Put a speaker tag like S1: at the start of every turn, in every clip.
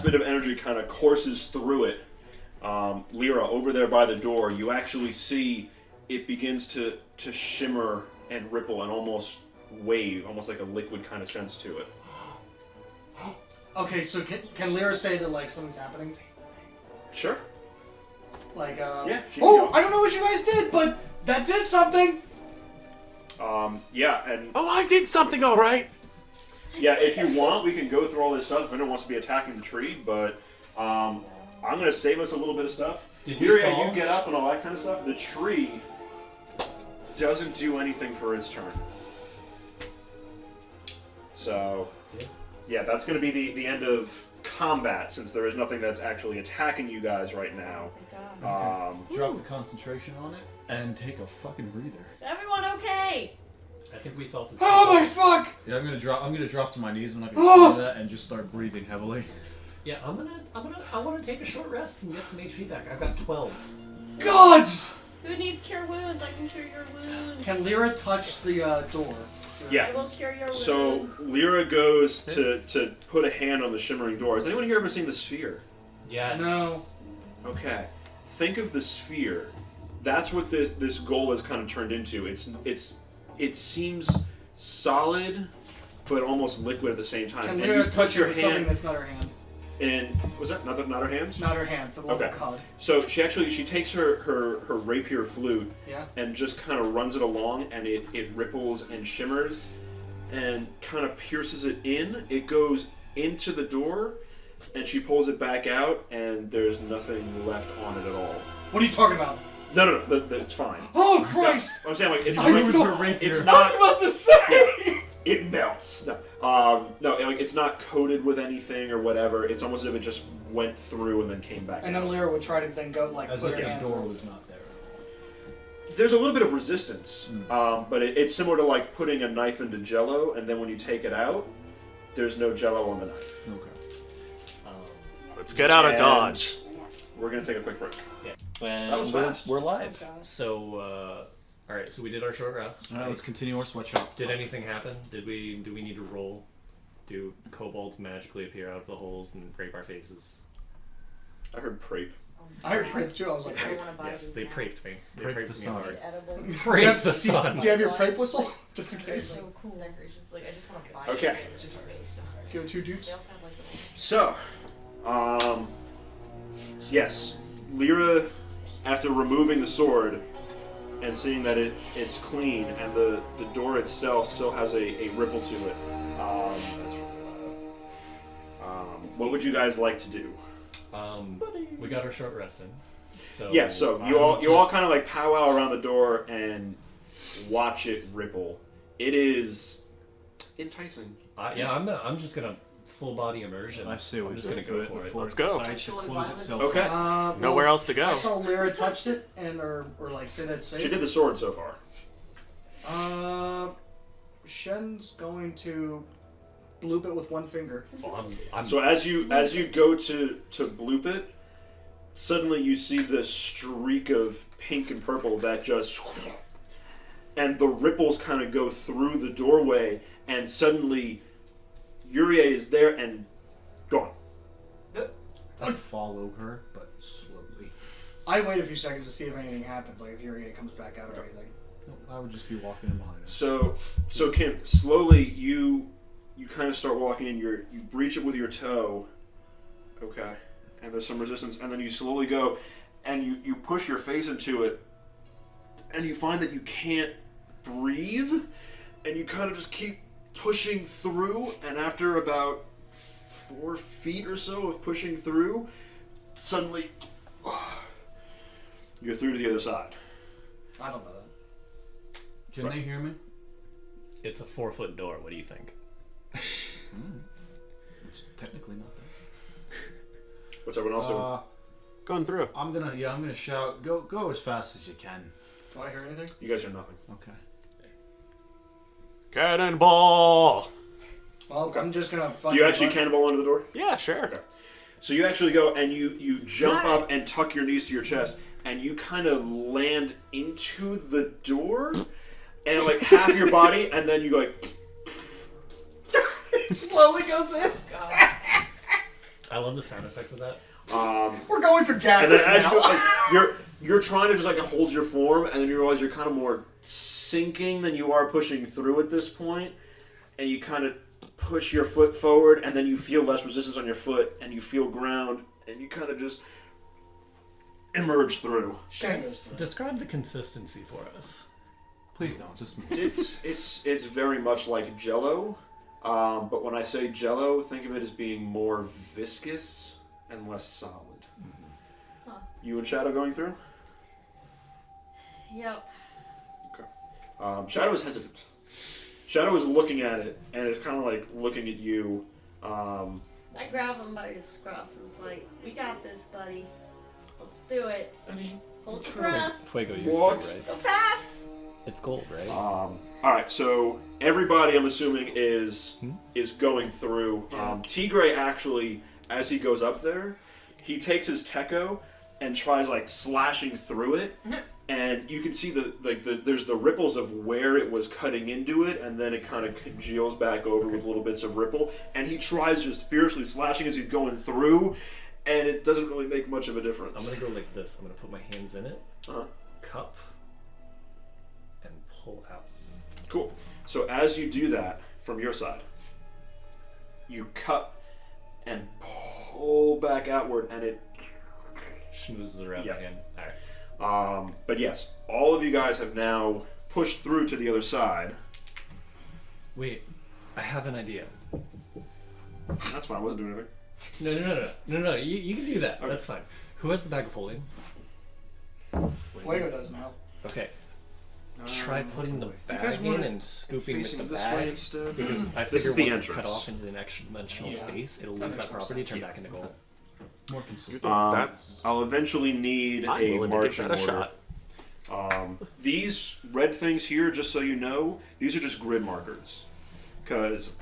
S1: last bit of energy kind of courses through it, Lyra, over there by the door, you actually see it begins to shimmer and ripple and almost wave, almost like a liquid kind of sense to it.
S2: Okay, so can Lyra say that like something's happening?
S1: Sure.
S2: Like
S1: yeah.
S2: Oh, I don't know what you guys did, but that did something.
S1: Yeah, and
S3: I did something, all right.
S1: Yeah, if you want, we can go through all this stuff if anyone wants to be attacking the tree, but I'm going to save us a little bit of stuff. Yurie, you get up and all that kind of stuff. The tree doesn't do anything for its turn. So, yeah, that's going to be the end of combat, since there is nothing that's actually attacking you guys right now.
S4: Drop the concentration on it and take a fucking breather.
S5: Is everyone okay?
S6: I think we solved this.
S2: Oh my fuck!
S4: Yeah, I'm gonna drop to my knees. I'm not gonna do that and just start breathing heavily.
S6: Yeah, I want to take a short rest and get some HP back. I've got 12.
S2: Gods!
S5: Who needs cure wounds? I can cure your wounds.
S2: Can Lyra touch the door?
S1: Yeah.
S5: I will cure your wounds.
S1: So Lyra goes to put a hand on the shimmering door. Has anyone here ever seen the sphere?
S6: Yes.
S2: No.
S1: Okay. Think of the sphere. That's what this goal has kind of turned into. It seems solid, but almost liquid at the same time.
S2: Can
S1: and
S2: Lyra
S1: you
S2: touch
S1: put your
S2: something
S1: hand
S2: that's not her hand?
S1: in. Was that not her hand?
S2: Not her hand, for the love of God.
S1: So she takes her rapier flute and just kind of runs it along, and it ripples and shimmers and kind of pierces it in. It goes into the door, and she pulls it back out, and there's nothing left on it at all.
S2: What are you talking about?
S1: No, it's fine.
S2: Oh Christ!
S1: No, I'm saying like it's
S2: I
S1: not.
S2: was about to say.
S1: It melts. No, it's not coated with anything or whatever. It's almost as if it just went through and then came back.
S2: And then Lyra would try to then go like
S4: as
S2: put
S4: if
S2: her
S4: the
S2: hand
S4: door
S2: through.
S4: was not there.
S1: There's a little bit of resistance, but it's similar to like putting a knife into Jello, and then when you take it out, there's no Jello on the knife.
S4: Okay.
S3: Let's get out of Dodge.
S1: We're gonna take a quick break.
S6: Yeah.
S1: That was fast.
S6: We're live. So, all right. So we did our short rest.
S4: All right, let's continue our sweatshop.
S6: Did anything happen? Do we need to roll? Do kobolds magically appear out of the holes and rape our faces?
S1: I heard prape.
S2: I heard prape too. I was like,
S6: yes, they praped me. They
S4: Prape
S6: praped
S4: the
S6: me
S4: sun.
S6: hard.
S2: prape
S6: the sun.
S2: Do you have your prape whistle? Just in
S5: It's
S2: case.
S5: so cool. It's just like I just want to buy
S1: Okay.
S5: it. It's just amazing.
S2: Give it 2 dudes.
S5: They also have like
S1: So, yes, Lyra, after removing the sword and seeing that it's clean and the door itself still has a ripple to it, what would you guys like to do?
S6: We got our short rest in. So
S1: Yeah, so you all kind of like powwow around the door and watch it ripple. It is enticing.
S6: I'm just gonna full body immersion.
S4: I see.
S6: I'm just gonna go for it.
S3: Let's go.
S4: Decides to close itself.
S1: Okay.
S3: Nowhere else to go.
S2: I saw Lyra touched it and or like say that safe.
S1: She did the sword so far.
S2: Shen's going to bloop it with one finger.
S1: So as you go to bloop it, suddenly you see this streak of pink and purple that just, and the ripples kind of go through the doorway, and suddenly Yurie is there and gone.
S4: I follow her, but slowly.
S2: I wait a few seconds to see if anything happens, like if Yurie comes back out or anything.
S4: No, I would just be walking in behind her.
S1: So Kynth, slowly you kind of start walking in. You breach it with your toe. Okay. And there's some resistance, and then you slowly go, and you push your face into it, and you find that you can't breathe, and you kind of just keep pushing through, and after about 4 feet or so of pushing through, suddenly you're through to the other side.
S2: I don't know that.
S4: Can they hear me?
S6: It's a 4-foot door. What do you think?
S4: It's technically not there.
S1: What's everyone else doing?
S3: Going through.
S4: I'm gonna shout. Go as fast as you can.
S2: Do I hear anything?
S1: You guys hear nothing.
S4: Okay.
S3: Cannonball!
S2: Well, I'm just gonna.
S1: Do you actually cannonball under the door?
S3: Yeah, sure.
S1: Okay. So you actually go and you jump up and tuck your knees to your chest, and you kind of land into the door, and like half your body, and then you go like.
S2: It slowly goes in.
S6: I love the sound effect of that.
S2: We're going for gas
S1: And then
S2: right
S1: as
S2: now.
S1: you like, you're trying to just like hold your form, and then you realize you're kind of more sinking than you are pushing through at this point, and you kind of push your foot forward, and then you feel less resistance on your foot, and you feel ground, and you kind of just emerge through.
S2: Shen goes through.
S6: Describe the consistency for us.
S4: Please don't. Just
S1: It's very much like Jello, but when I say Jello, think of it as being more viscous and less solid.
S5: Huh.
S1: You and Shadow going through?
S5: Yep.
S1: Shadow is hesitant. Shadow is looking at it and is kind of like looking at you.
S5: I grab him by his scruff and it's like, we got this, buddy. Let's do it.
S1: And he
S5: Hold your breath.
S6: Fuego, you're
S1: What?
S6: right?
S5: Go fast!
S6: It's gold, right?
S1: all right, so everybody, I'm assuming, is going through. Tigre actually, as he goes up there, he takes his Techo and tries like slashing through it, and you can see there's the ripples of where it was cutting into it, and then it kind of congeals back over with little bits of ripple, and he tries just fiercely slashing as he's going through, and it doesn't really make much of a difference.
S6: I'm gonna go like this. I'm gonna put my hands in it,
S1: Uh-huh.
S6: cup, and pull out.
S1: Cool. So as you do that from your side, you cut and pull back outward, and it.
S6: Schmoozes around
S1: Yeah.
S6: my hand. Alright.
S1: But yes, all of you guys have now pushed through to the other side.
S6: Wait, I have an idea.
S1: That's fine. I wasn't doing anything.
S6: No. You can do that.
S1: Okay.
S6: That's fine. Who has the bag of holding?
S2: Fuego does now.
S6: Okay. Try putting the bag
S1: guys
S6: in
S1: wanna
S6: and scooping with
S1: Facing
S6: the
S1: this way
S6: bag.
S1: instead.
S6: Because I
S1: This
S6: figure
S1: is the
S6: once it's cut
S1: entrance.
S6: off into the next dimensional
S2: Yeah.
S6: space, it'll
S2: That
S6: lose
S2: makes
S6: that
S2: more
S6: property,
S2: sense.
S6: turn back into gold.
S4: more consistent.
S3: That's.
S1: I'll eventually need
S3: I'm
S1: a
S3: willing to give
S1: marching
S3: that a
S1: order.
S3: shot.
S1: These red things here, just so you know, these are just grid markers. Because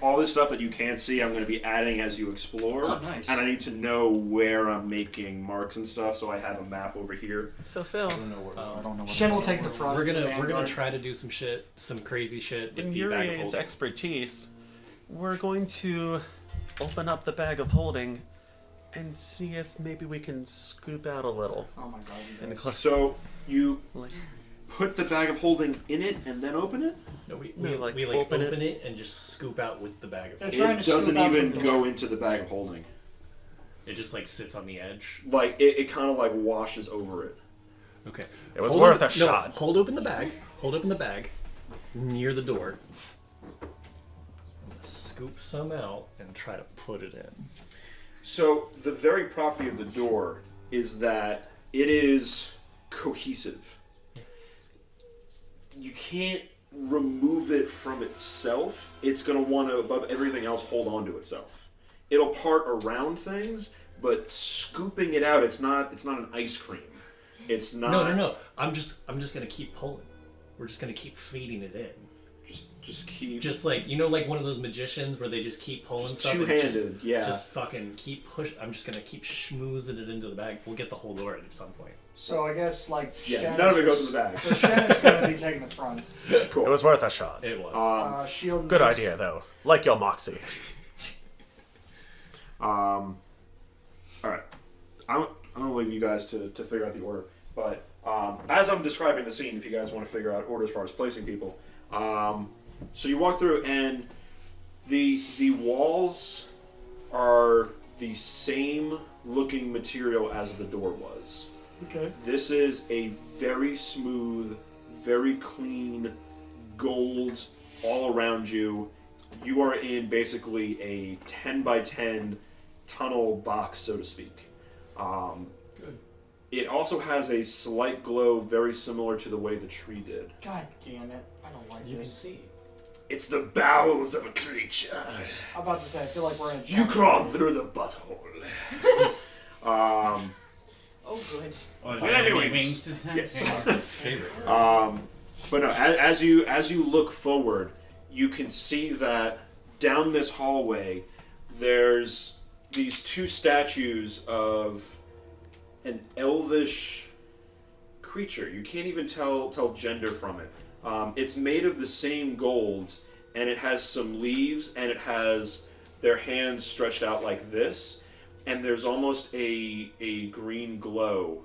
S1: all this stuff that you can't see, I'm going to be adding as you explore.
S2: Oh, nice.
S1: And I need to know where I'm making marks and stuff, so I have a map over here.
S3: So Phil,
S4: I don't know where. I don't know. What
S2: Shen will take the front.
S6: We're
S2: the
S6: gonna
S2: vanguard.
S6: try to do some shit, some crazy shit with
S3: in
S6: the bag of
S3: Yurie's
S6: holding.
S3: expertise, we're going to open up the bag of holding and see if maybe we can scoop out a little.
S2: Oh my god. you
S3: And
S2: guys.
S1: So you
S3: Like,
S1: put the bag of holding in it and then open it?
S6: No, we
S3: like,
S6: open
S3: open
S6: it and just scoop out with the bag of
S2: They're
S6: holding.
S2: trying
S1: It
S2: to
S1: doesn't
S2: scoop out
S1: even
S2: some
S1: go
S2: dough.
S1: into the bag of holding.
S6: It just like sits on the edge.
S1: Like, it kind of like washes over it.
S6: Okay.
S3: It was
S6: Hold
S3: worth
S6: op-
S3: a
S6: no,
S3: shot.
S6: Hold open the bag. Hold open the bag near the door. I'm gonna scoop some out and try to put it in.
S1: So the very property of the door is that it is cohesive. You can't remove it from itself. It's going to want to, above everything else, hold on to itself. It'll part around things, but scooping it out, it's not an ice cream. It's not.
S6: No. I'm just gonna keep pulling. We're just gonna keep feeding it in.
S1: Just keep.
S6: Just like like one of those magicians where they just keep pulling
S1: Just
S6: stuff. and
S1: two-handed, yeah.
S6: Just fucking keep push. I'm just gonna keep schmoozing it into the bag. We'll get the whole door at some point.
S2: So I guess like
S1: Yeah,
S2: Shen
S1: none of
S2: is
S1: it goes
S2: just-
S1: in the bag.
S2: So Shen is going to be taking the front.
S1: Cool.
S3: It was worth a shot.
S6: It was.
S2: Shield.
S3: Good
S2: needs-
S3: idea, though. Like your moxie.
S1: All right. I'm going to leave you guys to figure out the order. But as I'm describing the scene, if you guys want to figure out order as far as placing people. So you walk through, and the walls are the same looking material as the door was.
S2: Okay.
S1: This is a very smooth, very clean gold all around you. You are in basically a 10 by 10 tunnel box, so to speak.
S4: Good.
S1: It also has a slight glow very similar to the way the tree did.
S2: God damn it! I don't like
S6: You can
S2: this.
S6: see.
S1: It's the bowels of a creature.
S2: I'm about to say I feel like we're in a.
S1: You crawl through the butthole.
S5: Oh, good.
S1: Anyways, yes.
S4: His favorite.
S1: But no, as you look forward, you can see that down this hallway, there's these two statues of an elvish creature. You can't even tell gender from it. It's made of the same gold, and it has some leaves, and it has their hands stretched out like this. and there's almost a green glow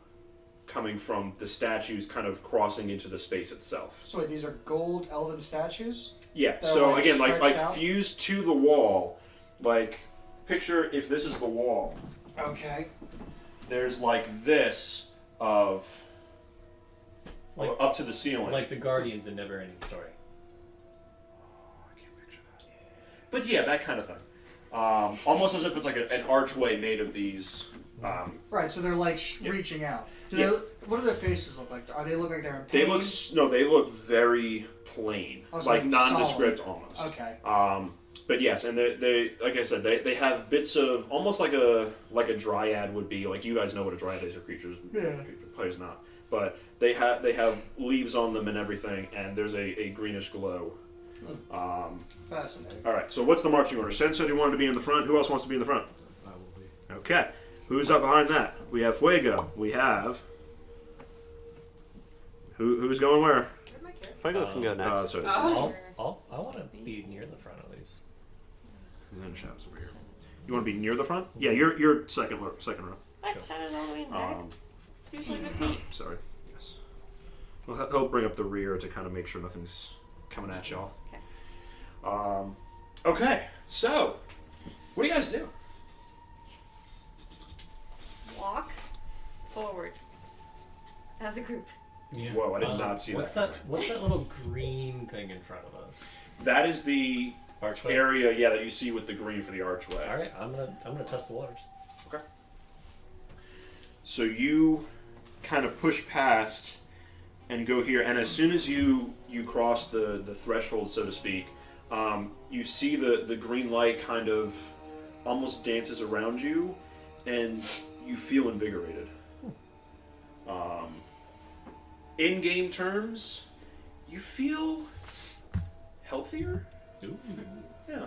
S1: coming from the statues kind of crossing into the space itself.
S2: So wait, these are gold elven statues?
S1: Yeah,
S2: They're,
S1: so
S2: like,
S1: again, like
S2: stretched out?
S1: fused to the wall, like, picture if this is the wall,
S2: Okay.
S1: there's like this of
S6: Like-
S1: up to the ceiling.
S6: Like the Guardians in Neverending Story.
S1: I can't picture that. But yeah, that kind of thing. Almost as if it's like an archway made of these.
S2: Right, so they're like reaching out. Do they? What do their faces look like? Are they look like they're in
S1: They
S2: pain?
S1: look they look very plain,
S2: Oh, so
S1: like
S2: like
S1: nondescript almost.
S2: Okay.
S1: But yes, and they like I said, they have bits of almost like a dryad would be. Like you guys know what a dryad is, or creatures.
S2: Yeah.
S1: Players not, but they have leaves on them and everything, and there's a greenish glow.
S2: Fascinating.
S1: All right, so what's the marching order? Shen said he wanted to be in the front. Who else wants to be in the front?
S4: I will be.
S1: Okay. Who's up behind that? We have Fuego. We have. Who's going where?
S5: Where'd my character?
S3: Fuego can go next.
S1: Sorry,
S6: I want to be near the front at least.
S1: and then Shab's over here. You want to be near the front? Yeah, you're second row.
S5: What? Shadow's all the way in the back. It's usually with me.
S1: Sorry. Yes. Well, he'll bring up the rear to kind of make sure nothing's coming at y'all.
S5: Okay.
S1: Okay. So, what do you guys do?
S5: Walk forward as a group.
S6: Yeah.
S1: Whoa, I did not see
S6: What's
S1: that.
S6: What's that little green thing in front of us?
S1: That is the
S6: Archway.
S1: area, yeah, that you see with the green for the archway.
S6: All right, I'm gonna test the waters.
S1: Okay. So you kind of push past and go here, and as soon as you cross the threshold, so to speak, you see the green light kind of almost dances around you, and you feel invigorated. In game terms, you feel healthier.
S6: Ooh.
S1: Yeah.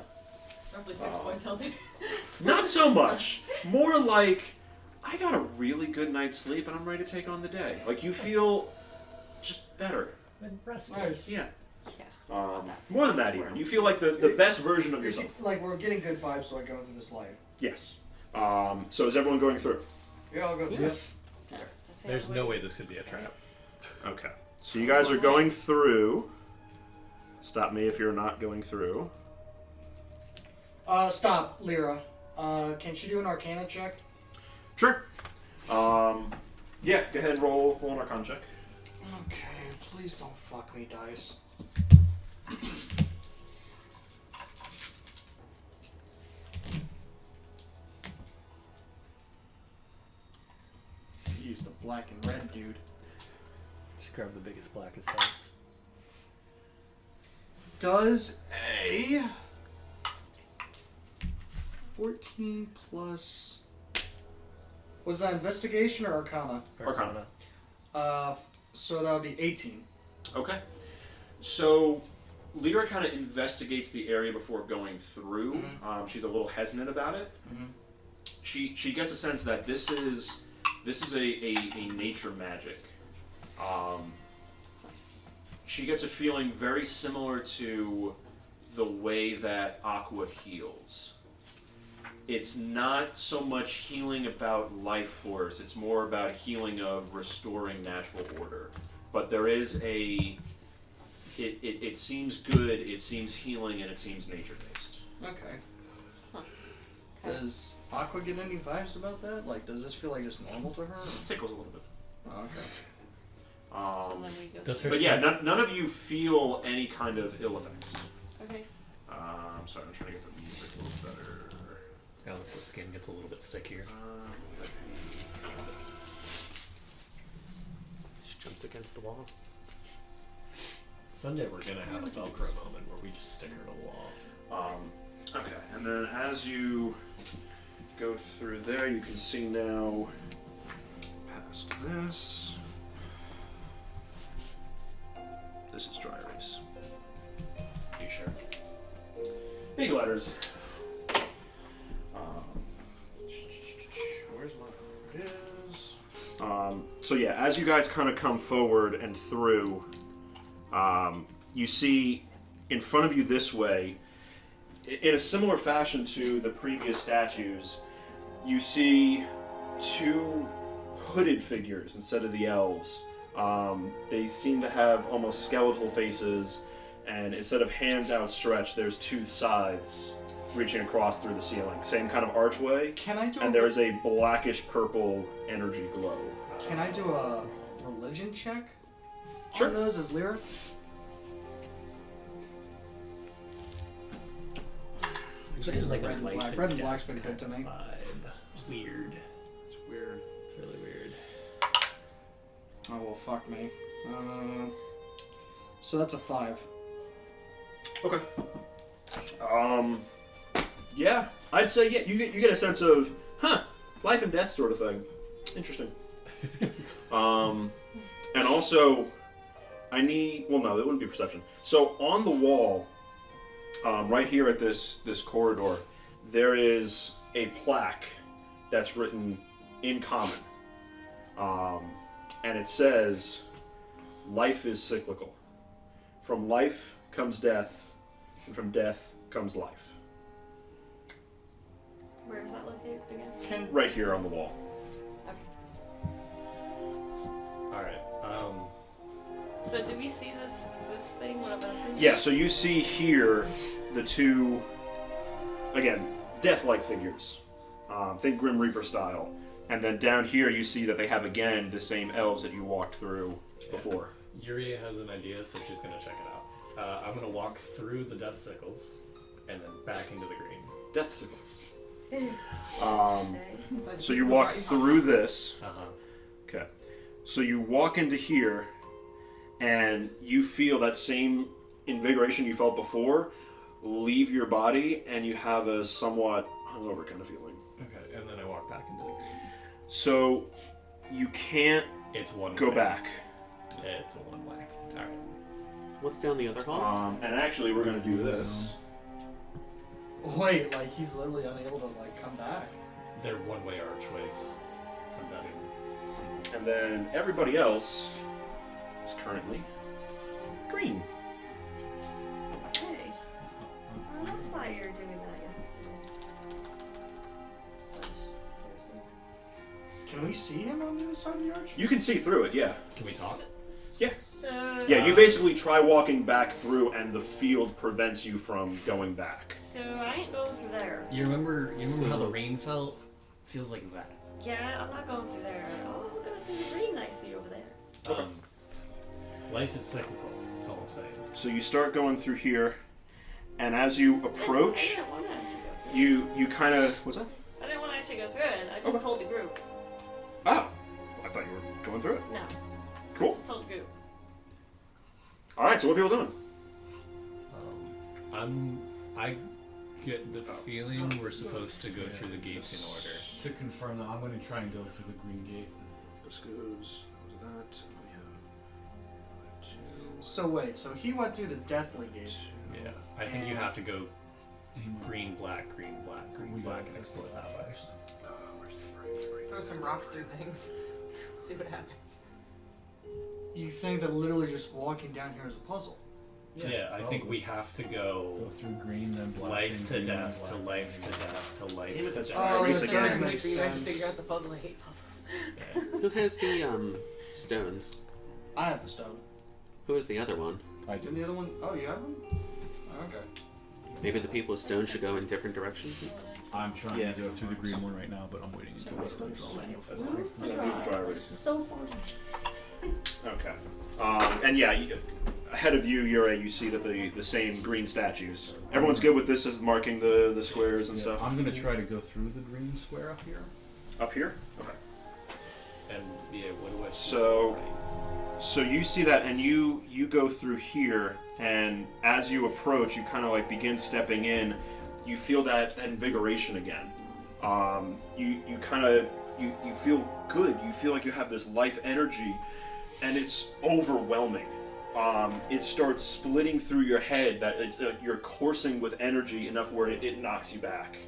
S5: Roughly 6 points healthy.
S1: Not so much. More like, I got a really good night's sleep and I'm ready to take on the day. Like, you feel just better.
S6: And rest.
S2: Nice.
S1: Yeah.
S5: Yeah.
S1: More than that, even. You feel like the best version of yourself.
S2: Like we're getting good vibes, so I go through this light.
S1: Yes. So is everyone going through?
S2: Yeah, I'll go through.
S6: Yeah.
S5: That's the same
S6: There's
S5: way.
S6: no way this could be a trap.
S1: Okay. So you guys are going through. Stop me if you're not going through.
S2: Stop, Lyra. Can she do an Arcana check?
S1: Sure. Yeah, go ahead and roll an Arcana check.
S2: Okay, please don't fuck me, dice. Use the black and red, dude.
S6: Just grab the biggest, blackest dice.
S2: Does a 14 plus... Was that investigation or Arcana?
S1: Arcana.
S2: So that would be 18.
S1: Okay. So Lyra kind of investigates the area before going through. She's a little hesitant about it. She gets a sense that this is a nature magic. She gets a feeling very similar to the way that Aqua heals. It's not so much healing about life force, it's more about healing of restoring natural order. But there is it seems good, it seems healing, and it seems nature-based.
S2: Okay.
S5: Huh.
S2: Does Aqua get any vibes about that? Like, does this feel like just normal to her?
S1: It tickles a little bit.
S2: Oh, okay.
S5: So then we go.
S6: Does her
S1: But yeah,
S6: smell-
S1: none of you feel any kind of ill effects.
S5: Okay.
S1: Sorry, I'm trying to get the music a little better.
S6: Alex's skin gets a little bit stickier.
S3: She jumps against the wall.
S6: Someday we're gonna have a Velcro moment where we just stick her to the wall.
S1: Okay, and then as you go through there, you can see now past this. This is dry erase.
S6: You sure?
S1: Big letters. Where's my? There it is. So yeah, as you guys kind of come forward and through, you see in front of you this way, in a similar fashion to the previous statues, you see two hooded figures instead of the elves. They seem to have almost skeletal faces, and instead of hands outstretched, there's two sides reaching across through the ceiling. Same kind of archway,
S2: Can I do
S1: and there is a blackish purple energy glow.
S2: Can I do a religion check
S1: Sure.
S2: on those as Lyra?
S6: It's like a
S2: Red and
S6: life
S2: black.
S6: and
S2: Red and
S6: death
S2: black's been
S6: kind
S2: good to
S6: of
S2: me.
S6: vibe. Weird.
S1: It's weird.
S6: It's really weird.
S2: Oh well, fuck me. So that's a 5.
S1: Okay. Yeah, I'd say you get a sense of life and death sort of thing. Interesting. And also, it wouldn't be perception. So on the wall, right here at this corridor, there is a plaque that's written in common, and it says, "Life is cyclical. From life comes death, and from death comes life."
S5: Where is that located again?
S1: Right here on the wall.
S6: Alright,
S5: So do we see this thing? One of us is?
S1: Yeah, so you see here the two, again, death-like figures. Think Grim Reaper style. And then down here you see that they have, again, the same elves that you walked through before.
S6: Yurie has an idea, so she's gonna check it out. I'm gonna walk through the death sickles and then back into the green.
S1: Death sickles.
S5: Okay.
S1: So you walk through this.
S6: Uh-huh.
S1: Okay. So you walk into here, and you feel that same invigoration you felt before leave your body, and you have a somewhat hungover kind of feeling.
S6: Okay, and then I walk back into the green.
S1: So you can't
S6: It's one
S1: go
S6: way.
S1: back.
S6: It's a one way. Alright.
S3: What's down the other hall?
S1: And actually, we're going to do this.
S2: Wait, like he's literally unable to like come back.
S6: They're one-way archways. From that in.
S1: And then everybody else is currently green.
S5: Hey. Oh, that's why you're doing that yesterday.
S2: Can we see him on the other side of the arch?
S1: You can see through it, yeah.
S6: Can we talk?
S1: Yeah.
S5: So.
S1: Yeah, you basically try walking back through, and the field prevents you from going back.
S5: So I ain't going through there.
S6: You remember how the rain felt? Feels like that.
S5: Yeah, I'm not going through there. I'll go through the green I see over there.
S1: Okay.
S6: Life is cyclical. That's all I'm saying.
S1: So you start going through here, and as you
S5: I
S1: approach,
S5: didn't want to actually go through it.
S1: you kind of... What's that?
S5: I didn't want to actually go through it. I just
S1: Okay.
S5: told the group.
S1: Oh, I thought you were going through it.
S5: No.
S1: Cool.
S5: Just told the group.
S1: All right, so what are people doing?
S6: I get the feeling we're supposed to go through the gates in order.
S4: To confirm that, I'm going to try and go through the green gate.
S1: This goes that. We have two.
S2: So wait, so he went through the Deathly Gate.
S6: Yeah, I think you have to go
S4: He might-
S6: green, black, green, black, green,
S4: We
S6: black,
S4: gotta
S6: and
S4: test
S6: explore
S4: it
S6: that way.
S4: first.
S1: Where's the break?
S7: Throw some rocks through things. See what happens.
S2: You think that literally just walking down here is a puzzle?
S6: Yeah, I think we have to
S4: Go
S6: go
S4: through green, then black.
S6: life
S4: then
S6: to
S4: green, then
S6: death to
S4: black.
S6: life to death to life
S1: Damn it,
S6: to
S1: that's
S6: death.
S1: right.
S2: Oh,
S1: Race
S2: this
S1: again.
S2: does
S7: Wait
S2: make
S7: for you guys to
S2: sense.
S7: figure out the puzzle. I hate puzzles.
S3: Who has the stones?
S2: I have the stone.
S3: Who is the other one?
S4: I
S2: And
S4: do.
S2: the other one? Oh, you have one? Okay.
S3: Maybe the people with stones should go in different directions?
S4: I'm trying
S1: Yeah.
S4: to go through the green one right now, but I'm waiting until my stone's all ready.
S1: That's fine. So do the dry erase.
S5: So fun.
S1: Okay. And yeah, ahead of you, Yurie, you see that the same green statues. Everyone's good with this as marking the squares and
S4: Yeah,
S1: stuff.
S4: I'm going to try to go through the green square up here.
S1: Up here? Okay.
S6: And yeah, what do I see?
S1: So- So you see that, and you go through here, and as you approach, you kind of like begin stepping in. You feel that invigoration again. You kind of you feel good. You feel like you have this life energy, and it's overwhelming. It starts splitting through your head that you're coursing with energy enough where it knocks you back.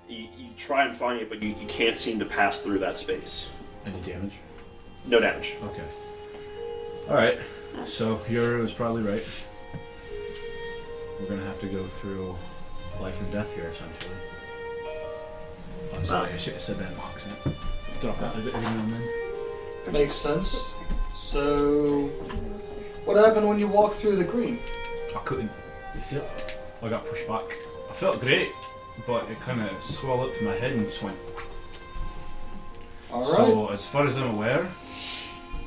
S1: You try and find it, but you can't seem to pass through that space.
S4: Any damage?
S1: No damage.
S4: Okay. Alright, so Yurie was probably right. We're gonna have to go through life and death here, essentially. I'm sorry, I should have said that in accent. Drop that every now and then.
S2: Makes sense. So, what happened when you walked through the green?
S4: I couldn't. I got pushed back. I felt great, but it kind of swelled up to my head and just went.
S2: Alright.
S4: So, as far as I'm aware,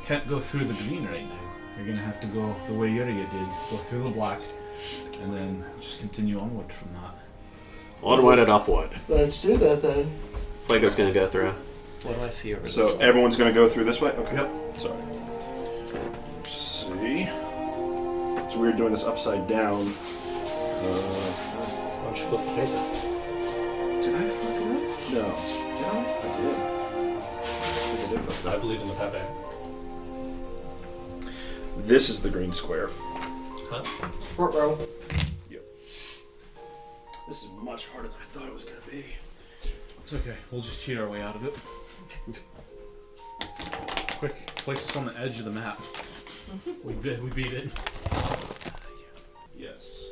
S4: can't go through the green right now. You're gonna have to go the way Yurie did, go through the black, and then just continue onward from that.
S3: Onward and upward.
S2: Let's do that then.
S3: Fuego's gonna go through.
S6: What do I see over this
S1: So
S6: way?
S1: everyone's going to go through this way? Okay.
S4: Yep.
S1: Sorry. Let's see. So we were doing this upside down.
S6: Why don't you flip the paper?
S1: Did I fuck it up? No. Did I? I did. I did fuck it
S6: I
S1: up.
S6: believe in the Pepe.
S1: This is the green square.
S6: Huh?
S2: Row.
S1: Yep. This is much harder than I thought it was going to be.
S4: It's okay. We'll just cheat our way out of it. Quick, place us on the edge of the map. We beat it.
S1: Yes.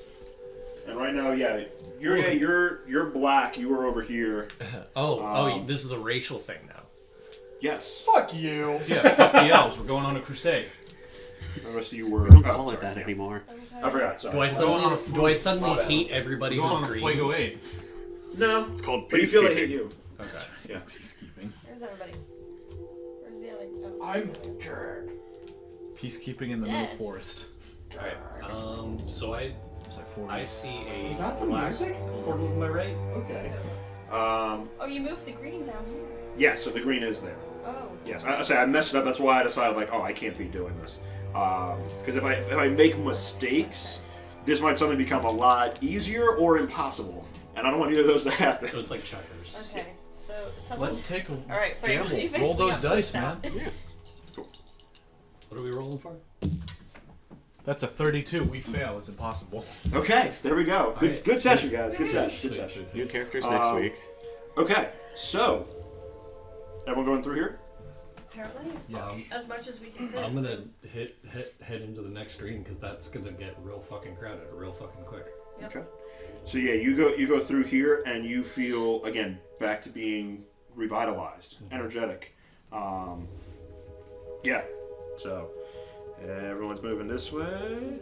S1: And right now, yeah, you're black. You were over here.
S6: This is a racial thing now.
S1: Yes.
S2: Fuck you.
S4: Yeah, fuck the elves. We're going on a crusade.
S1: The rest of you were.
S3: We don't call it that anymore.
S1: I forgot. Sorry.
S6: Do I suddenly hate everybody
S4: We're going
S6: who's
S4: on a
S6: green?
S4: Fuego aid.
S1: No.
S3: It's called
S1: But you feel they
S3: peacekeeping.
S1: hate you.
S6: Okay.
S1: Yeah.
S4: Peacekeeping.
S5: Where's everybody? Where's the other? Oh.
S2: I'm jerk.
S4: Peacekeeping in the middle forest.
S6: Alright. So
S4: It's like 40.
S6: I see a
S2: Is that the
S6: black
S2: music?
S6: portal to my right.
S2: Okay.
S5: Oh, you moved the green down here.
S1: Yes. So the green is there.
S5: Oh.
S1: Yes. I say I messed it up. That's why I decided I can't be doing this. Because if I make mistakes, this might suddenly become a lot easier or impossible, and I don't want either of those to happen.
S6: So it's like checkers.
S5: Okay. So someone.
S4: Let's take a
S5: Alright, Frank, what do you
S4: gamble. Roll
S5: think
S4: those
S5: got
S4: dice,
S5: pushed out?
S4: man.
S6: What are we rolling for?
S4: That's a 32. We fail. It's impossible.
S1: Okay, there we go. Good,
S6: Alright.
S1: good session, guys. Good session. Good
S6: Sweet,
S1: session.
S3: New characters next week.
S1: Okay, so everyone going through here?
S5: Apparently.
S6: Yeah.
S5: As much as we can fit.
S6: I'm gonna head into the next screen because that's gonna get real fucking crowded real fucking quick.
S5: Yep.
S1: Okay. So yeah, you go through here, and you feel again back to being revitalized, energetic. Yeah. So everyone's moving this way.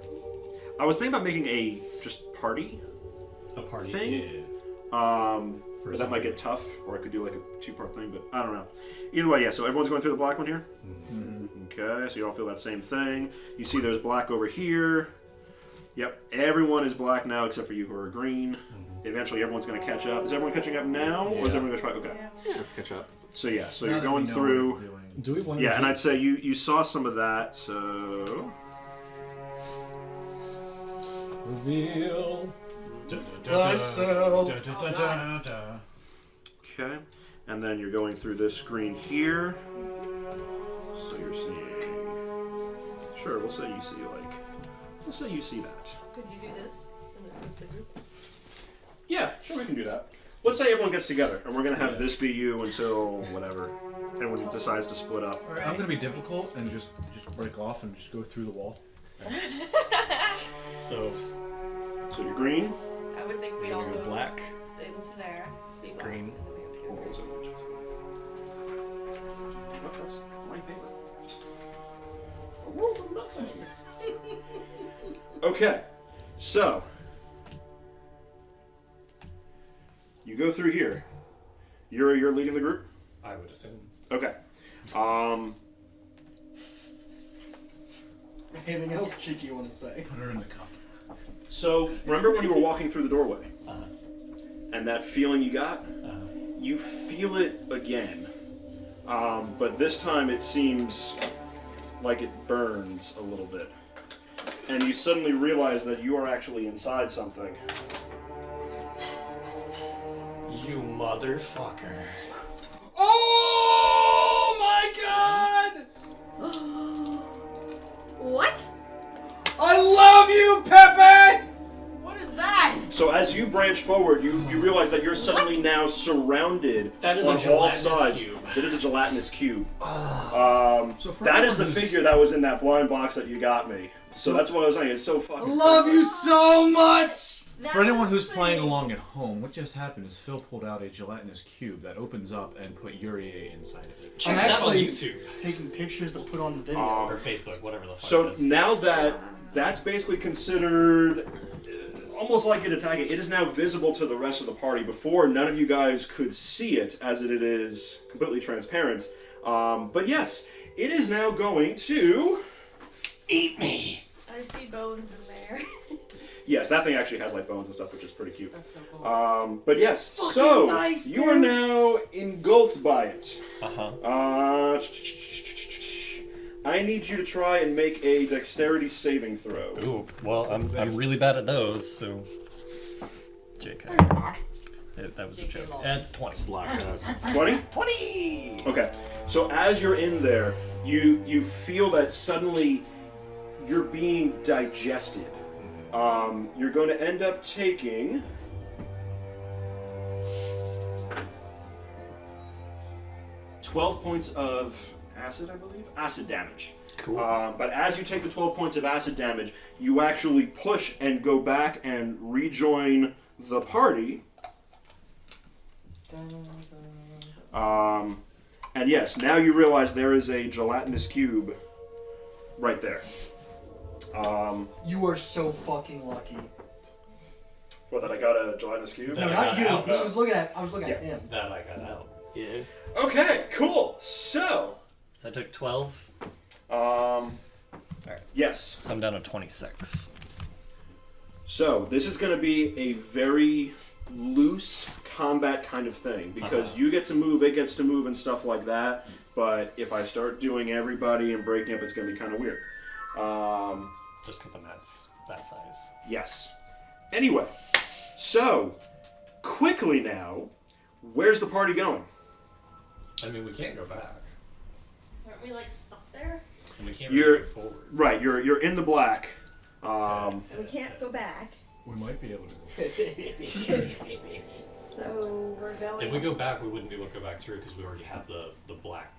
S1: I was thinking about making a just party
S6: A party.
S1: thing.
S6: Yeah.
S1: But that might get tough, or I could do like a two-part thing, but I don't know. Either way, yeah, so everyone's going through the black one here? Mm-hmm. Okay, so you all feel that same thing. You see there's black over here. Yep, everyone is black now except for you who are green. Mm-hmm. Eventually everyone's going to catch up. Is everyone catching up now, or is everyone going to try? Okay.
S5: Yeah.
S3: Yeah, let's catch up.
S1: So yeah, so
S4: Now
S1: you're
S4: that
S1: going
S4: we know
S1: through...
S4: what it's doing.
S6: Do we want to?
S1: Yeah, and I'd say you saw some of that, so...
S6: reveal.
S2: Thyself.
S1: Okay, and then you're going through this screen here. So you're seeing... Sure, we'll say you see that.
S5: Could you do this? And this is the group.
S1: Yeah, sure, we can do that. Let's say everyone gets together, and we're gonna have this be you until whatever everyone decides to split up.
S4: Alright, I'm gonna be difficult and just break off and just go through the wall.
S6: So
S1: So you're green.
S5: I would think we
S6: we're
S5: all
S6: gonna go
S5: go
S6: black.
S5: into there. Be black.
S6: Green.
S5: And then we have to go
S1: Hold on a
S5: green.
S1: second. What, that's white paper. A world of nothing. Okay, so you go through here. You're leading the group.
S6: I would assume.
S1: Okay.
S2: Anything else cheeky you want to say?
S4: Put her in the cup.
S1: So remember when you were walking through the doorway, and that feeling you got? You feel it again, but this time it seems like it burns a little bit, and you suddenly realize that you are actually inside something.
S6: You motherfucker.
S2: Oh my god!
S5: What?
S2: I love you, Pepe!
S5: What is that?
S1: So as you branch forward, you realize that you're suddenly now surrounded
S6: That is a
S1: on all
S6: gelatinous
S1: sides.
S6: cube.
S1: That is a gelatinous cube.
S4: So for
S1: That is the
S4: everyone who's-
S1: figure that was in that blind box that you got me. So that's what I was saying. It's so
S2: I
S1: fucking.
S2: love you so much!
S4: For anyone who's playing along at home, what just happened is Phil pulled out a gelatinous cube that opens up and put Yurie inside of it.
S6: Check
S2: I'm
S6: us out on
S2: actually
S6: YouTube
S2: taking pictures to put on the video.
S6: or Facebook, whatever the fuck
S1: So
S6: it is.
S1: now that's basically considered almost like an attack. It is now visible to the rest of the party. Before, none of you guys could see it, as it is completely transparent. But yes, it is now going to
S6: Eat me!
S5: I see bones in there.
S1: Yes, that thing actually has like bones and stuff, which is pretty cute.
S7: That's so cool.
S1: But yes,
S5: Fucking
S1: so
S5: nice,
S1: you are
S5: dude.
S1: now engulfed by it.
S6: Uh-huh.
S1: I need you to try and make a dexterity saving throw.
S6: Ooh, well, I'm really bad at those, so... JK. That was a
S7: JK
S6: joke.
S7: lol.
S6: That's 20.
S3: Slash us.
S1: 20?
S6: 20!
S1: Okay. So as you're in there, you feel that suddenly you're being digested. You're going to end up taking 12 points of acid, I believe? Acid damage.
S6: Cool.
S1: But as you take the 12 points of acid damage, you actually push and go back and rejoin the party. And yes, now you realize there is a gelatinous cube right there.
S2: You are so fucking lucky.
S1: What, that I got a gelatinous cube?
S2: No,
S6: I
S2: not
S6: got
S2: you.
S6: out.
S2: I was looking at him.
S6: That I got out. Yeah.
S1: Okay, cool. So,
S6: I took 12,
S1: yes.
S6: so I'm down to 26.
S1: So, this is going to be a very loose combat kind of thing because you get to move, it gets to move, and stuff like that. But if I start doing everybody and breaking up, it's going to be kind of weird.
S6: Just because the mat's that size.
S1: Yes. Anyway, so, quickly now, where's the party going?
S6: I mean, we can't go back.
S5: Aren't we like stuck there?
S6: And we can't
S1: You're-
S6: really go forward.
S1: Right, you're in the black.
S5: We can't go back.
S4: We might be able to go.
S5: So we're going.
S6: If we go back, we wouldn't be able to go back through because we already have the black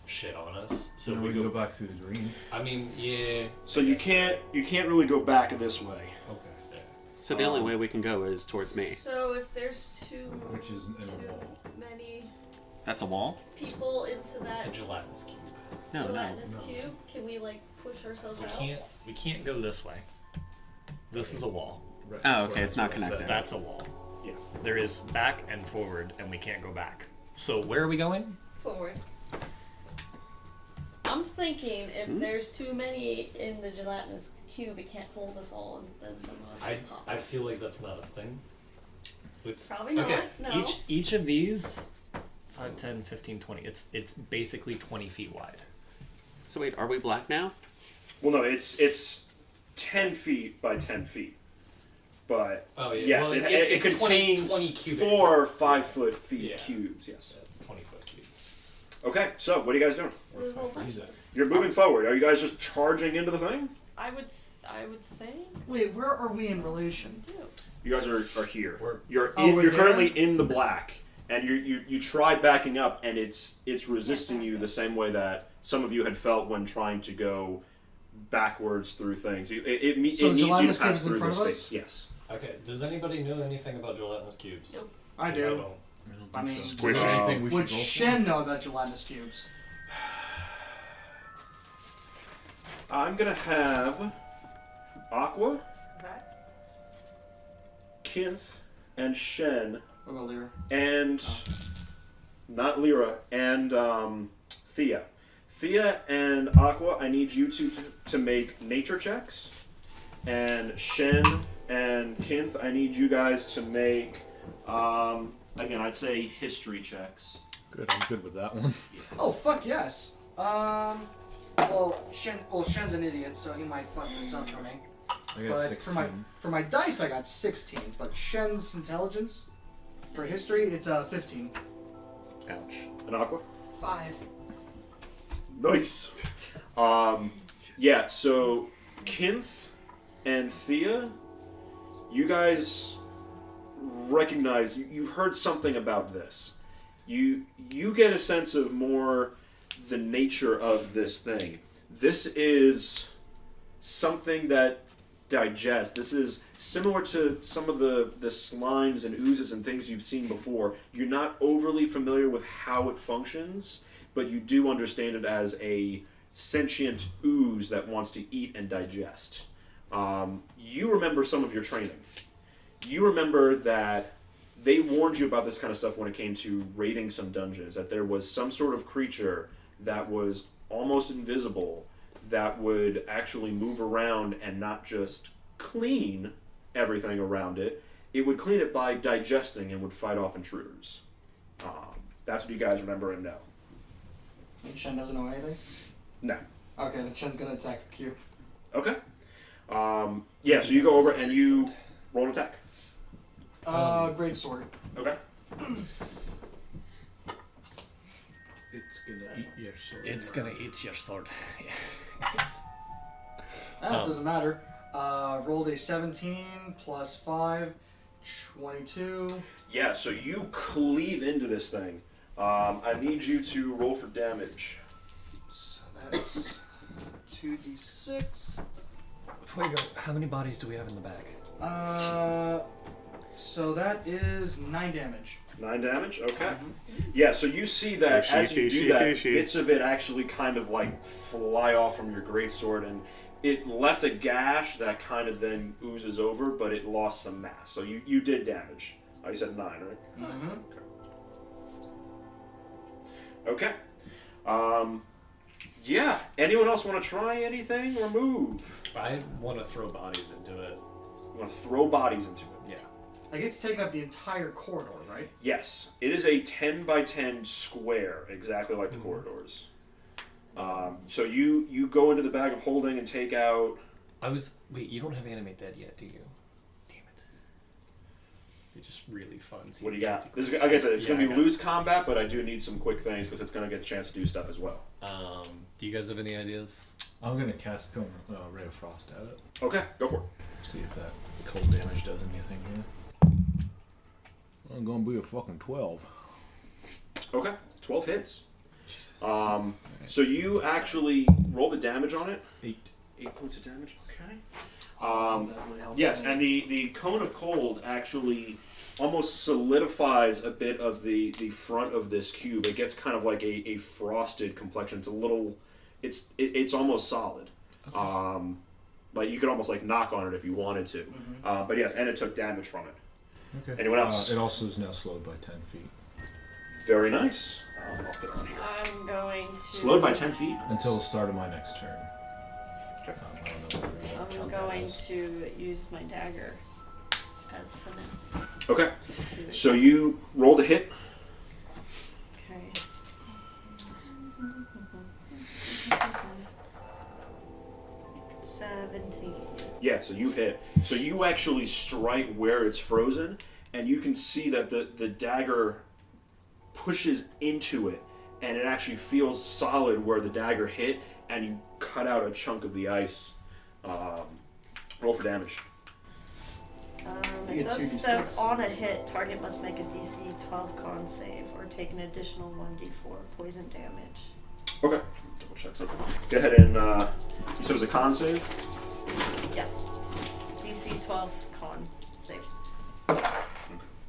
S6: shit on us. So
S4: So
S6: if
S4: we
S6: we
S4: can
S6: go
S4: go back through the green.
S6: I mean, yeah.
S1: So you can't really go back this way.
S4: Okay.
S6: Yeah.
S3: So the only way we can go is towards me.
S5: So if there's too
S4: Which is in a wall.
S5: many
S3: That's a wall?
S5: people into
S6: It's
S5: that
S6: a gelatinous cube.
S3: No, no.
S5: gelatinous cube, can we like push ourselves
S6: So
S5: out?
S6: we can't go this way. This is a wall.
S4: Right,
S3: Oh,
S4: that's
S3: okay,
S4: what-
S3: it's not
S4: that's what I
S3: connected.
S4: said.
S6: That's a wall.
S1: Yeah.
S6: There is back and forward, and we can't go back. So where are we going?
S5: Forward. I'm thinking if there's too many in the gelatinous cube, it can't hold us all, and then some of us will pop
S6: I
S5: out.
S6: feel like that's not a thing. It's,
S5: Probably not,
S6: Okay,
S5: no.
S6: each of these, 5, 10, 15, 20, it's basically 20 feet wide.
S3: So wait, are we black now?
S1: Well, no, it's 10 feet by 10 feet. But
S6: Oh, yeah.
S1: yes,
S6: Well,
S1: it
S6: it's
S1: contains
S6: 20 cubic
S1: 4 or
S6: feet.
S1: 5 foot feet
S6: Yeah.
S1: cubes. Yes.
S6: Yeah, it's 20 foot cube.
S1: Okay, so what are you guys doing?
S6: What if I freeze it?
S1: You're moving forward. Are you guys just charging into the thing?
S5: I would think.
S2: Wait, where are we in relation?
S5: Do.
S1: You guys are here.
S4: We're-
S1: You're
S2: Oh, we're
S1: you're
S2: there?
S1: currently in the black, and you try backing up, and it's resisting you the same way that some of you had felt when trying to go backwards through things. It needs
S2: So
S1: you
S2: gelatinous
S1: to pass
S2: cubes in
S1: through
S2: front
S1: this
S2: of us?
S1: space. Yes.
S6: Okay, does anybody know anything about gelatinous cubes?
S5: Nope.
S2: I
S6: 'Cause
S2: do.
S6: don't.
S4: I don't
S2: I mean,
S4: think so.
S1: Squish.
S4: Is there anything we should
S2: Would
S4: roll for?
S2: Shen know about gelatinous cubes?
S1: I'm gonna have Aqua,
S5: Okay.
S1: Kynth, and Shen,
S2: What about Lyra?
S1: and not Lyra, and Thia. Thia and Aqua, I need you to make nature checks, and Shen and Kynth, I need you guys to make again, I'd say history checks.
S4: Good, I'm good with that one.
S2: Oh fuck yes. Shen's an idiot, so he might fuck this up for me.
S4: I got
S2: But
S4: 16.
S2: for my dice, I got 16. But Shen's intelligence for history, it's 15.
S3: Ouch.
S1: And Aqua?
S7: 5.
S1: Nice. Yeah, so Kynth and Thea, you guys recognize, you've heard something about this. You get a sense of more the nature of this thing. This is something that digest. This is similar to some of the slimes and oozes and things you've seen before. You're not overly familiar with how it functions, but you do understand it as a sentient ooze that wants to eat and digest. You remember some of your training. You remember that they warned you about this kind of stuff when it came to raiding some dungeons, that there was some sort of creature that was almost invisible that would actually move around and not just clean everything around it. It would clean it by digesting and would fight off intruders. That's what you guys remember and know.
S2: And Shen doesn't know anything?
S1: No.
S2: Okay, then Shen's gonna attack the cube.
S1: Okay. Yeah, so you go over and you roll an attack.
S2: Great sword.
S1: Okay.
S4: It's gonna eat your sword.
S6: It's gonna eat your sword.
S2: Doesn't matter. Rolled a 17 plus 5, 22.
S1: Yeah, so you cleave into this thing. I need you to roll for damage.
S2: So that's 2d6.
S6: Before you go, how many bodies do we have in the bag?
S2: So that is 9 damage.
S1: 9 damage? Okay. Yeah, so you see that
S3: Fishy,
S1: as you
S3: fishy,
S1: do that,
S3: fishy.
S1: bits of it actually kind of like fly off from your greatsword, and it left a gash that kind of then oozes over, but it lost some mass. So you did damage. Oh, you said 9, right?
S2: Mm-hmm.
S1: Okay. Yeah. Anyone else want to try anything or move?
S6: I want to throw bodies into it.
S1: You want to throw bodies into it?
S6: Yeah.
S2: Like it's taking up the entire corridor, right?
S1: Yes. It is a 10 by 10 square, exactly like the corridors. So you go into the bag of holding and take out...
S6: Wait, you don't have Animate Dead yet, do you? Damn it. It's just really fun.
S1: What do you got? This is, like I said, it's going to
S6: I
S1: be
S6: got
S1: loose combat, but I do need some quick things because it's going to get a chance to do stuff as well.
S6: Do you guys have any ideas?
S4: I'm gonna cast Ray of Frost at it.
S1: Okay, go for it.
S4: See if that cold damage does anything here. I'm gonna be a fucking 12.
S1: Okay, 12 hits. So you actually roll the damage on it.
S4: 8.
S1: 8 points of damage. Okay.
S2: That really helps.
S1: Yes, and the cone of cold actually almost solidifies a bit of the front of this cube. It gets kind of like a frosted complexion. It's a little, it's almost solid. Like you could almost like knock on it if you wanted to. But yes, and it took damage from it.
S4: Okay.
S1: Anyone else?
S4: It also is now slowed by 10 feet.
S1: Very nice. I'll put it on here.
S5: I'm going to.
S1: Slowed by 10 feet.
S4: Until the start of my next turn.
S1: Okay.
S4: I don't know what we're gonna
S5: I'm
S4: count that
S5: going
S4: as.
S5: to use my dagger as finesse.
S1: Okay.
S5: to
S1: So you rolled a hit.
S5: Okay.
S1: Yeah, so you hit. So you actually strike where it's frozen, and you can see that the dagger pushes into it, and it actually feels solid where the dagger hit, and you cut out a chunk of the ice. Roll for damage.
S2: You
S5: It
S2: get
S5: does
S2: 2d6.
S5: says on a hit, target must make a DC 12 con save or take an additional 1d4 poison damage.
S1: Okay. Double check something. Go ahead and you said it was a con save?
S5: Yes. DC 12 con save.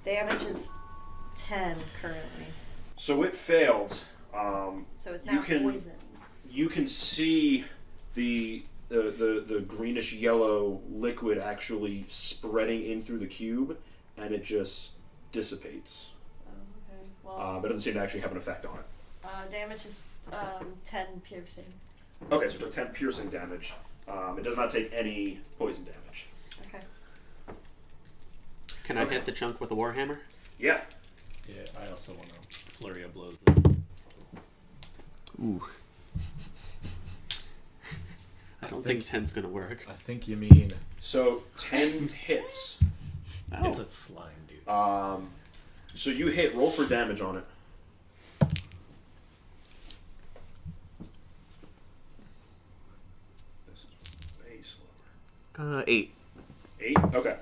S5: Damage is 10 currently.
S1: So it failed.
S5: So it's
S1: You
S5: now
S1: can-
S5: poison.
S1: You can see the greenish yellow liquid actually spreading in through the cube, and it just dissipates.
S5: Okay. Well,
S1: But it doesn't seem to actually have an effect on it.
S5: damage is 10 piercing.
S1: Okay, so it took 10 piercing damage. It does not take any poison damage.
S5: Okay.
S3: Can I hit the chunk with a warhammer?
S1: Yeah.
S6: Yeah, I also want to flurry of blows them.
S3: Ooh. I don't think 10's gonna work.
S4: I think you mean
S1: So 10 hits.
S3: Oh.
S6: It's a slime, dude.
S1: So you hit. Roll for damage on it. This is way slower.
S3: 8.
S1: 8? Okay.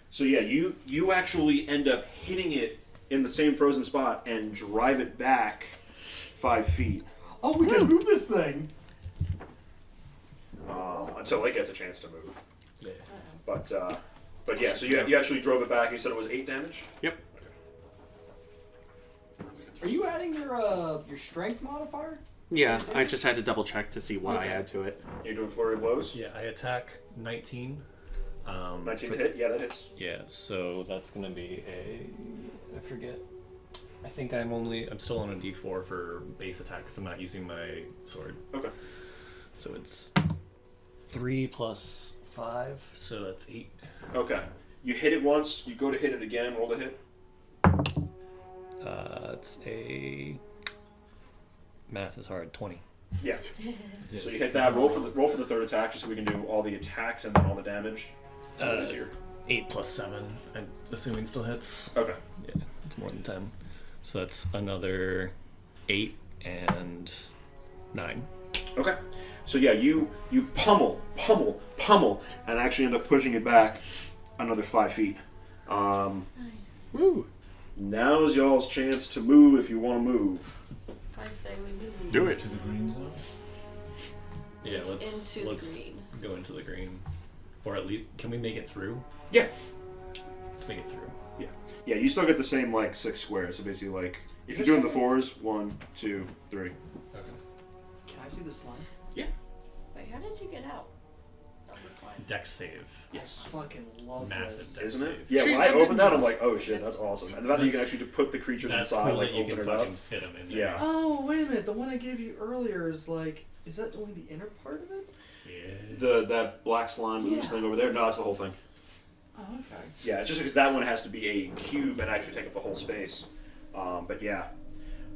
S1: So yeah, you actually end up hitting it in the same frozen spot and drive it back 5 feet
S2: Oh, we can move this thing.
S1: until it gets a chance to move.
S4: Yeah.
S1: But yeah, so you actually drove it back. You said it was 8 damage.
S3: Yep.
S2: Are you adding your strength modifier?
S3: Yeah, I just had to double check to see what I add to it.
S1: You're doing flurry of blows.
S6: Yeah, I attack 19.
S1: 19 to hit. Yeah, that hits.
S6: Yeah, so that's gonna be I forget. I think I'm still on a D4 for base attack because I'm not using my sword.
S1: Okay.
S6: So it's 3 plus 5, so that's 8.
S1: Okay. You hit it once. You go to hit it again. Roll to hit.
S6: It's a math is hard. 20.
S1: Yeah. So you hit that. Roll for the third attack, just so we can do all the attacks and then all the damage. It's easier.
S6: 8 plus 7. I'm assuming still hits.
S1: Okay.
S6: Yeah, it's more than 10. So that's another 8 and 9.
S1: Okay. So yeah, you pummel, and actually end up pushing it back another 5 feet.
S5: Nice.
S3: Woo!
S1: Now's y'all's chance to move if you want to move.
S5: I say we move.
S3: Do it.
S4: To the green zone.
S6: Yeah, let's
S5: Into the green.
S6: go into the green, or at least can we make it through?
S1: Yeah.
S6: Let's make it through.
S1: Yeah, you still get the same 6 squares. So basically, if you're doing the 4s, 1, 2, 3.
S6: Okay.
S2: Can I see the slime?
S5: Wait, how did you get out of the slime?
S6: Dex save.
S1: Yes.
S2: I fucking love
S6: Massive
S2: this.
S6: dex
S1: Isn't it?
S6: save.
S1: Yeah,
S2: She's
S1: when I
S2: a
S1: opened that,
S2: ninja.
S1: I'm like, oh shit, that's awesome. And the fact that you can actually put the creatures
S6: That's
S1: inside,
S6: cool that you
S1: open
S6: can
S1: it up.
S6: fucking fit them in there.
S1: Yeah.
S2: Oh, wait a minute. The one I gave you earlier is is that only the inner part of it?
S6: Yeah.
S1: That black slime loose thing over there? No, that's the whole thing.
S2: Oh, okay.
S1: Yeah, it's just because that one has to be a cube and actually take up the whole space. But yeah.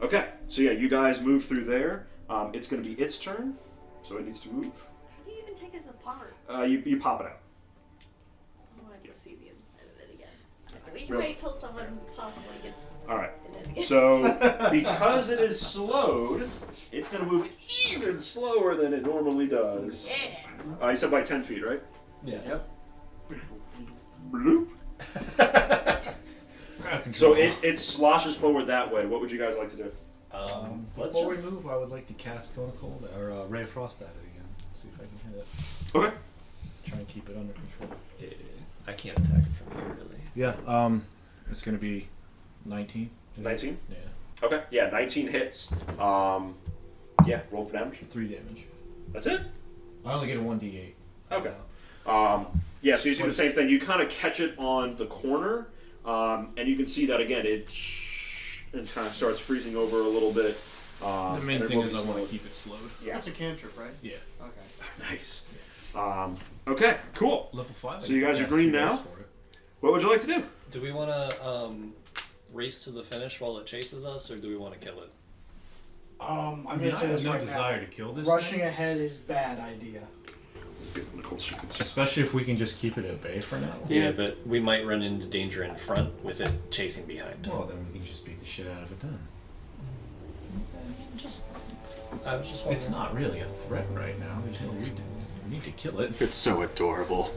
S1: Okay, so yeah, you guys move through there. It's going to be its turn, so it needs to move.
S5: How do you even take it apart?
S1: You pop it out.
S5: I wanted to see the inside of it again. We can
S1: Really?
S5: wait till someone possibly gets
S1: All right.
S5: in it again.
S1: So because it is slowed, it's going to move even slower than it normally does.
S5: Yeah.
S1: You said by 10 feet, right?
S6: Yeah.
S2: Yep.
S1: Bloop. So it sloshes forward that way. What would you guys like to do?
S6: Let's
S4: Before we
S6: just
S4: move, I would like to cast Cone of Cold or Ray of Frost at it again. See if I can hit it.
S1: Okay.
S4: Try and keep it under control.
S6: Yeah, I can't attack it from here really.
S4: Yeah. It's gonna be 19.
S1: 19?
S4: Yeah.
S1: Okay. Yeah, 19 hits. Yeah, roll for damage.
S4: 3 damage.
S1: That's it?
S4: I only get a 1d8.
S1: Okay. Yeah, so you see the same thing. You kind of catch it on the corner, and you can see that again. It kind of starts freezing over a little bit.
S4: The main
S1: and it
S4: thing
S1: will
S4: is
S1: be
S4: I want to
S1: slowed.
S4: keep it slowed.
S1: Yeah.
S2: That's a cantrip, right?
S4: Yeah.
S2: Okay.
S1: Nice. Okay, cool.
S4: Level 5.
S1: So you guys are green now? What would you like to do?
S6: Do we want to race to the finish while it chases us, or do we want to kill it?
S2: I'm
S4: I mean,
S2: gonna
S4: I
S2: say
S4: have
S2: this
S4: no
S2: right
S4: desire
S2: now.
S4: to kill this
S2: Rushing
S4: thing.
S2: ahead is bad idea.
S1: Nicole's chicken.
S4: Especially if we can just keep it at bay for now.
S6: Yeah, but we might run into danger in front with it chasing behind.
S4: Well, then we can just beat the shit out of it then.
S6: I was just wondering.
S4: It's not really a threat right now. There's no reason. We need to kill it.
S3: It's so adorable.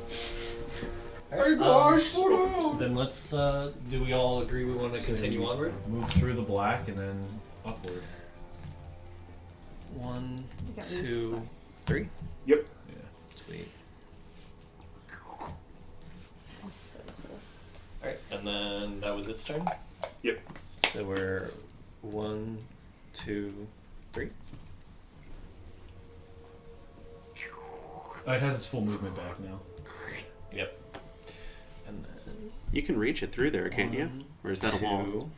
S6: Alright,
S2: gosh, slow down!
S6: Then let's. Do we all agree we want to continue onward?
S4: Move through the black and then upward.
S6: 1,
S5: You got
S6: 2,
S5: sorry.
S6: 3.
S1: Yep.
S4: Yeah.
S6: Sweet.
S5: That's so cool.
S6: Alright, and then that was its turn?
S1: Yep.
S6: So we're 1, 2, 3.
S4: Oh, it has its full movement back now.
S6: Yep. And then
S3: You can reach it through there, can't you?
S6: 1,
S3: Or is that a wall?
S6: 2.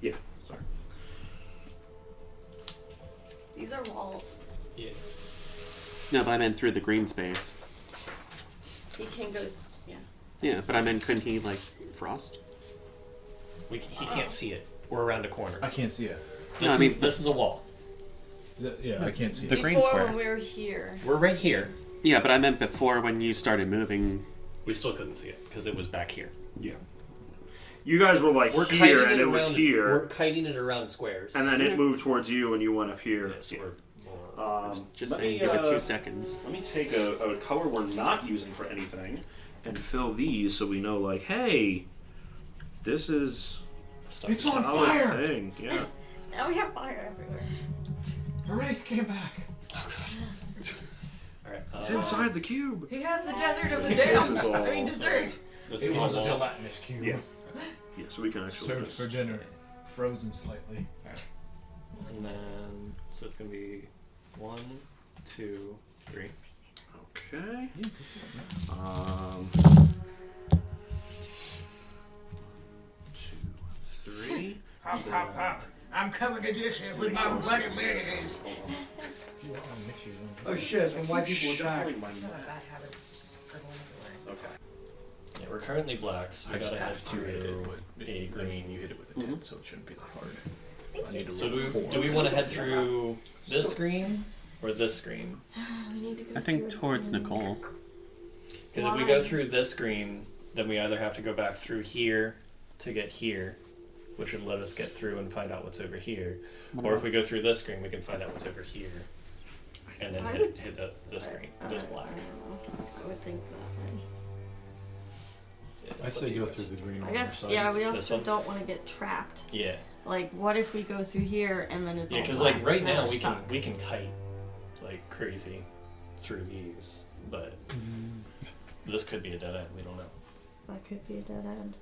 S1: Yeah. Sorry.
S5: These are walls.
S6: Yeah.
S3: No, but I meant through the green space.
S5: He can go. Yeah.
S3: Yeah, but I meant couldn't he, frost?
S6: He can't see it. We're around a corner.
S4: I can't see it.
S6: This,
S3: No, I mean-
S6: this is a wall.
S4: Yeah, I can't see
S3: The
S4: it.
S3: green
S5: Before
S3: square.
S5: when we were here.
S6: We're right here.
S3: Yeah, but I meant before when you started moving.
S6: We still couldn't see it because it was back here.
S1: Yeah. You guys were
S6: We're
S1: here,
S6: kiting
S1: and it was
S6: around-
S1: here,
S6: We're kiting it around squares.
S1: and then it moved towards you, and you went up here.
S6: Yeah, so we're
S3: Just
S1: let
S3: saying,
S1: me,
S3: give it 2 seconds.
S1: Let me take a color we're not using for anything, and fill these so we know, hey, this is
S6: stuck.
S4: It's
S1: a
S4: on
S1: solid
S4: fire!
S1: thing. Yeah.
S5: Now we have fire everywhere.
S4: Wraith came back.
S6: All Alright.
S1: It's inside the cube.
S7: He has the desert of the
S1: This is
S7: damned.
S1: all-
S7: I mean, dessert.
S6: This
S4: It
S6: is
S4: was a
S6: all-
S4: gelatinous cube.
S1: Yeah. Yeah, so we can actually
S4: Served
S1: just...
S4: for dinner, frozen slightly.
S6: And then, so it's gonna be 1, 2, 3.
S1: Okay.
S4: Yeah, go for
S1: 2, 3.
S8: Hop, hop, hop. I'm coming to Dixie with my bloody mayonnaise.
S4: it. If you want to mix yours in.
S2: Oh shit, it's when white people attack.
S1: Shuffling my
S7: Not a
S1: map.
S7: bad habit. Just scribbling everywhere.
S1: Okay.
S6: Yeah, we're currently black, so we
S3: I just
S6: gotta
S3: have
S6: head
S3: to hit it
S6: to
S3: with
S6: a green.
S3: You hit it with a 10, so it shouldn't be that hard. I need to
S6: So
S3: roll 4.
S6: do we want to head through this screen or this screen?
S5: We need to go
S3: I think
S5: through
S3: towards
S5: again.
S3: Nicole.
S6: Because if we go through this screen, then we either have to go back through here to get here, which would let us get through and find out what's over here. Or if we go through this screen, we can find out what's over here. And then
S5: I
S6: hit this screen, this black.
S5: I don't know. I would think that way.
S6: Yeah,
S4: I
S6: it's up
S4: say
S6: to you
S4: go
S6: guys.
S4: through the green
S5: I
S4: one.
S5: guess,
S4: side.
S5: yeah, we
S6: This
S5: also
S6: one?
S5: don't want to get trapped.
S6: Yeah,
S5: Like, what if we go through here and then it's
S6: yeah,
S5: all
S6: because
S5: black
S6: like right
S5: and then
S6: now
S5: we're
S6: we
S5: stuck?
S6: can kite like crazy through these, but this could be a dead end. We don't know.
S5: That could be a dead end.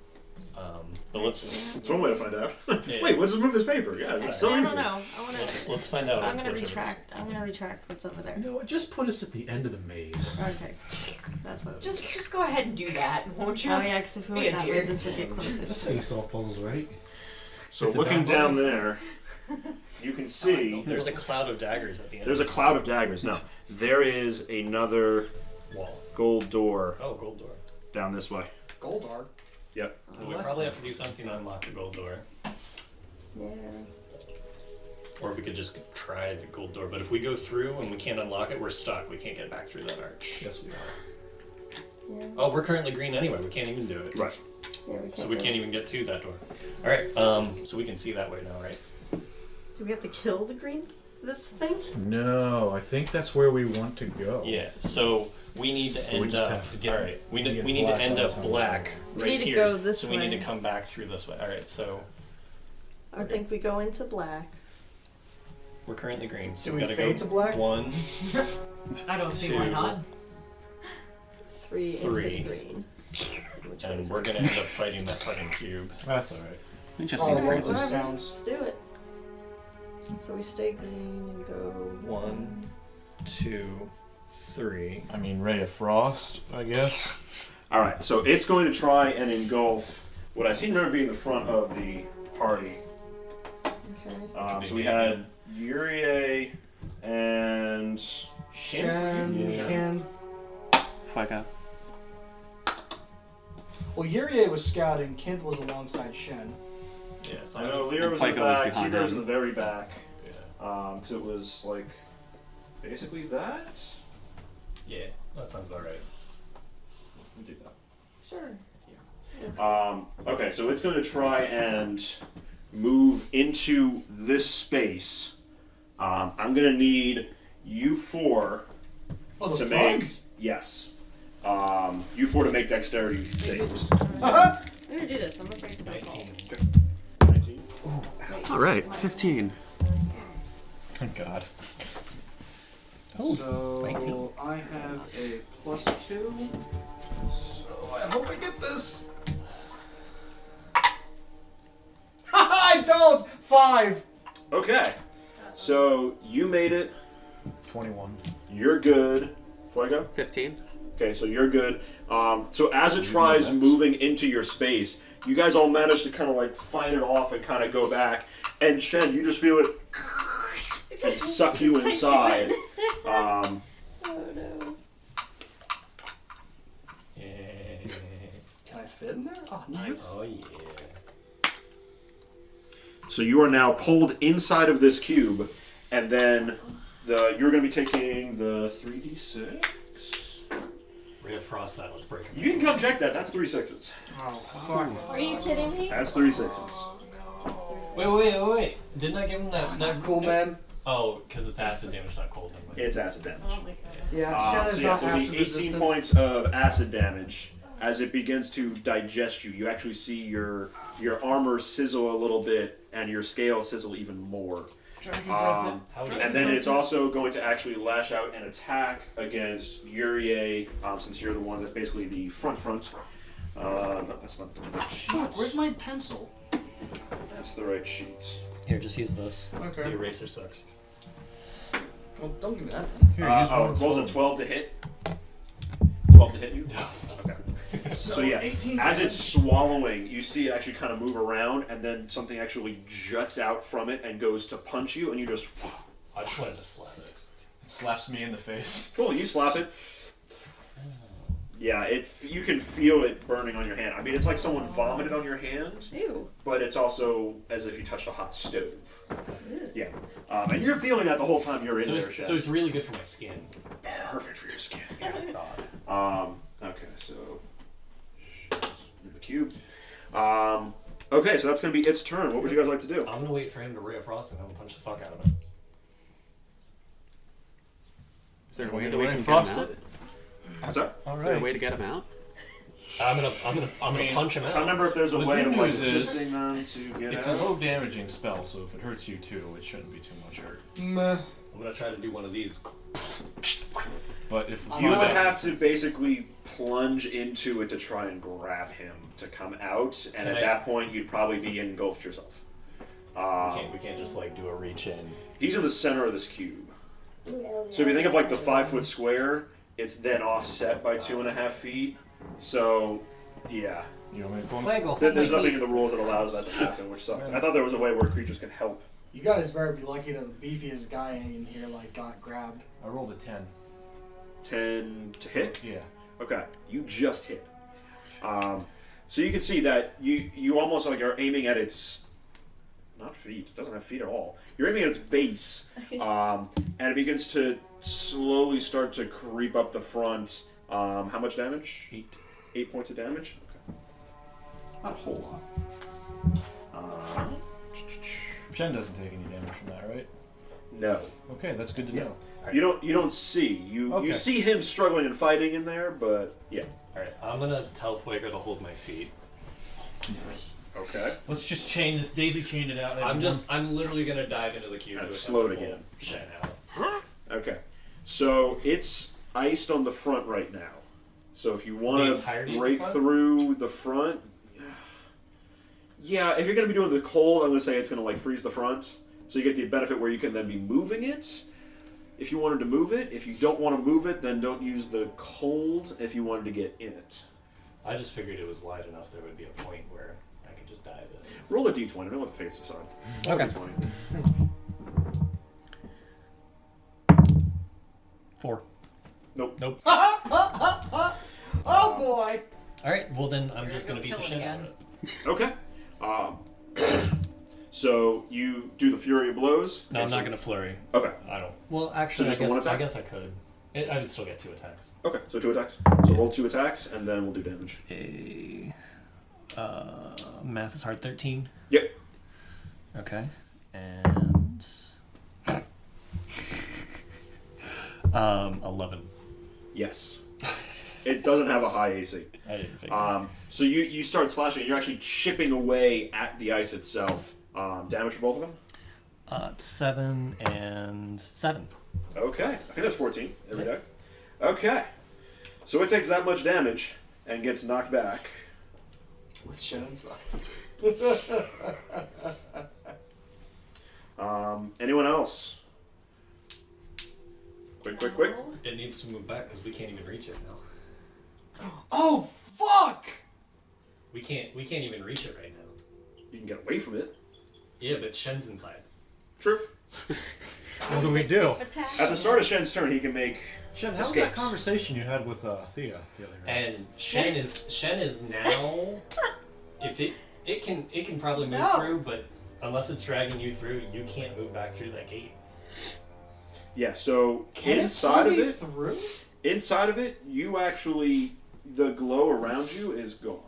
S6: But let's
S1: That's one way to find out.
S6: Yeah.
S1: Wait, let's just move this paper. Yeah, it's so
S5: I
S1: easy.
S5: don't know. I want to.
S6: let's find out.
S5: I'm gonna
S6: what's over this.
S5: retract. I'm gonna retract what's over there.
S4: You know what? Just put us at the end of the maze.
S5: Okay, that's what.
S7: Just go ahead and do that, won't you?
S5: Oh yeah, because if we
S7: Be
S5: went
S7: a
S5: that way,
S7: dear.
S5: this would get closer.
S4: That's
S5: to
S4: how you
S5: us.
S4: solve puzzles, right?
S1: So
S4: Hit the
S1: looking
S4: down
S1: down there, you can see
S6: There's a cloud of daggers at the end.
S1: there's a
S6: of this
S1: cloud of daggers. Now, there is another
S6: wall.
S1: gold door
S6: Oh, gold door.
S1: down this way.
S2: Goldar.
S1: Yep.
S6: Well, we probably have to do something to unlock the gold door.
S5: Yeah.
S6: Or we could just try the gold door. But if we go through and we can't unlock it, we're stuck. We can't get back through that arch.
S4: Yes, we are.
S5: Yeah.
S6: Oh, we're currently green anyway. We can't even do it.
S1: Right.
S5: Yeah, we can't.
S6: So we
S5: go.
S6: can't even get to that door. Alright, so we can see that way now, right?
S5: Do we have to kill the green? This thing?
S4: No, I think that's where we want to go.
S6: Yeah, so we need to
S4: we
S6: end
S4: just
S6: up.
S4: have to get-
S6: Alright, we
S4: get
S6: need to
S4: black
S6: end
S4: last
S6: up
S4: time.
S6: black
S5: We
S6: right
S5: need to
S6: here.
S5: go this
S6: so we need
S5: way.
S6: to come back through this way. Alright, so
S5: I think we go into black.
S6: we're currently green. So
S2: Do
S6: we
S2: we
S6: gotta
S2: fade
S6: go
S2: to black?
S6: 1,
S7: I don't see why
S6: 2,
S7: not.
S5: 3 into
S6: Three.
S5: the green. Which way
S6: and
S5: is
S6: we're
S5: it?
S6: gonna end up fighting that fucking cube.
S4: That's alright.
S3: We just
S2: Oh,
S3: need to
S2: well,
S3: freeze
S2: those
S3: it.
S5: Whatever,
S2: sounds.
S5: Let's do it. So we stay green and go
S6: 1, 2, 3.
S4: I mean, Ray of Frost, I guess.
S1: All right. So it's going to try and engulf what I seem to remember being the front of the party.
S5: Okay.
S1: So we had Yurie and
S2: Shen,
S6: Yeah.
S2: Kynth.
S3: Fuego.
S2: Well, Yurie was scouting. Kynth was alongside Shen.
S6: Yeah, so
S1: I
S6: I
S1: know
S6: was,
S1: Lyra was in the
S3: Fuego was
S1: back,
S3: behind
S1: Tigre was in
S3: him.
S1: the very back,
S6: yeah.
S1: because it was like basically that.
S6: Yeah, that sounds about right.
S1: We'll do that.
S5: Sure.
S1: Okay, so it's going to try and move into this space. I'm going to need you four
S2: Oh,
S1: to
S2: the
S1: make
S2: front?
S1: yes. You four to make dexterity saves.
S5: I'm gonna do this. I'm afraid it's gonna fall.
S6: 19.
S1: 19.
S5: Wait,
S3: All right,
S5: my-
S3: 15.
S4: Thank God.
S2: So
S6: 19.
S2: I have a +2. So I hope I get this. I don't. 5.
S1: Okay, so you made it.
S4: 21.
S1: You're good. Fuego.
S3: 15.
S1: Okay, so you're good. So as it tries moving into your space, you guys all manage to kind of like fight it off and kind of go back. And Shen, you just feel it and suck you
S5: Takes
S1: inside.
S5: Oh no.
S6: Yeah.
S2: Can I fit in there? Oh, nice.
S6: Oh yeah.
S1: So you are now pulled inside of this cube, and then you're going to be taking the 3d6.
S6: Ray of Frost that. Let's break it.
S1: You can come check that. That's 3 6s.
S2: Oh, fuck.
S5: Are you kidding me?
S1: That's 3 6s.
S6: Wait. Didn't I give him that?
S2: Not cool, man.
S6: Oh, because it's acid damage, not cold damage.
S1: It's acid damage.
S5: Oh my god.
S2: Yeah, Shen is
S1: So yeah,
S2: not
S1: so it'll
S2: acid
S1: be 18
S2: resistant.
S1: points of acid damage. As it begins to digest you, you actually see your armor sizzle a little bit, and your scale sizzle even more. And then it's also going to actually lash out and attack against Yurie, since you're the one that's basically the front. No, that's not the right sheet.
S2: Fuck, where's my pencil?
S1: That's the right sheet.
S6: Here, just use this.
S2: Okay.
S6: The eraser sucks.
S2: Well, don't give me that.
S4: Here,
S1: It
S4: use one.
S1: rolls a 12 to hit. 12 to hit you? Okay. So yeah,
S2: 18
S1: as
S2: damage.
S1: it's swallowing, you see it actually kind of move around, and then something actually juts out from it and goes to punch you, and you just...
S6: I just wanted to slap it.
S4: It slaps me in the face.
S1: Cool, you slap it. Yeah, you can feel it burning on your hand. I mean, it's like someone vomited on your hand,
S5: Ew.
S1: but it's also as if you touched a hot stove. Yeah. And you're feeling that the whole time you're in there, Shen.
S6: So it's really good for my skin.
S1: Perfect for your skin.
S6: God.
S1: Okay, so... in the cube. Okay, so that's going to be its turn. What would you guys like to do?
S6: I'm gonna wait for him to Ray of Frost and I'm gonna punch the fuck out of him.
S3: Is there a way
S4: Way
S3: that
S4: to
S3: we
S4: Ray
S3: can
S4: of
S3: get him
S4: Frost
S3: out?
S4: it?
S1: What's that?
S3: Is there a way to get him out?
S6: I'm gonna punch him
S1: I
S6: out.
S1: don't remember if there's a
S4: The
S1: way
S4: good
S1: of like
S4: news is,
S1: assisting them to get
S4: It's
S1: out.
S4: a low damaging spell, so if it hurts you too, it shouldn't be too much hurt.
S2: Meh.
S6: I'm gonna try to do one of these.
S4: But if
S1: You would have to basically plunge into it to try and grab him to come out, and
S6: Can
S1: at
S6: I-
S1: that point you'd probably be engulfed yourself.
S6: We can't just like do a reach in.
S1: He's in the center of this cube. So if you think of like the 5-foot square, it's then offset by 2.5 feet. So, yeah.
S4: You want me to pull him?
S6: Fuego,
S1: There's nothing in the rules that allows that to happen, which sucks. I thought there was a way where creatures can help.
S2: You guys better be lucky that the beefiest guy in here like got grabbed.
S4: I rolled a 10.
S1: 10 to hit?
S4: Yeah.
S1: Okay, you just hit. So you can see that you almost like are aiming at its, not feet, it doesn't have feet at all. You're aiming at its base, and it begins to slowly start to creep up the front. How much damage?
S4: 8.
S1: 8 points of damage? Okay. Not a whole lot.
S4: Shen doesn't take any damage from that, right?
S1: No.
S4: Okay, that's good to know.
S1: You don't see. You
S4: Okay.
S1: see him struggling and fighting in there, but yeah.
S6: Alright, I'm gonna tell Fuego to hold my feet.
S1: Okay.
S4: Let's just daisy chain it out.
S6: I'm literally gonna dive into the cube
S1: And
S6: to
S1: slow
S6: attempt
S1: it
S6: to
S1: again.
S6: pull Shen out.
S1: Okay. So it's iced on the front right now. So if you
S6: The
S1: want
S6: entirety
S1: to
S6: of the
S1: break
S6: front?
S1: through the front, yeah. If you're going to be doing the cold, I'm going to say it's going to like freeze the front. So you get the benefit where you can then be moving it. If you wanted to move it, if you don't want to move it, then don't use the cold. If you wanted to get in it,
S6: I just figured it was wide enough there would be a point where I could just dive in.
S1: roll a d20. I don't want the face aside. Roll a
S6: Okay.
S1: d20.
S6: 4.
S1: Nope.
S6: Nope.
S2: Oh boy!
S6: Alright, well then I'm
S7: You're
S6: just gonna
S7: gonna
S6: beat the
S7: kill
S6: shit
S7: him
S6: out of it.
S1: Okay. So you do the fury of blows.
S6: No, I'm not gonna flurry.
S1: Okay.
S6: I don't. Well, actually,
S1: just the one attack?
S6: I guess I could. I would still get 2 attacks.
S1: Okay. So 2 attacks. So roll 2 attacks, and then we'll do damage.
S6: Math is hard. 13.
S1: Yep.
S6: Okay. And 11.
S1: Yes. It doesn't have a high AC.
S6: I didn't figure.
S1: So you start slashing, and you're actually chipping away at the ice itself. Damage for both of them?
S6: 7 and 7.
S1: Okay. I think that's 14 every day. Okay. So it takes that much damage and gets knocked back.
S2: With Shen inside.
S1: Anyone else? Quick.
S6: It needs to move back because we can't even reach it now.
S2: Oh fuck!
S6: We can't even reach it right now.
S1: You can get away from it.
S6: Yeah, but Shen's inside.
S1: True.
S4: What do we do?
S5: Attack.
S1: At the start of Shen's turn, he can make
S4: Shen, how's
S1: escapes.
S4: that conversation you had with Thia the other night?
S6: And Shen is now. If it can probably move
S7: No.
S6: through, but unless it's dragging you through, you can't move back through that gate.
S1: Yeah. So
S2: Can
S1: inside
S2: it
S1: of
S2: pull me
S1: it,
S2: through?
S1: inside of it, you actually the glow around you is gone.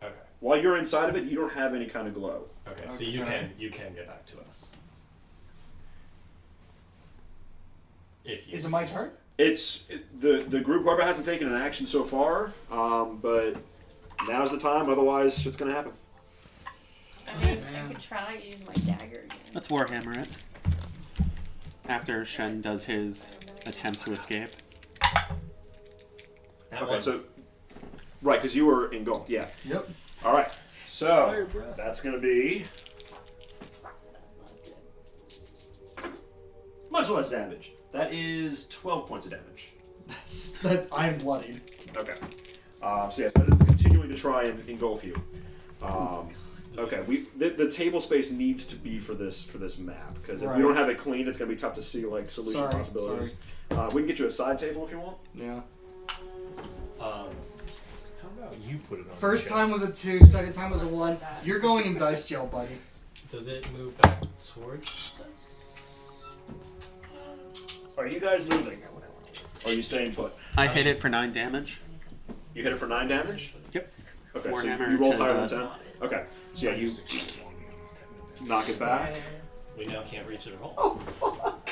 S6: Okay.
S1: While you're inside of it, you don't have any kind of glow.
S6: Okay. So you can get back to us. If you.
S2: Is it my turn?
S1: The group whoever hasn't taken an action so far, but now's the time. Otherwise, shit's gonna happen.
S5: I mean, I could try to use my dagger again.
S3: Let's Warhammer it. After Shen does his attempt to escape.
S6: That
S1: Okay,
S6: one.
S1: so right, because you were engulfed. Yeah.
S2: Yep.
S1: All right. So that's going to be much less damage. That is 12 points of damage.
S2: I'm bloodied.
S1: Okay. So yes, it's continuing to try and engulf you. Okay. The table space needs to be for this map because if
S2: Right.
S1: we don't have it clean, it's going to be tough to see like solution
S2: Sorry,
S1: possibilities. We can get you a side table if you want.
S2: Yeah.
S6: How about you put it on?
S2: First
S6: the
S2: time was a 2, second time was a 1. You're going in dice jail, buddy.
S6: Does it move back towards us?
S1: Are you guys moving? Or are you staying put?
S3: I hit it for 9 damage.
S1: You hit it for 9 damage?
S3: Yep.
S1: Okay, so
S3: Warhammer
S1: you roll
S3: to
S1: higher
S3: the-
S1: than 10? Okay, so yeah, you knock it back.
S6: We now can't reach it at all.
S2: Oh, fuck.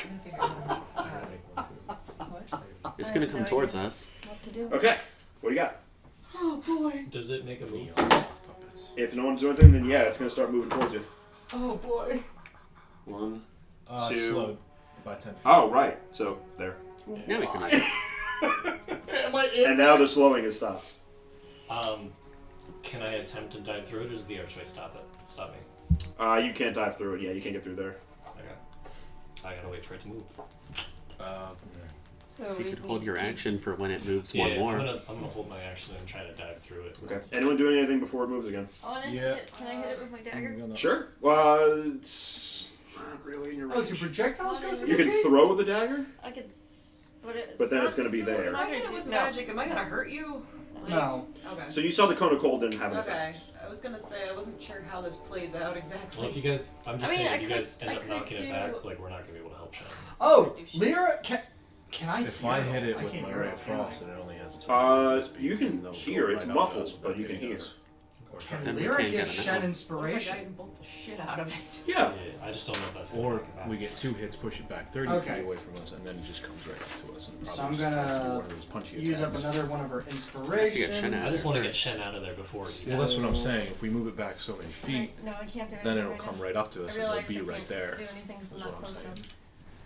S3: It's gonna come towards us.
S5: What to do?
S1: Okay, what do you got?
S2: Oh, boy.
S6: Does it make a move?
S1: If no one's doing anything, then yeah, it's going to start moving towards you.
S2: Oh, boy.
S1: 1,
S4: It's
S1: 2.
S4: slowed by 10 feet.
S1: Oh, right. So, there.
S3: Now we can make it.
S2: Am I in?
S1: And now the slowing has stopped.
S6: Can I attempt to dive through it, or does the archway stop me?
S1: You can't dive through it. Yeah, you can't get through there.
S6: Okay. I gotta wait for it to move.
S5: So
S3: You
S5: we
S3: could hold your action for when it moves
S6: Yeah,
S3: one more.
S6: I'm gonna hold my action and try to dive through it.
S1: Okay. Anyone doing anything before it moves again?
S5: I want to
S4: Yeah.
S5: hit it. Can I hit it with my dagger?
S1: Sure. It's not really in your
S2: Oh,
S1: range.
S2: do projectiles go through
S1: You
S2: the
S1: can
S2: gate?
S1: throw with a dagger?
S5: I could, but it's
S1: But then
S5: not
S1: it's gonna be
S5: so
S1: there.
S5: It's
S7: If
S5: not
S7: I hit
S5: gonna
S7: it with
S5: do
S7: magic, am I gonna hurt you?
S2: No.
S7: Okay.
S1: So you saw the cone of cold didn't have an
S7: Okay.
S1: effect.
S7: I was gonna say I wasn't sure how this plays out exactly.
S6: Well, if you guys, I'm just
S5: I mean,
S6: saying,
S5: I
S6: if you
S5: could-
S6: guys end
S5: I
S6: up
S5: could
S6: knocking it
S5: do-
S6: back, like we're not gonna be able to help Shen.
S2: Oh, Lyra, can I
S4: If
S2: hear
S4: I
S2: it?
S4: hit it
S2: I
S4: with
S2: can't
S4: my
S2: hear
S4: Ray
S2: it,
S4: of
S2: can I?
S4: Frost, and it only has a 20 speed,
S1: You
S4: and
S1: can
S4: those
S1: hear.
S4: go
S1: It's
S4: right up to
S1: muffled,
S4: us
S1: but
S4: without
S1: you can
S4: hitting
S1: hear.
S4: us.
S2: Can
S3: Then we
S2: Lyra
S3: can't
S2: give
S3: get it
S2: Shen
S3: now.
S7: What if I
S2: inspiration?
S7: guide and bolt the shit out of it?
S1: Yeah.
S6: Yeah, I just don't know if that's gonna
S4: Or
S6: make it back.
S4: we get 2 hits, push it back 30
S2: Okay.
S4: feet away from us, and then it just comes right up to us. And
S2: So
S4: probably
S2: I'm
S4: just tries to do
S2: gonna
S4: one of those punchy
S2: use up
S4: attacks.
S2: another one of her
S3: Shen
S2: inspirations.
S3: out.
S6: I just want to get Shen out of there before he
S4: Well, that's what I'm
S2: So-
S4: saying. If we move it back so many feet,
S5: No, I can't do anything
S4: then it'll
S5: right
S4: come
S5: now.
S4: right up to us,
S5: I
S4: and
S5: realize
S4: it'll be
S5: I
S4: right
S5: can't
S4: there.
S5: do anything because I'm
S4: is
S5: not
S4: what I'm
S5: close
S4: saying.
S5: enough.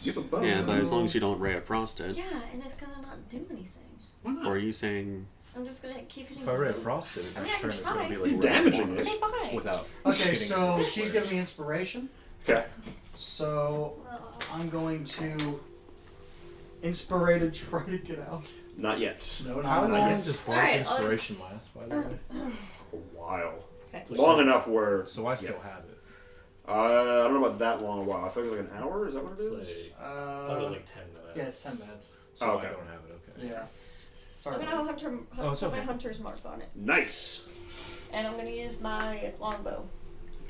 S1: You have a bow.
S3: Yeah, but as long as you don't Ray of Frost it.
S5: Yeah, and it's gonna not do anything.
S1: Why not?
S3: Or are you saying
S5: I'm just gonna keep hitting.
S4: If I Ray of
S5: the-
S4: Frost it,
S5: I mean, I
S4: next turn
S5: can
S4: it's going to be
S5: try.
S4: like
S1: You're
S4: right
S1: damaging
S4: on
S1: it.
S4: us
S5: Okay, fine.
S4: without
S2: Okay,
S4: hitting
S2: so
S4: it.
S2: she's giving me inspiration.
S1: Okay.
S2: So I'm going to inspirated try to get out.
S1: Not yet.
S2: No,
S4: How
S2: not
S4: long
S2: yet.
S4: does Bardic
S5: Alright,
S4: Inspiration last, by the way?
S1: A while.
S5: Okay.
S1: Long enough where.
S4: So I still have it.
S1: I don't know about that long a while. I thought it was like an hour. Is that what it
S6: It's
S1: is?
S6: like, I thought it was like 10 minutes.
S2: Yeah, it's 10 minutes.
S4: So
S1: Oh, okay.
S4: I don't have it, okay.
S2: Yeah. Sorry.
S5: I'm gonna have hunter,
S4: Oh, it's
S5: put my
S4: okay.
S5: hunter's mark on it,
S1: Nice.
S5: and I'm gonna use my longbow,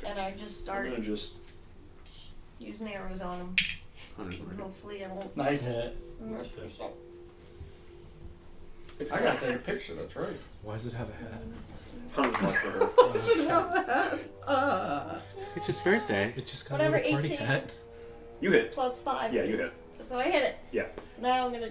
S5: and I just
S1: I'm
S5: start
S1: gonna just.
S5: using arrows on them.
S1: Hunter's
S5: Hopefully, I won't
S2: Nice.
S6: Yeah.
S5: miss yourself.
S1: It's
S2: I gotta take a picture, that's right.
S4: Why does it have a hat?
S1: Hunter's mark for her.
S3: it's his birthday?
S4: It just got
S5: Whatever,
S4: a little party
S5: 18.
S4: hat.
S1: You hit.
S5: Plus 5.
S1: Yeah,
S5: is-
S1: you hit.
S5: So I hit it.
S1: Yeah.
S5: Now I'm gonna.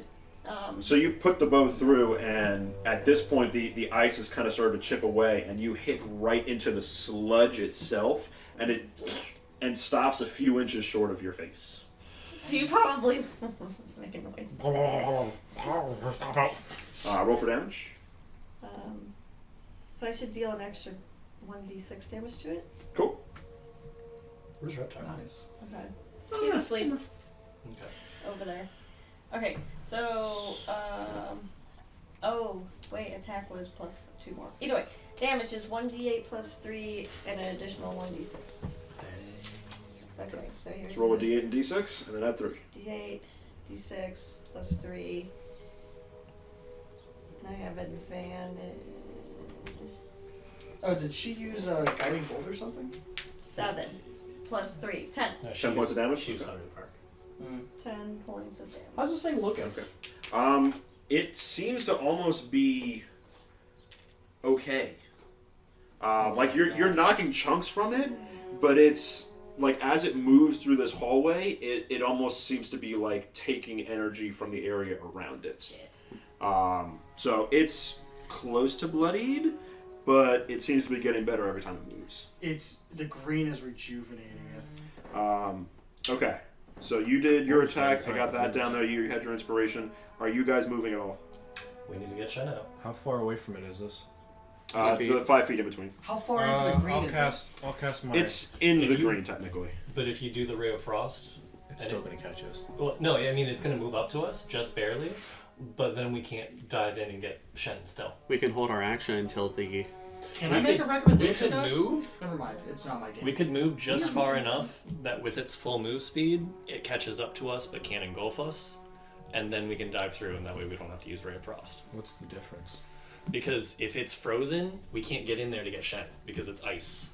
S1: So you put the bow through, and at this point, the ice has kind of started to chip away, and you hit right into the sludge itself, and it stops a few inches short of your face.
S5: So you probably make a noise.
S1: Roll for damage.
S5: So I should deal an extra 1d6 damage to it.
S1: Cool.
S6: Where's Reptile?
S2: Nice.
S5: Okay. He's asleep
S6: Okay.
S5: over there. Okay, so oh wait, attack was plus 2 more. Either way, damage is 1d8 plus 3 and an additional 1d6. Okay, so here's
S1: Let's roll a d8 and d6, and then add 3.
S5: d8, d6 plus 3. And I have advantage.
S2: Oh, did she use a guiding bolt or something?
S5: 7 plus 3, 10.
S6: No,
S1: 10 points of damage?
S6: She was
S1: Okay.
S6: 100 park.
S5: 10 points of damage.
S2: How's this thing looking?
S1: Okay. It seems to almost be okay. Like you're knocking chunks from it, but it's like as it moves through this hallway, it almost seems to be like taking energy from the area around it. So it's close to bloodied, but it seems to be getting better every time it moves.
S2: It's the green is rejuvenating it.
S1: Okay. So you did your attack. I got that down there. You had your inspiration. Are you guys moving at all?
S6: We need to get Shen out.
S4: How far away from it is this?
S1: The 5 feet in between.
S2: How far into the green is it?
S4: I'll cast my...
S1: It's in
S6: If
S1: the
S6: you-
S1: green, technically.
S6: But if you do the Ray of Frost,
S4: It's still going to catch us.
S6: well, no, I mean it's going to move up to us just barely, but then we can't dive in and get Shen still.
S3: We can hold our action until the...
S2: Can
S6: We
S2: I make
S6: could-
S2: a recommendation,
S6: we could
S2: guys?
S6: move.
S2: Never mind. It's not my game.
S6: We could move just far enough that with its full move speed, it catches up to us but can't engulf us, and then we can dive through, and that way we don't have to use Ray of Frost.
S4: What's the difference?
S6: Because if it's frozen, we can't get in there to get Shen because it's ice.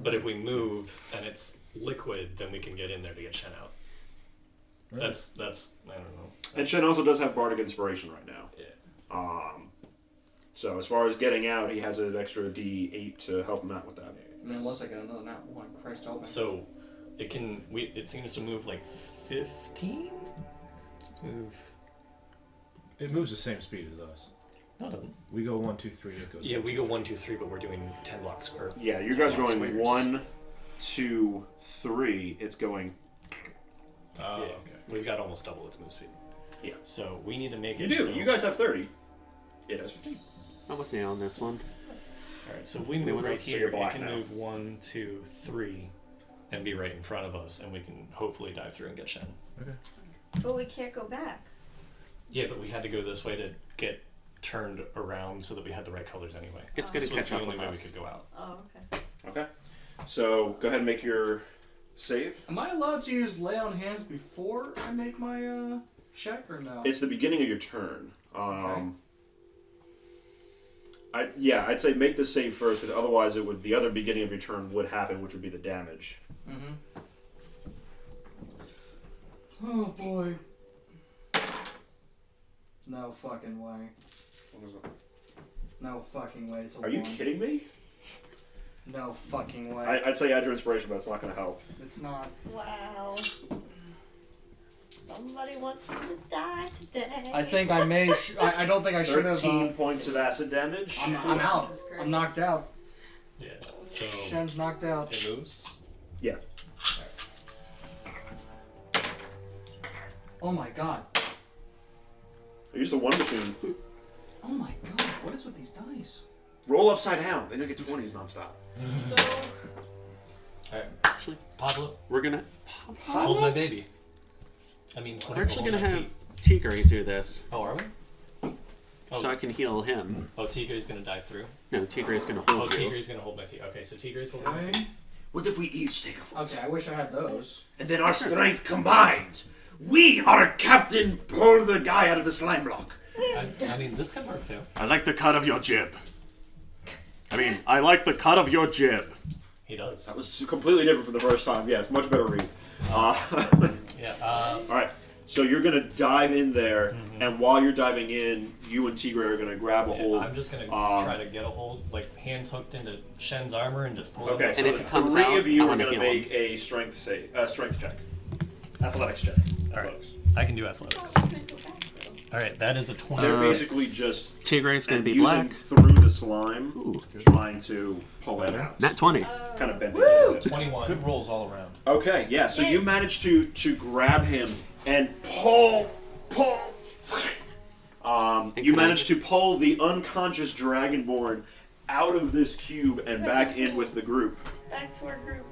S6: But if we move and it's liquid, then we can get in there to get Shen out. That's I don't know.
S1: And Shen also does have Bardic Inspiration right now.
S6: Yeah.
S1: So as far as getting out, he has an extra D8 to help him out with that.
S2: I mean, unless I get another nat one. Christ help me.
S6: So it seems to move like 15? Let's move.
S4: It moves the same speed as us.
S6: No, it doesn't.
S4: We go 1, 2, 3. It goes.
S6: Yeah,
S4: 1,
S6: we
S4: 2,
S6: go
S4: 3.
S6: 1, 2, 3, but we're doing 10 blocks. Or
S1: Yeah, you
S6: 10
S1: guys are
S6: block
S1: going
S6: squares.
S1: 1, 2, 3. It's going.
S4: Oh,
S6: Yeah,
S4: okay.
S6: we've got almost double its move speed.
S1: Yeah.
S6: So we need to make
S1: You
S6: it.
S1: do.
S6: So,
S1: You guys have 30. It has 15.
S3: I'm with you on this one.
S6: All right. So if we move
S3: Anyone
S6: right
S3: else?
S1: So
S6: here,
S1: you're
S6: it
S1: black
S6: can
S1: now.
S6: move 1, 2, 3, and be right in front of us, and we can hopefully dive through and get Shen.
S4: Okay.
S5: But we can't go back.
S6: Yeah, but we had to go this way to get turned around so that we had the right colors anyway.
S3: It's going
S6: This
S3: to
S6: was
S3: catch
S6: the
S3: up
S6: only
S3: with
S6: way we
S3: us.
S6: could go out.
S5: Oh, okay.
S1: Okay. So go ahead and make your save.
S2: Am I allowed to use lay on hands before I make my check or no?
S1: It's the beginning of your turn.
S2: Okay.
S1: I'd say make the save first, because otherwise the other beginning of your turn would happen, which would be the damage.
S2: Mm-hmm. Oh boy. No fucking way.
S1: What is it?
S2: No fucking way. It's a
S1: Are you
S2: 1.
S1: kidding me?
S2: No fucking way.
S1: I'd say add your inspiration, but it's not going to help.
S2: It's not.
S5: Wow. Somebody wants you to die today.
S2: I think I may. I don't think I should have.
S1: 13 points of acid damage.
S2: I'm out.
S5: Jesus Christ.
S2: I'm knocked out.
S6: Yeah. So
S2: Shen's knocked out.
S6: it moves.
S1: Yeah.
S2: Oh my god.
S1: You're just a one machine.
S2: Oh my god. What is with these dice?
S1: Roll upside down. They don't get 20s nonstop.
S5: So,
S6: All right.
S3: Actually,
S6: Pablo,
S3: we're going to...
S6: hold my baby. I mean,
S3: We're actually going to
S6: hold my
S3: have
S6: feet.
S3: Tigre do this,
S6: Oh, are we? Oh,
S3: so I can heal him.
S6: oh Tigre's gonna dive through.
S3: No, Tigre's going to
S6: Oh,
S3: hold you.
S6: Tigre's gonna hold my feet. Okay, so Tigre's holding my
S2: Okay.
S6: feet.
S1: What if we each take a foot?
S2: Okay, I wish I had those.
S1: And then our strength combined, we are Captain Pull the guy out of the slime block.
S6: I mean, this could work too.
S3: I like the cut of your jib. I like the cut of your jib.
S6: He does.
S1: That was completely different from the first time. Yes, much better read.
S6: Yeah.
S1: All right. So you're gonna dive in there, and while you're diving in, you and Tigre are gonna grab a hold.
S6: I'm just gonna try to get a hold, like hands hooked into Shen's armor, and just pull him.
S1: Okay,
S6: up.
S1: so
S3: And if
S1: the
S3: it comes
S1: three
S3: out,
S1: of you
S3: I
S1: are
S3: wanna
S1: gonna
S3: heal
S1: make a strength check, athletics check.
S6: All right.
S1: Athletics.
S6: I can do athletics.
S5: how can I go back though?
S6: All right, that is a 20.
S1: They're basically just
S3: Tigre's going to be
S1: using
S3: black.
S1: through the slime,
S3: Ooh.
S1: trying to pull it out.
S3: Nat 20.
S1: Kind of bending it.
S6: 21.
S4: Good rolls all around.
S1: Okay, yeah. So you manage to grab him and pull. You
S3: can I-
S1: manage to pull the unconscious Dragonborn out of this cube and back in with the group.
S5: Back to our group.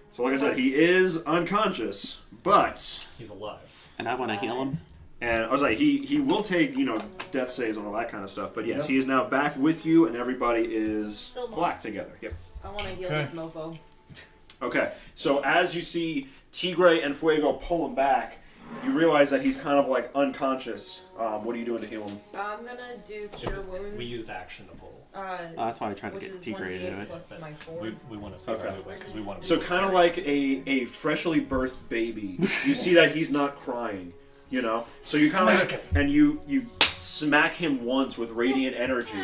S1: So like I said, he is unconscious, but
S6: He's alive.
S3: And I want to heal him.
S1: and I was like, he will take death saves and all that kind of stuff. But yes,
S2: Yep.
S1: he is now back with you, and everybody is
S5: Still
S1: black together. Yep.
S7: I want to heal
S4: Okay.
S7: this mofo.
S1: Okay, so as you see Tigre and Fuego pull him back, you realize that he's kind of like unconscious. What are you doing to heal him?
S7: I'm gonna do cure wounds.
S6: We used action to pull.
S3: That's why I tried to
S7: which
S3: get
S7: is
S3: Tigre to do
S7: 1d8
S3: it.
S7: plus
S6: But
S7: my 4.
S6: we want to save our
S1: Okay.
S6: movement because we want to.
S1: So kind of like a freshly birthed baby. You see that he's not crying, So you kind of and you smack him once with radiant energy,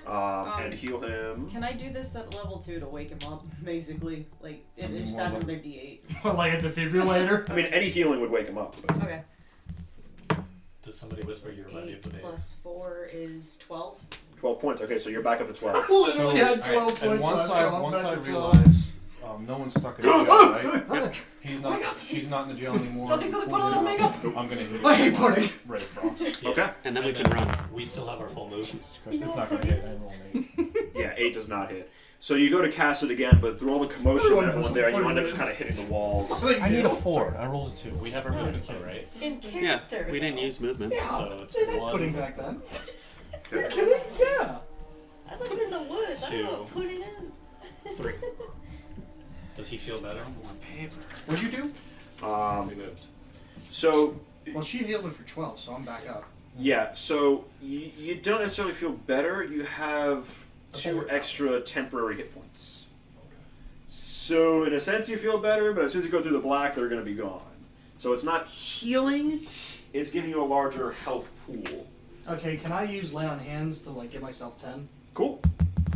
S1: and heal him.
S7: Can I do this at level 2 to wake him up? Basically, like it just adds another d8.
S2: Like a defibrillator.
S1: I mean, any healing would wake him up. But
S7: Okay.
S6: Does Does somebody whisper you remind me of the babe?
S7: Plus 4 is 12.
S1: 12 points. Okay, so you're back up to 12.
S2: Well, we only had 12 points
S4: and once
S2: left, so I'm
S4: once
S2: back
S4: I
S2: to 12.
S4: realize no one's stuck in jail, right? She's not in the jail anymore.
S7: Something's gonna put on makeup.
S4: I'm gonna hit
S2: I
S4: it.
S2: hate pudding.
S4: Ray Frost.
S6: Yeah.
S1: Okay.
S3: And then we
S6: And
S3: can run.
S6: We still have our full move.
S4: Jesus Christ, it's not gonna hit. I rolled an 8.
S1: Yeah, 8 does not hit. So you go to cast it again, but through all the commotion
S2: Everyone
S1: and
S2: knows
S1: everyone there,
S2: what
S1: you end up
S2: it
S1: just
S2: is.
S1: kind of hitting the walls.
S4: I need a 4. I rolled a 2.
S6: We have our movement kit, right?
S5: In
S3: Yeah,
S5: character.
S3: we didn't
S5: though.
S3: use movement.
S2: Yeah,
S6: So it's
S2: they did
S6: 1,
S2: pudding back then. Are you
S1: Okay.
S2: kidding? Yeah.
S5: I lived in the woods. I don't know what
S6: 2.
S5: pudding is.
S6: 3. Does he feel better?
S2: What'd you do?
S6: We moved.
S1: So,
S2: Well, she healed me for 12, so I'm back up.
S1: yeah, so you don't necessarily feel better. You have 2 extra temporary hit points. So, in a sense, you feel better, but as soon as you go through the black, they're going to be gone. So it's not healing, it's giving you a larger health pool.
S2: Okay, can I use lay on hands to like give myself 10?
S1: Cool.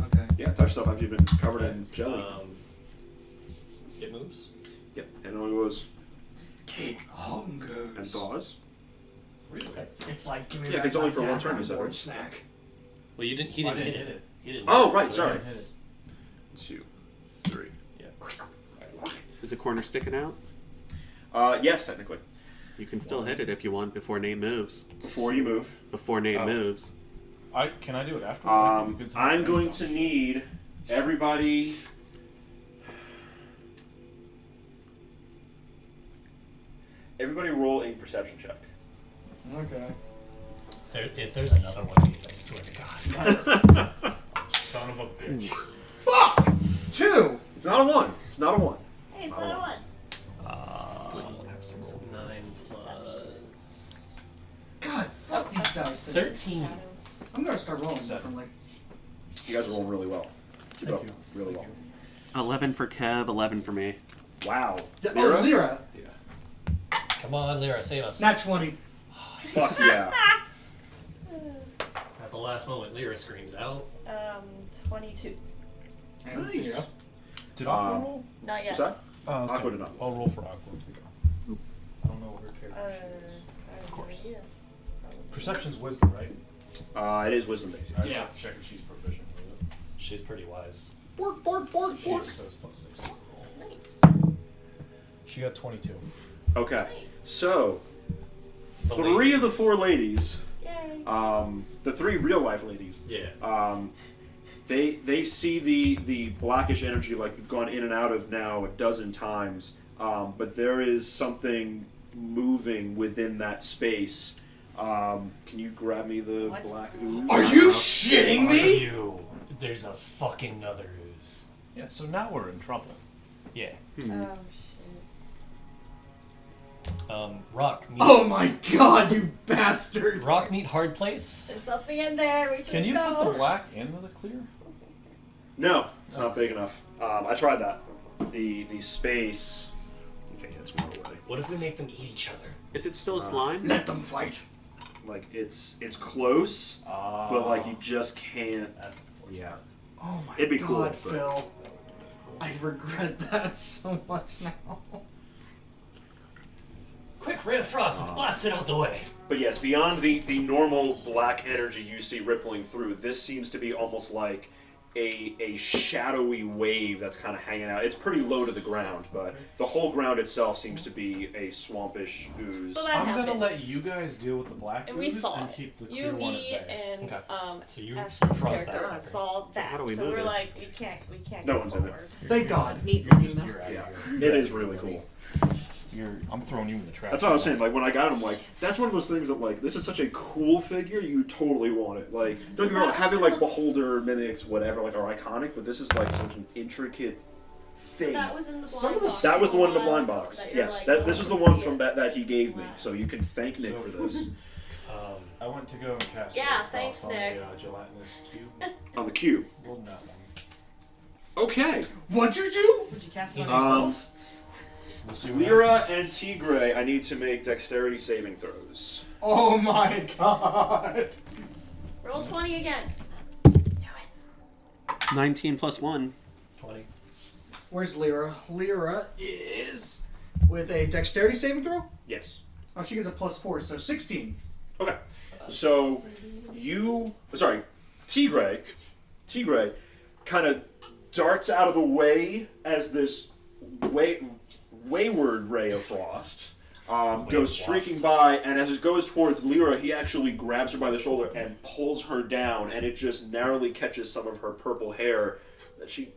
S2: Okay.
S1: Yeah, touch stuff after you've been covered in jelly.
S6: It moves.
S1: Yep, and it goes
S2: Cake hunger.
S1: and thaws.
S6: Okay.
S2: It's like give me
S1: Yeah,
S2: back
S1: it's only
S2: my
S1: for one
S2: dad
S1: turn, you
S2: on
S1: said,
S2: board
S1: right?
S2: snack.
S6: Well, he didn't hit it. He didn't.
S1: Oh,
S6: hit it,
S1: right,
S6: so
S1: sorry.
S6: it's-
S1: 2, 3.
S6: Yeah.
S3: Is the corner sticking out?
S1: Yes, technically.
S3: You can still hit it if you want before Nate moves.
S1: Before you move.
S3: Before Nate moves.
S4: Can I do it after?
S1: I'm going to need everybody. Everybody roll a perception check.
S2: Okay.
S6: If there's another one of these, I swear to God.
S4: Son of a bitch.
S2: Fuck! 2!
S1: It's not a 1. It's not a 1.
S5: Hey, it's not a one.
S6: 9 plus
S2: God, fuck these dice.
S6: 13.
S2: I'm gonna start rolling
S4: 7.
S2: differently.
S1: You guys are rolling really well. Keep it up. Really well.
S3: 11 for Kev, 11 for me.
S1: Wow.
S2: Oh, Lyra.
S6: Come on, Lyra, save us.
S2: Nat 20.
S1: Fuck yeah.
S6: At the last moment, Lyra screams out.
S5: 22.
S2: And
S1: Nice.
S2: Lyra.
S4: Did Aqua roll?
S5: Not yet.
S1: What's that?
S4: Oh, okay.
S1: Aqua did not.
S4: I'll roll for Aqua. I don't know what her character
S5: I
S4: is.
S5: have no
S4: course.
S5: idea.
S4: Perception's wisdom, right?
S1: It is wisdom based.
S4: I just have to check if she's proficient with it.
S6: She's pretty wise.
S2: Bork, bork, bork,
S4: She
S2: bork.
S4: says plus 6 to roll.
S5: Nice.
S4: She got 22.
S1: Okay.
S5: Nice.
S1: So,
S6: The
S1: 3 of the
S6: ladies.
S1: 4 ladies,
S5: Yay.
S1: the 3 real life ladies,
S6: Yeah.
S1: they see the blackish energy like you've gone in and out of now a dozen times, but there is something moving within that space. Can you grab me the
S5: What?
S1: black ooze?
S2: Are you shitting
S6: Are
S2: me?
S6: you? There's a fucking other ooze.
S4: Yeah, so now we're in trouble.
S6: Yeah.
S5: Oh, shit.
S6: Rock meet.
S2: Oh my god, you bastard!
S6: Rock meet hard place.
S5: There's something in there. We should
S4: Can you
S5: go.
S4: put the black into the clear?
S1: No, it's not big enough. I tried that. The space. Okay, it's more away.
S6: What if we make them eat each other?
S3: Is it still a slime?
S2: Let them fight.
S1: Like it's close, but like you just can't.
S4: That's
S1: Yeah.
S2: Oh my
S1: It'd be cool,
S2: god,
S1: but-
S2: Phil. I regret that so much now.
S6: Quick, Ray of Frost, let's blast it out the way.
S1: But yes, beyond the normal black energy you see rippling through, this seems to be almost like a shadowy wave that's kind of hanging out. It's pretty low to the ground, but the whole ground itself seems to be a swampish ooze.
S5: So that
S4: I'm
S5: happened.
S4: gonna let you guys deal with the black
S5: And we
S4: ooze
S5: saw
S4: and
S5: it.
S4: keep the
S5: You,
S4: clear one
S5: me,
S4: at bay.
S5: and
S6: Okay. So you
S5: Ashley's
S6: frost that
S5: character
S6: fucker.
S5: saw that.
S3: How do we
S5: so
S3: move
S5: we're
S3: it?
S5: like, we can't
S1: No
S5: go
S1: one's in it.
S5: forward.
S2: Thank God.
S7: That's neat.
S4: You're
S7: you
S4: just
S7: know?
S4: you're out
S1: Yeah,
S4: of here.
S1: it is really cool.
S4: I'm throwing you in the trash.
S1: That's what I was saying. Like when I got him, like that's one of those things that like this is such a cool figure. You totally want it. Like don't get me wrong, having like beholder, mimics, whatever, like are iconic, but this is like such an intricate thing.
S5: That was in the blind
S2: Some of the-
S5: box.
S1: That was the one in the
S5: while
S1: blind box.
S5: that you're
S1: Yes,
S5: like,
S1: that
S5: oh,
S1: this is the
S5: let's
S1: one
S5: see
S1: from
S5: it.
S1: that he gave me.
S5: Wow.
S1: So you can thank Nick for this.
S4: I went to go and cast
S5: Yeah,
S4: Ray of
S5: thanks,
S4: Frost on
S5: Nick.
S4: a gelatinous cube.
S1: On the cube.
S4: Rolled that one.
S1: Okay.
S2: What'd you do?
S7: Would you cast it on
S1: Um,
S7: yourself?
S4: We'll see what
S1: Lyra
S4: happens.
S1: and Tigre, I need to make dexterity saving throws.
S2: Oh my god.
S5: Roll 20 again.
S3: 19 plus 1.
S6: 20.
S2: Where's Lyra? Lyra is with a dexterity saving throw?
S1: Yes.
S2: Oh, she gets a +4, so 16.
S1: Okay. So Tigre kind of darts out of the way as this wayward ray of frost goes streaking by, and as it goes towards Lyra, he actually grabs her by the shoulder and pulls her down, and it just narrowly catches some of her purple hair that she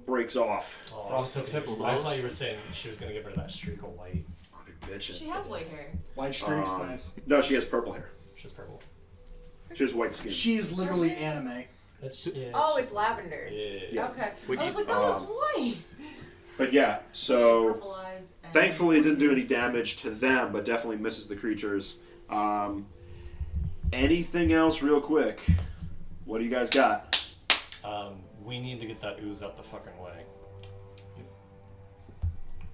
S1: breaks off.
S6: Oh,
S4: Frosted tips.
S6: I thought you were saying she was going to give her that streak of white.
S1: Bitch.
S7: She has white hair.
S2: White streaks, nice.
S1: No, she has purple hair.
S6: She's purple.
S1: She has white skin.
S2: She is literally anime.
S6: It's
S7: It's lavender.
S6: yeah.
S7: Okay.
S3: Would
S7: I was
S3: you-
S7: like, that looks white.
S1: But yeah, so
S7: Purple eyes and-
S1: thankfully it didn't do any damage to them, but definitely misses the creatures. Anything else real quick? What do you guys got?
S6: We need to get that ooze out the fucking way.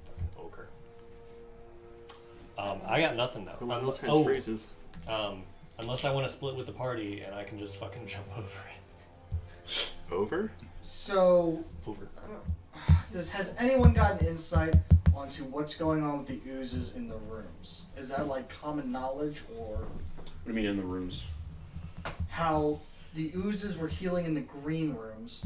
S6: Fucking ogre. I got nothing though.
S3: Who else has
S6: oh,
S3: phrases?
S6: Unless I want to split with the party and I can just fucking jump over it.
S3: Over?
S2: So,
S6: Over.
S2: has anyone gotten insight onto what's going on with the oozes in the rooms? Is that like common knowledge, or
S1: What do you mean in the rooms?
S2: how the oozes were healing in the green rooms?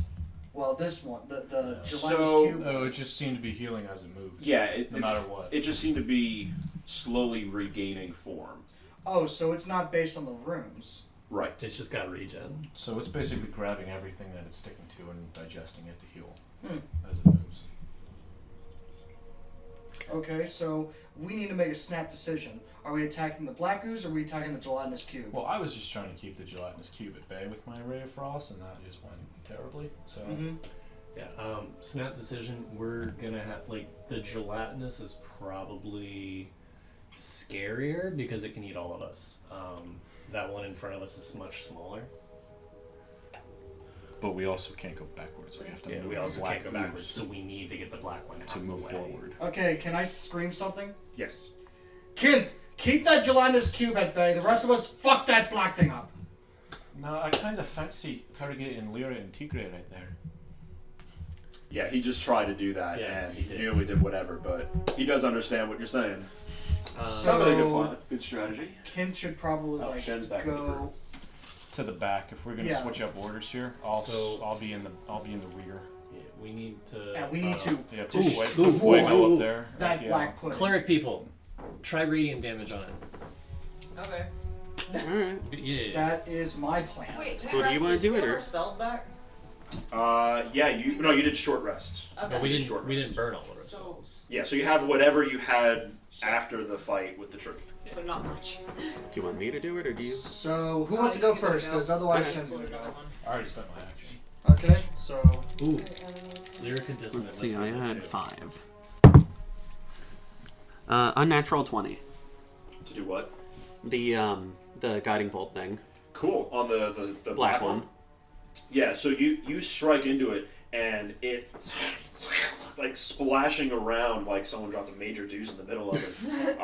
S2: Well, this one, the gelatinous
S1: So-
S2: cube.
S4: Oh, it just seemed to be healing as it moved.
S1: Yeah,
S4: No matter what.
S1: It just seemed to be slowly regaining form.
S2: Oh, so it's not based on the rooms.
S1: Right.
S6: It's just got regen.
S4: So it's basically grabbing everything that it's sticking to and digesting it to heal
S2: Hmm.
S4: as it moves.
S2: Okay, so we need to make a snap decision. Are we attacking the black ooze, or are we attacking the gelatinous cube?
S4: Well, I was just trying to keep the gelatinous cube at bay with my Ray of Frost, and that just went terribly. So
S2: Mm-hmm.
S6: Yeah, snap decision, we're gonna have, the gelatinous is probably scarier because it can eat all of us. That one in front of us is much smaller.
S4: but we also can't go backwards. We have to move
S6: we
S4: the
S6: also
S4: black
S6: can't go backwards,
S4: ooze
S6: so we need to get the black one out
S4: to
S6: of
S4: move
S6: the way.
S4: forward.
S2: Okay, can I scream something?
S1: Yes.
S2: Kynth, keep that gelatinous cube at bay. The rest of us, fuck that black thing up.
S4: No, I kind of fancy targeting Lyra and Tigre right there.
S1: Yeah, he just tried to do that,
S6: Yeah,
S1: and
S6: he
S1: he
S6: did.
S1: nearly did whatever, but he does understand what you're saying.
S2: So-
S1: Sounds like a good plan. Good strategy.
S2: Kynth should probably
S1: Oh, Shen's back in the
S2: go.
S4: To the back. If we're gonna
S2: Yeah.
S4: switch up orders here, I'll be in the rear.
S6: Yeah, we need to.
S2: And we need to
S4: Yeah,
S2: to
S4: put
S2: avoid
S4: Fuego up there.
S2: that
S4: Yeah.
S2: black pudding.
S6: Cleric people, try radiant damage on it.
S7: Okay.
S3: Alright.
S6: Yeah.
S2: That is my plan.
S7: Wait,
S3: Well, do you wanna do it, or-
S7: our spells back?
S1: Yeah, you did short rest.
S7: Okay.
S6: But we didn't.
S1: Short
S6: We
S1: rest.
S6: didn't burn all of our
S7: So-
S6: spells.
S1: Yeah, so you have whatever you had after the fight with the tree.
S7: So not much.
S3: Do you want me to do it, or do you?
S2: So who wants to go
S7: You can
S2: first?
S7: go.
S2: Because otherwise
S3: Okay.
S2: Shen's gonna go.
S4: I already spent my action.
S2: Okay, so
S6: Ooh. Lyric and dissonant.
S3: Let's see, I
S6: whispers
S3: had
S6: into-
S3: 5. Unnatural 20.
S1: To do what?
S3: The guiding bolt thing.
S1: Cool. On the
S3: Black one.
S1: Yeah, so you strike into it, and it like splashing around like someone dropped a major deuce in the middle of it.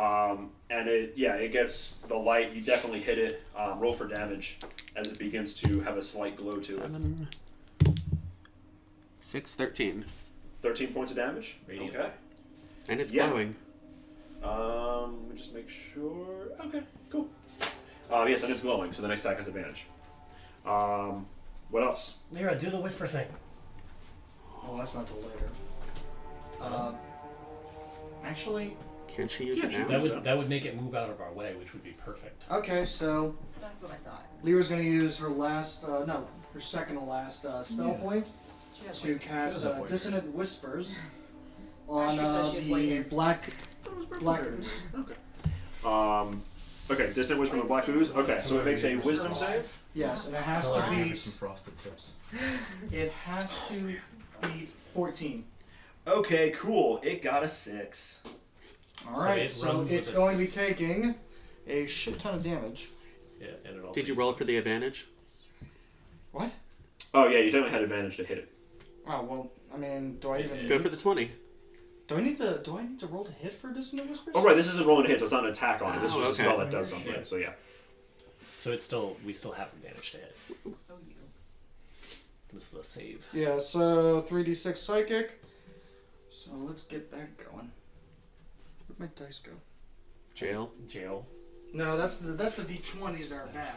S1: And it gets the light. You definitely hit it. Roll for damage as it begins to have a slight glow to it.
S3: 7. 6, 13.
S1: 13 points of damage.
S6: Radiant.
S1: Okay.
S3: And it's
S1: Yeah.
S3: glowing.
S1: Let me just make sure. Okay, cool. Yes, and it's glowing, so the next attack has advantage. What else?
S6: Lyra, do the whisper thing.
S2: oh, that's not till later. Actually,
S3: Can't she use
S1: Yeah,
S3: it
S1: she
S3: now?
S1: does.
S6: That would make it move out of our way, which would be perfect.
S2: okay, so
S7: That's what I thought.
S2: Lyra's gonna use her last, her second to last spell point
S7: She has
S2: to
S7: white hair.
S2: cast
S4: She does have white
S2: Dissonant Whispers on
S7: Ashley says she has white
S2: the
S7: hair.
S2: black ooze.
S1: Okay, Distant Whisper on the Black Ooze. Okay, so it makes a Wisdom save.
S2: Yes, and it has to
S4: I'll give
S2: be
S4: you some frosted tips.
S2: it has to beat 14.
S1: Okay, cool. It got a 6.
S2: All
S6: So
S2: right,
S6: it
S2: so
S6: runs
S2: it's
S6: with
S2: going to be taking a shit ton of damage.
S6: Yeah, and it also.
S3: Did you roll for the
S6: uses-
S3: advantage?
S2: What?
S1: Oh yeah, you definitely had advantage to hit it.
S2: Oh well, I mean, do I even
S3: Go for the 20.
S2: do I need to roll to hit for Dissonant Whispers?
S1: Oh right, this isn't rolling a hit, so it's not an attack on it. This is
S3: Oh,
S1: just a
S3: okay.
S1: spell that does something.
S6: Yeah.
S1: So yeah.
S6: So we still have advantage to hit.
S7: Oh, you.
S6: This is a save.
S2: Yeah, so 3d6 psychic. So let's get that going. Where'd my dice go?
S3: Jail.
S6: Jail.
S2: No, that's the D20s that are bad.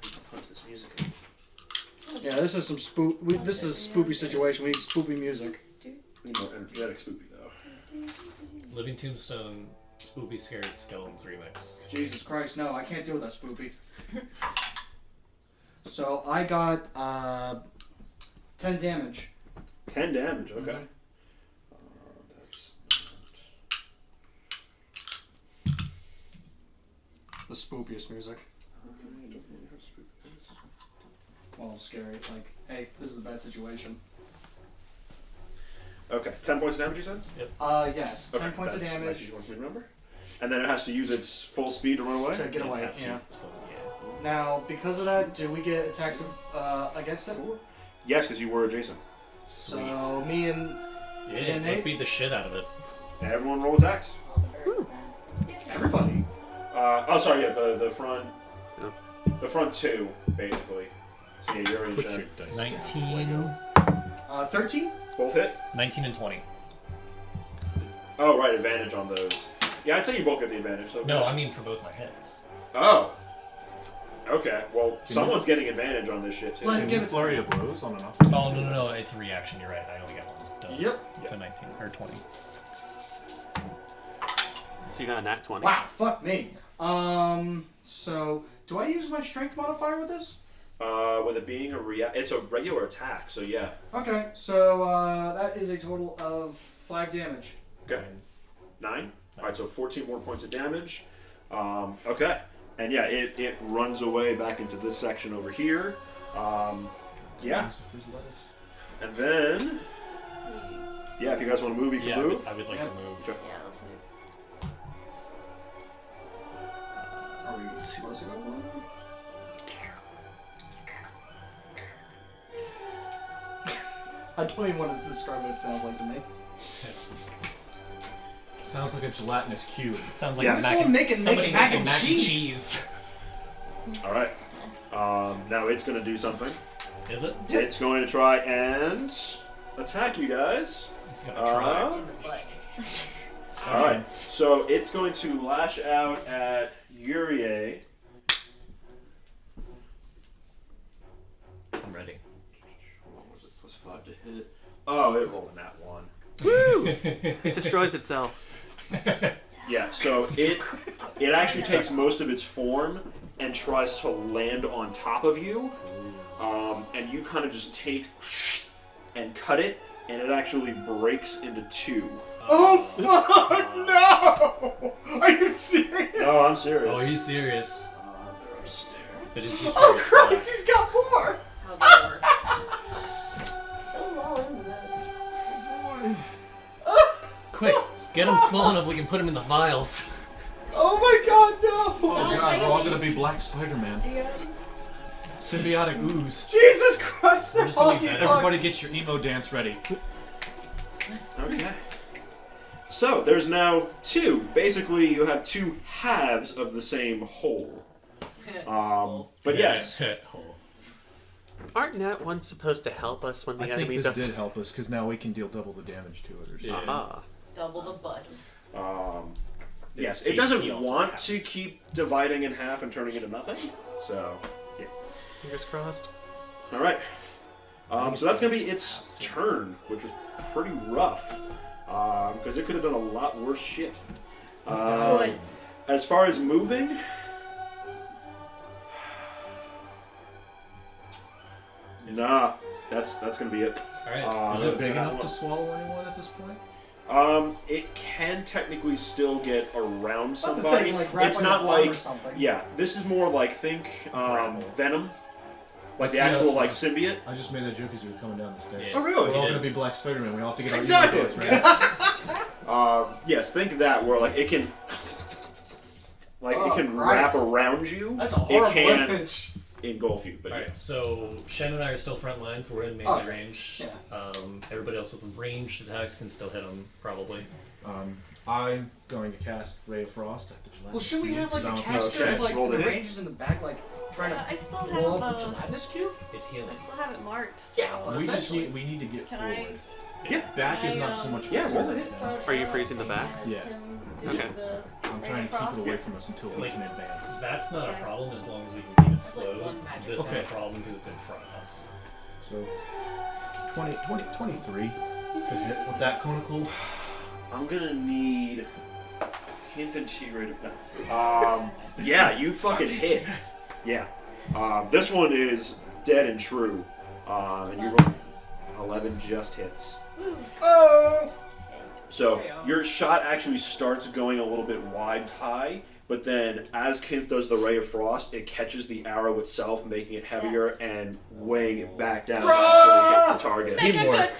S1: I'll put this music in.
S2: Yeah, this is some this is a spoopy situation. We need spoopy music.
S1: We need more energetic spoopy though.
S6: Living Tombstone, Spoopy Scared Skeletons remix.
S2: Jesus Christ, no, I can't deal with that spoopy. So I got 10 damage.
S1: 10 damage, okay.
S2: Mhm.
S1: That's
S2: The spoopiest music.
S1: I don't really have spoopy things.
S2: Well, scary. Like, hey, this is a bad situation.
S1: Okay, 10 points of damage, you said?
S2: Yes,
S1: Okay,
S2: 10 points of
S1: that's
S2: damage.
S1: nice, you want me to remember. And then it has to use its full speed to run away?
S2: To get away,
S6: That's
S2: yeah.
S6: just- it's fun, yeah.
S2: Now, because of that, do we get attacks against it?
S1: Yes, because you were adjacent.
S2: So, me and
S6: Yeah,
S2: Yeah,
S6: let's
S2: Nate?
S6: beat the shit out of it.
S1: Everyone roll attacks.
S2: everybody.
S1: Sorry, yeah, the front.
S3: Yep.
S1: The front two, basically. So yeah, you're in
S3: Put
S1: Shen.
S3: your dice.
S6: 19,
S2: 13?
S1: Both hit?
S6: 19 and 20.
S1: Oh, right, advantage on those. Yeah, I'd say you both get the advantage. So
S6: No, I mean for both my hits.
S1: Oh. Okay, well, someone's getting advantage on this shit too.
S2: Let-
S4: Can
S2: give
S4: you
S2: it-
S4: flurry of blows on an up?
S6: Oh, no, it's a reaction, you're right. I only get one. Duh.
S2: Yep.
S6: So 19, or 20.
S3: So you got a nat 20.
S2: Wow, fuck me. So, do I use my strength modifier with this?
S1: With it being it's a regular attack, so yeah.
S2: Okay, so that is a total of 5 damage.
S1: Okay. 9? Alright, so 14 more points of damage. Okay. And yeah, it runs away back into this section over here. Yeah. And then, yeah, if you guys want to move, you can
S6: Yeah,
S1: move.
S6: I would like
S2: Yep.
S6: to move.
S1: Sure.
S5: Yeah, let's move.
S2: Are we supposed to go below? I don't even want to describe what it sounds like to me.
S4: Sounds like a gelatinous cube.
S6: Sounds like
S1: Yeah.
S2: Someone making
S6: somebody
S2: mac
S6: making
S2: and
S6: mac and
S2: cheese.
S6: cheese.
S1: Alright. Now it's going to do something.
S6: Is it?
S1: It's going to try and attack you guys.
S6: It's gonna try.
S5: In the butt.
S1: Alright. So it's going to lash out at Yurie.
S6: I'm ready.
S1: What was it? Plus 5 to hit. Oh, it rolled in that one.
S3: Woo! It destroys itself.
S1: Yeah, so it actually takes most of its form and tries to land on top of you, and you kind of just take and cut it, and it actually breaks into 2.
S2: Oh fuck no! Are you serious?
S1: No, I'm serious.
S6: Oh, he's serious.
S1: They're upstairs.
S6: But is he serious?
S2: Oh Christ, he's got more!
S5: That's how they work. Phil's all into this.
S6: Quick, get him small enough we can put him in the vials.
S2: Oh my god, no!
S4: Oh god, we're all gonna be Black Spider-Man.
S5: Yeah.
S4: Symbiotic ooze.
S2: Jesus Christ,
S6: We're
S2: they're
S6: just gonna
S2: all
S6: be
S2: fucks.
S4: Everybody get your emo dance ready.
S1: Okay. So there's now 2. Basically, you have 2 halves of the same whole. But yes.
S3: Aren't nat ones supposed to help us when the
S4: I think
S3: enemy
S4: this
S3: does?
S4: did help us because now we can deal double the damage to it or something.
S6: Yeah.
S3: Aha.
S7: Double the butt.
S1: Yes,
S6: It's
S1: it doesn't
S6: HP also
S1: want
S6: happens.
S1: to keep dividing in half and turning into nothing. So, yeah.
S3: Fingers crossed.
S1: All right. So that's gonna be its turn, which was pretty rough, because it could have done a lot worse shit.
S5: Good.
S1: As far as moving, nah, that's gonna be it.
S6: Alright.
S4: Is it big
S1: that
S4: enough to
S1: one.
S4: swallow anyone at this point?
S1: It can technically still get around
S2: It's not the
S1: somebody.
S2: same, like, wrap
S1: It's
S2: on
S1: not
S2: your arm or
S1: like,
S2: something.
S1: yeah, this is more like think
S6: Grapple.
S1: Venom, like the
S4: Yeah,
S1: actual like
S4: that's
S1: symbiote.
S4: I just made that joke as we were coming down the stairs.
S6: Yeah.
S1: Oh really?
S4: We're all
S6: Yeah.
S4: gonna be Black Spider-Man. We all have to get our
S1: Exactly.
S4: emo dance ready.
S1: Yes, think that where like it can, like
S2: Oh,
S1: it can
S2: Christ.
S1: wrap around you.
S2: That's a horrible
S1: It can
S2: image.
S1: engulf you, but
S6: Alright, so Shen and I are still front line, so we're in melee
S2: Oh,
S6: range.
S2: yeah.
S6: Everybody else with ranged attacks can still hit them, probably.
S4: I'm going to cast Ray of Frost at the gelatinous
S2: Well, should we
S4: cube
S2: have like the
S4: 'cause I'm-
S2: casters
S1: Okay,
S2: like
S1: roll
S2: in
S1: the
S2: the
S1: hit.
S2: rangers in the back, like trying
S5: I
S2: to
S5: still
S2: roll
S5: have
S2: up the gelatinous cube?
S6: It's
S5: I
S6: healing.
S5: still have it marked. So
S2: Yeah, but-
S4: We just
S2: Eventually.
S4: need to get
S5: Can
S4: forward.
S1: Yeah.
S4: Back
S5: Can
S4: is
S5: I,
S4: not so much.
S1: yeah,
S4: concern
S1: roll the
S4: right
S1: hit.
S4: now.
S5: throw an
S3: Are you
S5: arrow
S3: freezing the
S5: same
S3: back?
S5: as
S4: Yeah.
S5: him do
S3: Okay.
S5: the
S4: I'm trying to keep it away from us until we can advance.
S6: That's not a problem as long as we can keep it slow. This is
S4: Okay.
S6: a problem because it's in front of us.
S4: So 23 could hit with that conical.
S1: I'm gonna need Kynth and Tigre to. No. Yeah, you fucking hit. Yeah. This one is dead and true. And you're rolling 11 just hits.
S2: Oh!
S1: So your shot actually starts going a little bit wide high, but then as Kynth does the Ray of Frost, it catches the arrow itself, making it heavier and weighing it back down to actually hit the target.
S5: Make a
S4: Teamwork.
S5: good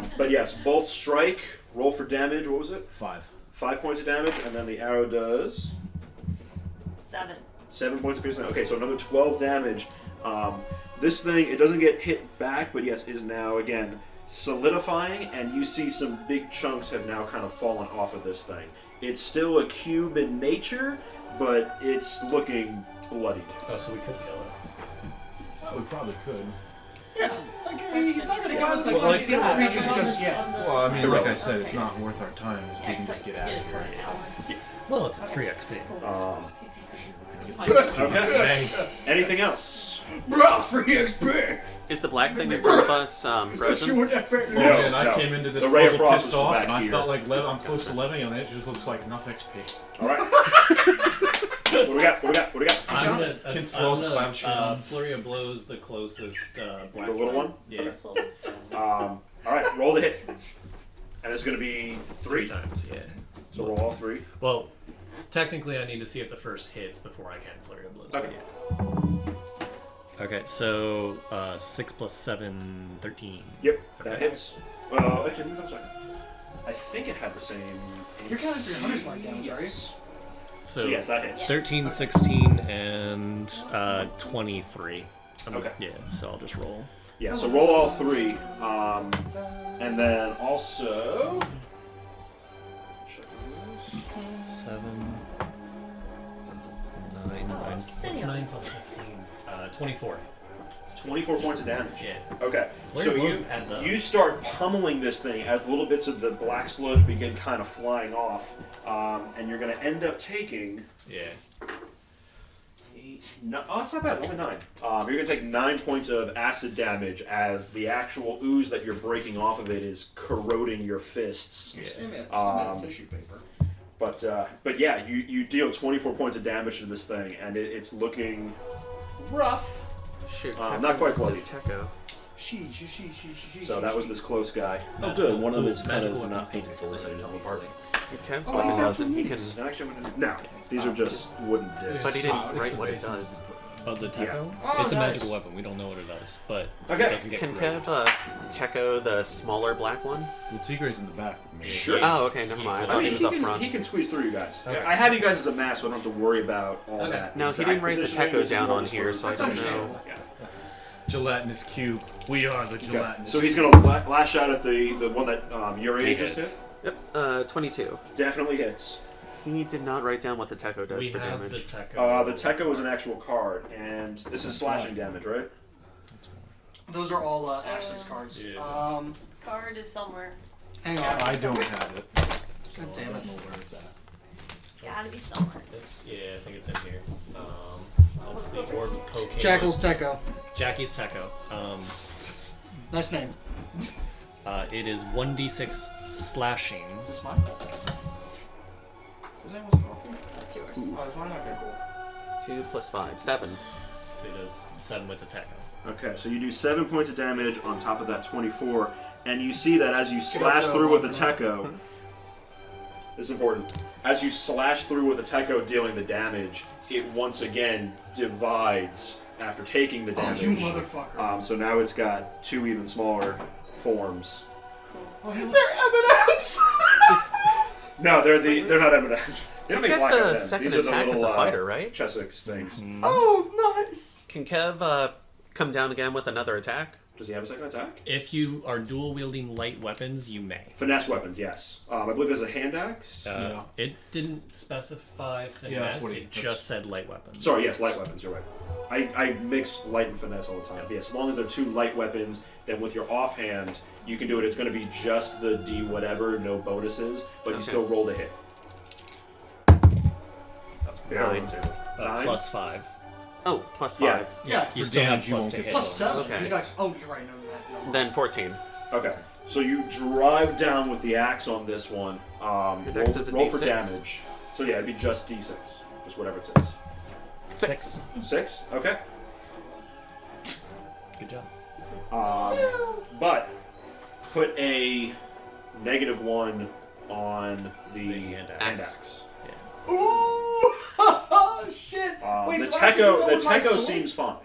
S5: team!
S1: But yes, both strike, roll for damage. What was it?
S4: 5.
S1: 5 points of damage, and then the arrow does
S5: 7.
S1: 7 points of piercing. Okay, so another 12 damage. This thing, it doesn't get hit back, but yes, is now again solidifying, and you see some big chunks have now kind of fallen off of this thing. It's still a cube in nature, but it's looking bloodied.
S6: Oh, so we could kill it.
S4: Oh, we probably could.
S2: Yeah, like, he's not gonna give us like
S4: Well, like,
S2: unfaithful creatures just yet.
S4: Well, I mean, like I said, it's not worth our time if we can just get out of here.
S6: Well, it's a free XP.
S1: Okay. Anything else?
S8: Bro, free XP!
S3: Is the black thing in front of us frozen?
S8: what that fat
S1: No,
S4: And I
S1: no.
S4: came into this
S1: The Ray of
S4: puzzle
S1: Frost
S4: pissed
S1: is
S4: off,
S1: back
S4: and I
S1: here.
S4: felt like I'm close to leveling, and it just looks like enough XP.
S1: All right. What do we got? What do we got?
S6: I'm gonna,
S4: Kynth throws cloud shield on.
S6: Flurry of Blows the closest black
S1: The little
S6: slide.
S1: one?
S6: Yeah.
S1: Okay. All right, roll the hit. And it's going to be 3
S6: 3 times, yeah.
S1: So roll all 3.
S6: Well, technically I need to see if the first hits before I can Flurry of Blows. but
S1: Okay.
S6: yeah. Okay, so 6 plus 7, 13.
S1: Yep, that
S6: Okay.
S1: hits. Well, actually, give me 1 second. I think it had the same.
S2: You're counting for your hunter's mark damage, are you?
S1: Yes.
S6: So
S1: So yes, that hits.
S6: 13, 16, and 23.
S1: Okay.
S6: Yeah, so I'll just roll.
S1: Yeah, so roll all 3. And then also.
S6: 7, 9, what's 9 plus 15? 24.
S1: 24 points of damage.
S6: Yeah.
S1: Okay,
S6: Flurry
S1: so
S6: of Blows
S1: you,
S6: adds up.
S1: you start pummeling this thing as little bits of the black sludge begin kind of flying off, and you're going to end up taking.
S6: Yeah.
S1: No, oh, it's not bad. Only 9. You're going to take 9 points of acid damage as the actual ooze that you're breaking off of it is corroding your fists.
S6: Yeah.
S2: Tissue paper.
S1: But yeah, you deal 24 points of damage to this thing, and it's looking rough.
S3: Shoot,
S1: Not quite bloody.
S3: Techo.
S2: She.
S1: So that was this close guy.
S6: Oh,
S1: good. One of them is kind
S6: magical
S1: of not
S6: weapons
S1: painful, so I didn't tell him apart.
S3: Kev's
S1: Oh,
S3: what he
S1: he's
S3: does, and
S1: actually
S3: he can.
S1: neat. Actually, I'm gonna. No, these are just wooden discs.
S3: But he didn't
S4: It's
S3: write
S4: the
S3: what it
S4: basis.
S3: does.
S6: Oh, the Techo?
S2: Oh,
S6: It's a
S2: nice.
S6: magical weapon. We don't know what it does, but
S1: Okay.
S6: it doesn't get
S3: Can
S6: corroded.
S3: Kev Techo the smaller black one?
S4: Well, Tigre's in the back. Maybe.
S1: Sure.
S3: Oh, okay, never mind. I
S1: Oh,
S3: thought
S1: he,
S3: he was
S1: he
S3: up
S1: can,
S3: front.
S1: he can squeeze through you guys.
S6: Okay.
S1: I have you guys as a mass, so I don't have to worry about all
S6: Okay.
S1: that.
S3: No, he
S1: exact
S3: didn't write the
S1: positioning.
S3: Techo
S1: This is
S3: down
S1: more
S3: on
S1: just
S3: here,
S1: for-
S3: so I
S2: That's
S3: don't
S2: understandable.
S3: know.
S1: Yeah.
S4: Gelatinous cube. We are the
S1: Okay.
S4: gelatinous
S1: So he's
S4: cube.
S1: gonna lash out at the one that Yurie just hit.
S3: Yep, 22.
S1: Definitely hits.
S3: He did not write down what the Techo does
S6: We
S3: for
S6: have
S3: damage.
S6: the Techo.
S1: The Techo is an actual card, and this is slashing damage, right?
S2: Those are all Ashley's cards.
S6: Yeah.
S5: Card is somewhere.
S2: Hang on.
S4: I don't have it.
S2: God
S4: So
S2: damn
S4: I
S2: it.
S4: don't know where it's at.
S5: Gotta be somewhere.
S6: It's, yeah, I think it's in here. That's the orb cocaine.
S2: Jackal's Techo.
S6: Jackie's Techo.
S2: Nice name.
S6: It is 1d6 slashing.
S2: Is this mine? Is his name was awful?
S5: That's yours.
S2: Oh, it's mine? Okay, cool.
S3: 2 plus 5, 7.
S6: So it does 7 with the Techo.
S1: Okay, so you do 7 points of damage on top of that 24, and you see that as you slash
S2: to
S1: through with the
S2: one for
S1: Techo, this is important, as you slash through with the Techo dealing the damage, it once again divides after taking the
S2: Oh,
S1: damage.
S2: you motherfucker.
S1: So now it's got 2 even smaller forms.
S2: Oh, they're M&M's!
S1: No, they're not M&M's. They don't make black
S3: That's a
S1: M&Ms.
S3: second
S1: These are the
S3: attack as
S1: little
S3: a fighter, right?
S1: Chessex things.
S2: Oh, nice!
S3: Can Kev come down again with another attack?
S1: Does he have a second attack?
S6: If you are dual wielding light weapons, you may.
S1: Finesse weapons, yes. I believe there's a hand axe.
S4: Yeah.
S6: It didn't specify finesse.
S4: Yeah, that's what
S6: it just said light weapons.
S1: Sorry, yes, light weapons, you're right. I mix light and finesse all the time. But yes, as long as they're 2 light weapons, then with your offhand, you can do it. It's going to be just the D whatever, no bonuses, but you
S3: Okay.
S1: still roll to hit. Barely.
S3: Nine.
S1: Nine?
S6: Plus 5.
S3: Oh, plus
S1: Yeah.
S3: 5.
S2: Yeah.
S6: You
S4: For
S6: still have
S4: damage, you
S6: plus
S4: won't
S6: to
S4: get
S6: hit.
S2: Plus 7.
S3: Okay.
S2: You guys, oh, you're right. No, no.
S3: Then 14.
S1: Okay. So you drive down with the axe on this one.
S3: Your next is a
S1: roll for
S3: D6.
S1: damage. So yeah, it'd be just D6. Just whatever it says.
S3: 6.
S1: 6? Okay.
S6: Good job.
S1: But put a -1 on the
S6: hand
S1: hand
S3: axe.
S1: axe.
S2: Ooh! Shit! Wait,
S1: The
S2: do I have to do that with my
S1: Techo
S2: sword?
S1: seems fine.
S2: Do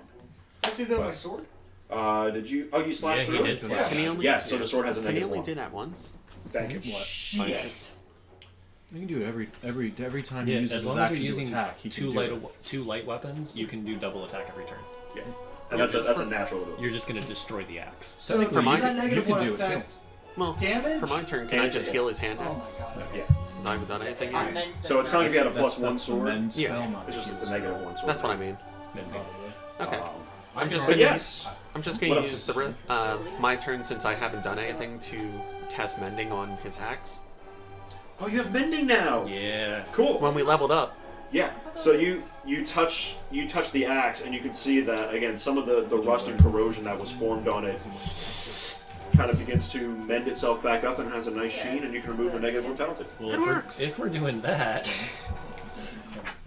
S2: I have to do that with my sword?
S1: Did you? Oh, you slashed
S6: Yeah, he
S1: through
S6: did
S1: it?
S6: slash.
S3: Can he only?
S1: Yes, so the sword has a
S3: Can he only
S1: -1.
S3: do that once?
S1: Thank you.
S2: Shit!
S4: You can do it every time
S6: Yeah,
S4: he uses
S6: as
S4: his
S6: long as
S4: action
S6: you're
S4: to
S6: using
S4: attack. He
S6: two
S4: can do
S6: two light weapons, you can do double attack every turn.
S1: Yeah. And that's a natural ability.
S6: You're just gonna destroy the axe.
S2: So
S4: Technically,
S3: for
S2: does
S3: mine,
S2: that
S4: you could
S2: -1
S4: do it too.
S2: affect
S3: Well,
S2: damage?
S3: for my turn, can I just heal his hand
S2: Oh
S3: axe?
S2: my god.
S1: Yeah.
S3: Since I haven't done anything
S5: Our
S3: yet?
S5: men
S1: So it's kind of if you had a
S4: That's-
S1: +1
S4: that's the
S1: sword.
S4: men's
S3: Yeah.
S4: spell, not
S1: It's just
S4: the
S1: it's a -1 sword.
S3: That's what I mean. Okay. I'm just
S1: But
S3: gonna
S1: yes.
S3: I'm just
S1: What
S3: gonna
S1: else
S3: use
S1: is-
S3: my turn since I haven't done anything to cast mending on his axe.
S1: Oh, you have mending now.
S6: Yeah.
S1: Cool.
S3: When we leveled up,
S1: Yeah. So you touch the axe and you can see that again some of the rust and corrosion that was formed on it kind of begins to mend itself back up and has a nice sheen and you can remove the -1 penalty.
S6: Well,
S3: It works.
S6: if we're doing that,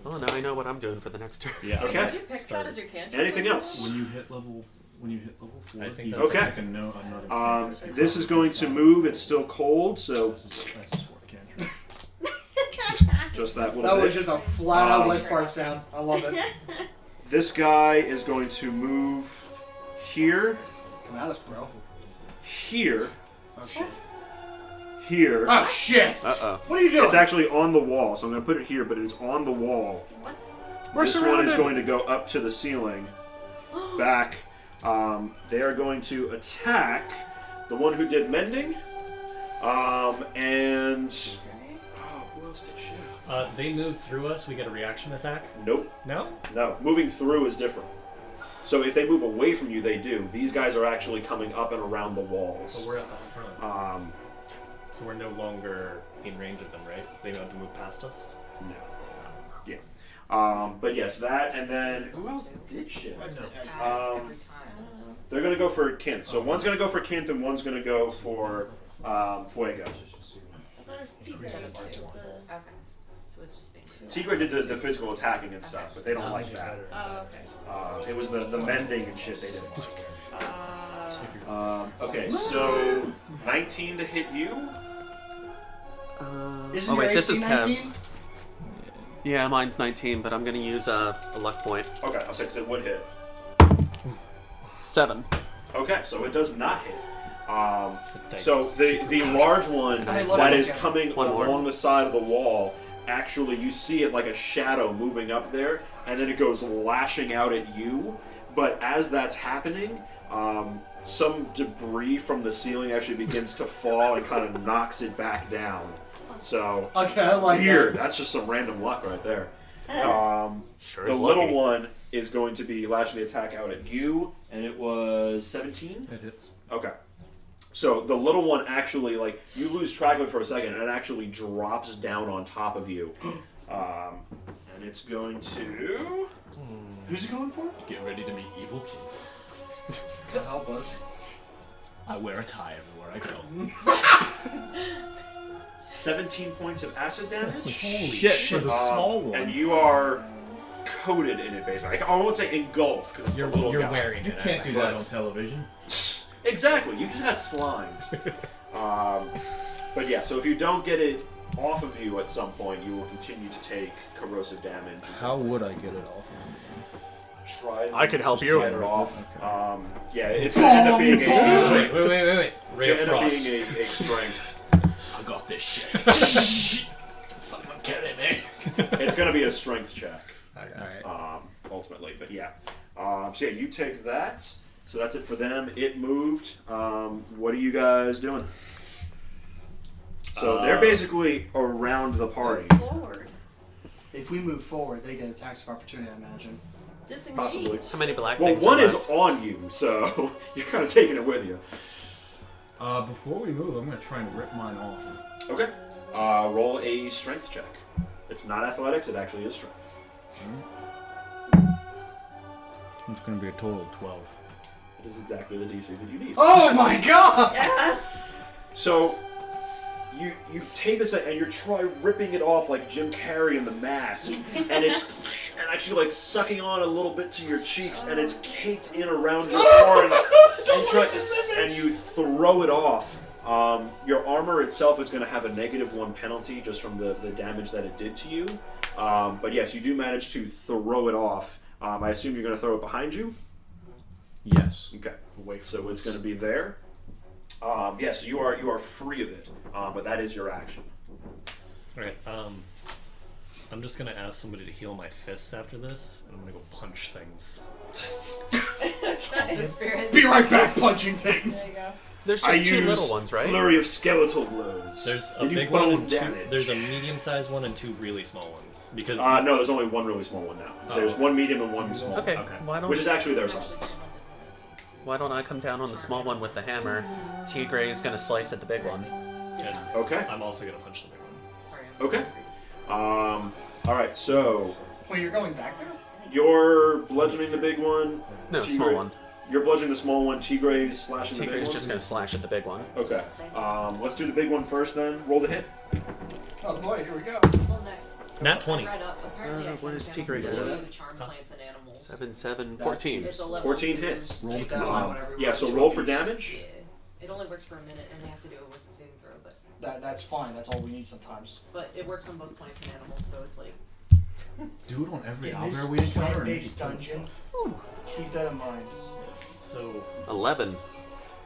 S3: oh, now I know what I'm doing for the next turn.
S6: yeah.
S1: Okay.
S7: Did you pick that as your cantrip?
S1: Anything else?
S4: When you hit level 4,
S6: I think
S4: you
S6: that's
S1: Okay.
S4: make a note. I'm not a cantrip.
S1: This is going to move. It's still cold, so
S4: That's his 4th cantrip.
S1: just that little
S2: That
S1: bit.
S2: was just a flat out wet fart sound. I love it.
S1: This guy is going to move here,
S2: Come at us, bro.
S1: here,
S2: Oh shit.
S1: here.
S2: Oh shit!
S3: Uh-oh.
S2: What are you doing?
S1: It's actually on the wall, so I'm going to put it here, but it is on the wall.
S5: What?
S3: We're
S1: This one is
S3: surrounded.
S1: going to go up to the ceiling, back. They are going to attack the one who did mending, and oh, who else did shit?
S6: They moved through us. We get a reaction attack.
S1: Nope,
S6: No.
S1: no. Moving through is different. So if they move away from you, they do. These guys are actually coming up and around the walls.
S6: So we're at the front. So we're no longer in range of them, right? They have to move past us.
S1: No. Yeah. But yes, that, and then who else did shit? They're gonna go for Kynth. So one's gonna go for Kynth and one's gonna go for Fuego.
S5: I thought it was Tigre that did the-
S7: Okay. So it's just being.
S1: Tigre did the physical attacking and stuff, but they don't like that.
S5: Oh, okay.
S1: It was the mending and shit they didn't like. Okay, so 19 to hit you.
S2: Isn't
S3: Oh
S2: your
S3: wait, this
S2: AC
S3: is
S2: 19?
S3: Kev's. Yeah, mine's 19, but I'm gonna use a luck point.
S1: Okay, I'll say 'cause it would hit.
S3: 7.
S1: Okay, so it does not hit.
S6: Dice
S1: So
S6: is
S1: the large one
S2: I love
S1: that
S2: it.
S1: is coming
S3: One more.
S1: along the side of the wall, actually you see it like a shadow moving up there, and then it goes lashing out at you. But as that's happening, some debris from the ceiling actually begins to fall and kind of knocks it back down. So
S2: Okay, I like
S1: weird.
S2: that.
S1: That's just some random luck right there.
S3: Sure
S1: The
S3: is
S1: little
S3: lucky.
S1: one is going to be lashing the attack out at you, and it was 17.
S4: It hits.
S1: Okay. So the little one actually, like, you lose track of it for a second, and it actually drops down on top of you. And it's going to...
S2: Who's it going for?
S4: Get ready to meet evil Kynth.
S2: To help us.
S4: I wear a tie everywhere I go.
S1: 17 points of acid damage.
S4: Holy shit, for the small one.
S1: And you are coated in it, basically. I won't say engulfed, because it's
S6: You're
S1: the little guy.
S6: wearing
S4: You
S6: it.
S4: can't
S6: I
S4: do
S6: think.
S4: that on television.
S1: Exactly. You just got slimed. But yeah, so if you don't get it off of you at some point, you will continue to take corrosive damage.
S4: How would I get it off of
S1: Try and
S3: I could help
S1: just
S3: you.
S1: get it off.
S4: Okay.
S1: Yeah, it's going to end up being a
S6: Wait. Ray of
S1: end up
S6: Frost.
S1: being a strength.
S4: I got this shit. Someone carry me.
S1: It's going to be a strength check.
S6: Alright.
S1: Ultimately, but yeah. So yeah, you take that. So that's it for them. It moved. What are you guys doing? So they're basically around the party.
S5: Forward.
S2: If we move forward, they get attacks of opportunity, I imagine.
S5: Disengage.
S1: Possibly.
S3: How many black
S1: Well,
S3: things
S1: one
S3: are
S1: is
S3: left?
S1: on you, so you're kind of taking it with you.
S4: Before we move, I'm gonna try and rip mine off.
S1: Okay. Roll a strength check. It's not athletics, it actually is strength.
S4: It's going to be a total of 12.
S1: That is exactly the DC that you need.
S2: Oh my god!
S5: Yes!
S1: So, you take this and you try ripping it off like Jim Carrey in The Mask, and it's actually like sucking on a little bit to your cheeks, and it's caked in around your orange, and you throw it off. Your armor itself is going to have a -1 penalty just from the damage that it did to you. But yes, you do manage to throw it off. I assume you're going to throw it behind you?
S4: Yes.
S1: Okay. So it's going to be there. Yes, you are free of it, but that is your action.
S6: Alright, I'm just gonna ask somebody to heal my fists after this, and I'm gonna go punch things.
S7: That's the spirit.
S2: Be right back punching
S5: There
S2: things!
S5: you go.
S3: There's
S1: I
S3: just two
S1: use
S3: little ones, right?
S1: flurry of skeletal blows.
S6: There's a
S1: They do
S6: big one
S1: bone
S6: and two,
S1: damage.
S6: there's a medium-sized one and two really small ones. Because
S1: No, there's only one really small one now. There's one medium and one small.
S3: Okay.
S6: Okay.
S1: Which is actually their size.
S3: Why don't I come down on the small one with the hammer? Tigre is gonna slice at the big one.
S6: and
S1: Okay.
S6: I'm also gonna punch the big one.
S7: Sorry.
S1: Okay. All right. So
S2: Wait, you're going back there?
S1: you're bludgeoning the big one.
S3: No,
S1: Tigre-
S3: small one.
S1: You're bludgeoning the small one. Tigre's slashing the big
S3: Tigre is
S1: one.
S3: just gonna slash at the big one.
S1: Okay. Let's do the big one first. Then roll the hit.
S2: Oh boy, here we go.
S7: Well,
S6: Nat 20.
S7: I read up. Apparently, I
S3: what is
S7: can
S3: Tigre
S7: download
S3: doing?
S7: the charm plants and animals.
S3: 7, 7,
S2: That's-
S3: 14.
S7: It's a level
S1: 14
S7: 2.
S1: hits.
S4: Roll the
S2: Take that line
S4: command.
S2: whenever you
S1: Yeah.
S2: run
S1: So
S2: into
S1: roll
S2: a
S1: for
S2: beast.
S1: damage.
S7: Yeah. It only works for a minute, and they have to do a wisdom saving throw. But
S2: That's fine. That's all we need sometimes.
S7: it works on both plants and animals, so it's like
S4: Do it on every
S2: In this
S4: owlbear we encounter. and
S2: plant-based
S4: make it
S2: dungeon,
S4: yourself.
S2: keep that in mind.
S6: So
S3: 11.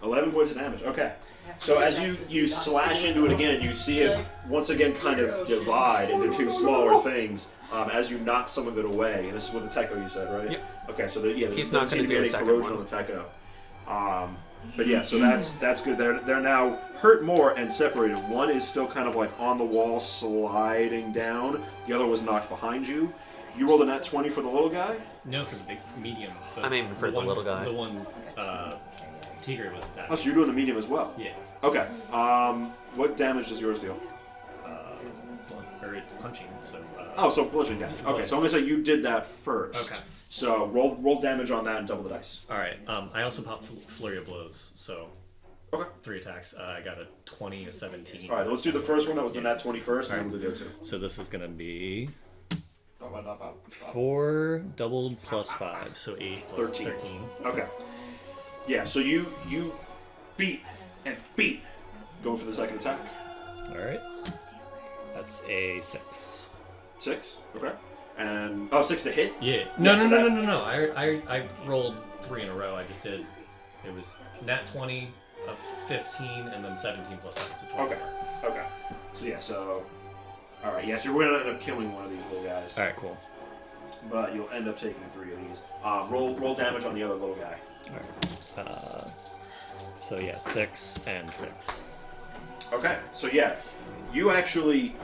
S1: 11 points of damage. Okay.
S7: I have to
S1: So
S7: check
S1: as
S7: that
S1: you
S7: to see
S1: you
S7: that's
S1: slash
S7: the-
S1: into it again, you see it once again kind of divide into two smaller things as you knock some of it away. And this is with the Techo you said, right?
S3: Yep.
S1: Okay, so
S3: He's
S1: there's
S3: not
S1: doesn't seem
S3: gonna
S1: to be
S3: do a
S1: any
S3: second
S1: corrosion
S3: one.
S1: on the Techo. But yeah, so that's good. They're now hurt more and separated. One is still kind of like on the wall, sliding down. The other was knocked behind you. You rolled a nat 20 for the little guy.
S6: no for the big medium.
S3: I'm aiming for the
S6: one,
S3: little guy.
S6: The one Tigre was attacking.
S1: Oh, so you're doing the medium as well.
S6: Yeah.
S1: Okay. What damage does yours deal?
S6: Or it's punching. So.
S1: Oh, so bludgeoning damage. Okay, so I'm gonna say you did that first.
S6: Okay.
S1: So roll damage on that and double the dice.
S6: All right. I also popped flurry of blows. So.
S1: Okay.
S6: 3 attacks. I got a 20, a 17.
S1: All right, let's do the first one. That was the nat 20 first, and then we'll do the other two.
S6: So this is gonna be 4 doubled plus 5, so 8 plus
S1: 13.
S6: 13.
S1: Okay. Yeah. So you beat and beat. Going for the second attack.
S6: All right. That's a 6.
S1: 6. Okay. And 6 to hit.
S6: Yeah.
S1: Yeah, so that-
S6: No. I rolled 3 in a row. I just did. It was nat 20 of 15 and then 17 plus 7, so 20.
S1: Okay. Okay. So yeah. So. All right. Yes, you're gonna end up killing one of these little guys.
S6: All right. Cool.
S1: But you'll end up taking 3 of these. Roll damage on the other little guy.
S6: All right. So yeah, 6 and 6.
S1: Okay, so yeah, you actually,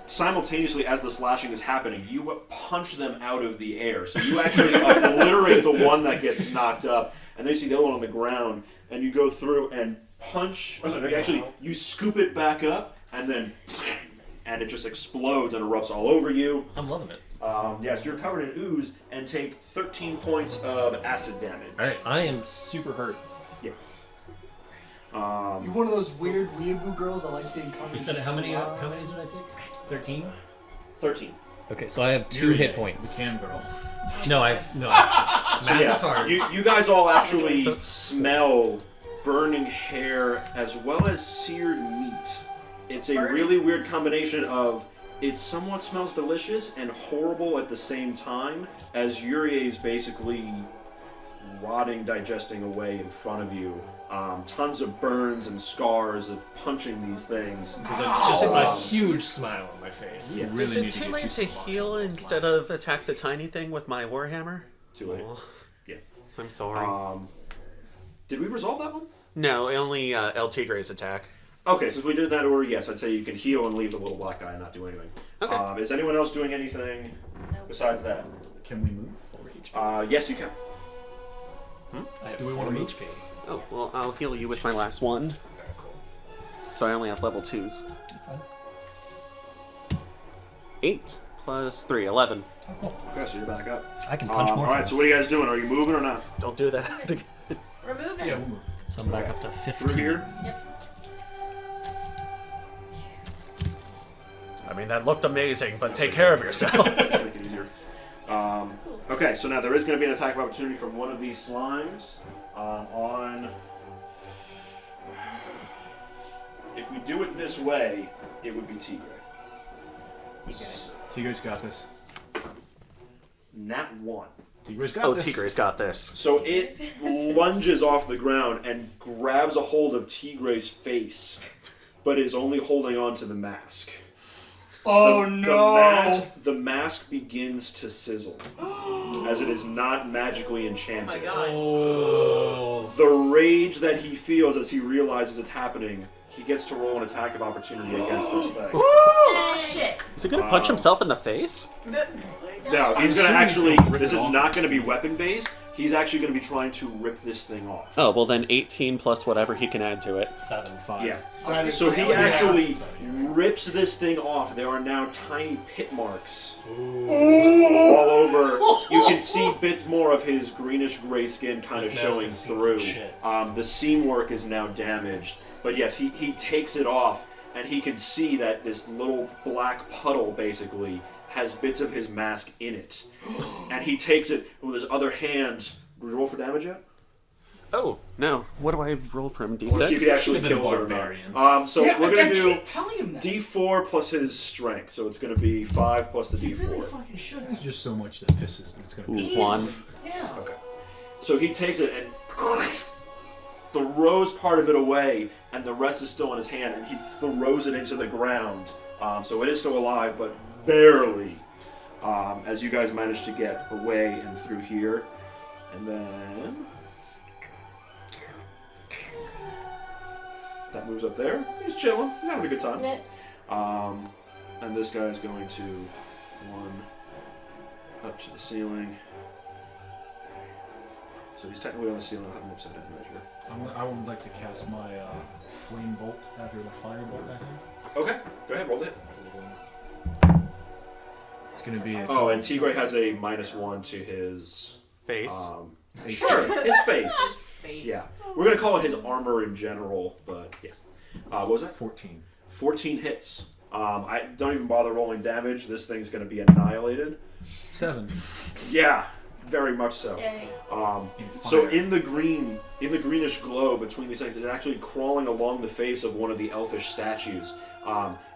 S1: simultaneously as the slashing is happening, you punch them out of the air. So you actually obliterate the one that gets knocked up, and then you see the other one on the ground, and you go through and punch. Or sorry, you scoop it back up, and then, and it just explodes and erupts all over you.
S6: I'm loving it.
S1: Yes, you're covered in ooze and take 13 points of acid damage.
S6: All right. I am super hurt.
S2: You one of those weird weeaboo girls that likes getting covered
S6: You
S2: in
S6: said how many
S2: slime?
S6: did I take? 13.
S1: 13.
S6: Okay, so I have 2
S4: Yurie,
S6: hit
S4: the
S6: points.
S4: Can girl.
S6: No, Math is hard.
S1: You guys all actually smell burning hair as well as seared meat. It's a really weird combination of it somewhat smells delicious and horrible at the same time, as Yurie's basically rotting, digesting away in front of you. Tons of burns and scars of punching these things.
S6: Just a huge smile on my face.
S1: Yeah.
S4: Really
S3: Is
S4: need
S3: it
S4: to
S3: too
S4: get
S3: late
S4: you
S3: to
S4: some
S3: heal
S4: boxes.
S3: instead of attack the tiny thing with my warhammer?
S1: Too late.
S3: Oh,
S1: Yeah.
S3: I'm sorry.
S1: Did we resolve that one?
S3: No, only El Tigre's attack.
S1: Okay, since we did that order, yes, I'd say you can heal and leave the little black guy and not do anything.
S3: Okay.
S1: Is anyone else doing anything besides that?
S4: Can we move?
S1: Yes, you can.
S6: I have
S4: Do we
S6: 4
S4: wanna move?
S6: HP.
S3: Oh, well, I'll heal you with my last one. So I only have level 2s. 8 plus 3, 11.
S8: Oh, cool.
S1: Okay, so you're back up.
S9: I can punch more.
S1: All right, so what are you guys doing? Are you moving or not?
S3: Don't do that.
S5: We're moving.
S4: Yeah, we'll move.
S9: So I'm back up to 15.
S1: Through here?
S5: Yep.
S3: I mean, that looked amazing, but take care of yourself.
S1: Let's make it easier. Okay, so now there is going to be an attack of opportunity from one of these slimes on... If we do it this way, it would be Tigre.
S4: Tigre's got this.
S1: Nat 1.
S4: Tigre's got
S3: Oh,
S4: this.
S3: Tigre's got this.
S1: So it lunges off the ground and grabs a hold of Tigre's face, but is only holding on to the mask.
S2: Oh
S1: The mask begins to sizzle, as it is not magically
S7: Oh my
S1: enchanted.
S7: god.
S6: Oh.
S1: The rage that he feels as he realizes it's happening, he gets to roll an attack of opportunity against this thing.
S7: Oh shit.
S3: Is he gonna punch himself in the face?
S1: No, he's going to
S4: assuming
S1: actually,
S4: he's gonna rip
S1: this
S4: it
S1: is
S4: off.
S1: not going to be weapon-based. He's actually going to be trying to rip this thing off.
S3: Oh, well then 18 plus whatever he can add to it.
S6: 7.
S4: 5.
S1: Yeah.
S2: That is
S1: So he
S2: so
S1: actually
S4: bad.
S1: rips this thing off. There are now tiny pit marks all over. You can see bits more of his greenish-gray skin kind
S6: This
S1: of
S6: mask
S1: showing
S6: has seen
S1: through.
S6: some shit.
S1: The seam work is now damaged. But yes, he takes it off, and he can see that this little black puddle, basically, has bits of his mask in it. And he takes it with his other hand. Would you roll for damage yet?
S3: Oh, no. What do I roll for him?
S1: Let's see if he
S3: D6?
S1: actually
S4: Should've been a
S1: kills her or
S4: barbarian.
S1: not. So
S2: Yeah,
S1: we're
S2: I
S1: going to do
S2: keep telling him that.
S1: D4 plus his strength. So it's going to be 5 plus the
S2: He really
S1: D4.
S2: fucking should
S4: There's
S2: have.
S4: just so much that pisses. It's gonna piss.
S3: Ooh, Juan.
S2: Yeah.
S1: Okay. So he takes it and throws part of it away, and the rest is still in his hand, and he throws it into the ground. So it is still alive, but barely. As you guys manage to get away and through here. And then... that moves up there. He's chilling. He's having a good time. And this guy is going to 1 up to the ceiling. So he's technically on the ceiling. I'll have him upside down right here.
S4: I would like to cast my flame bolt after the fire bolt at him.
S1: Okay, go ahead, roll it.
S4: It's gonna be a
S1: Oh, and Tigre has a -1 to his
S3: Face.
S1: sure, his face.
S7: Face.
S1: Yeah, we're gonna call it his armor in general, but yeah. What was that?
S4: 14.
S1: 14 hits. I don't even bother rolling damage. This thing's gonna be annihilated.
S4: 7.
S1: Yeah, very much so.
S5: Yay.
S1: So in the greenish glow between these things, it's actually crawling along the face of one of the elfish statues.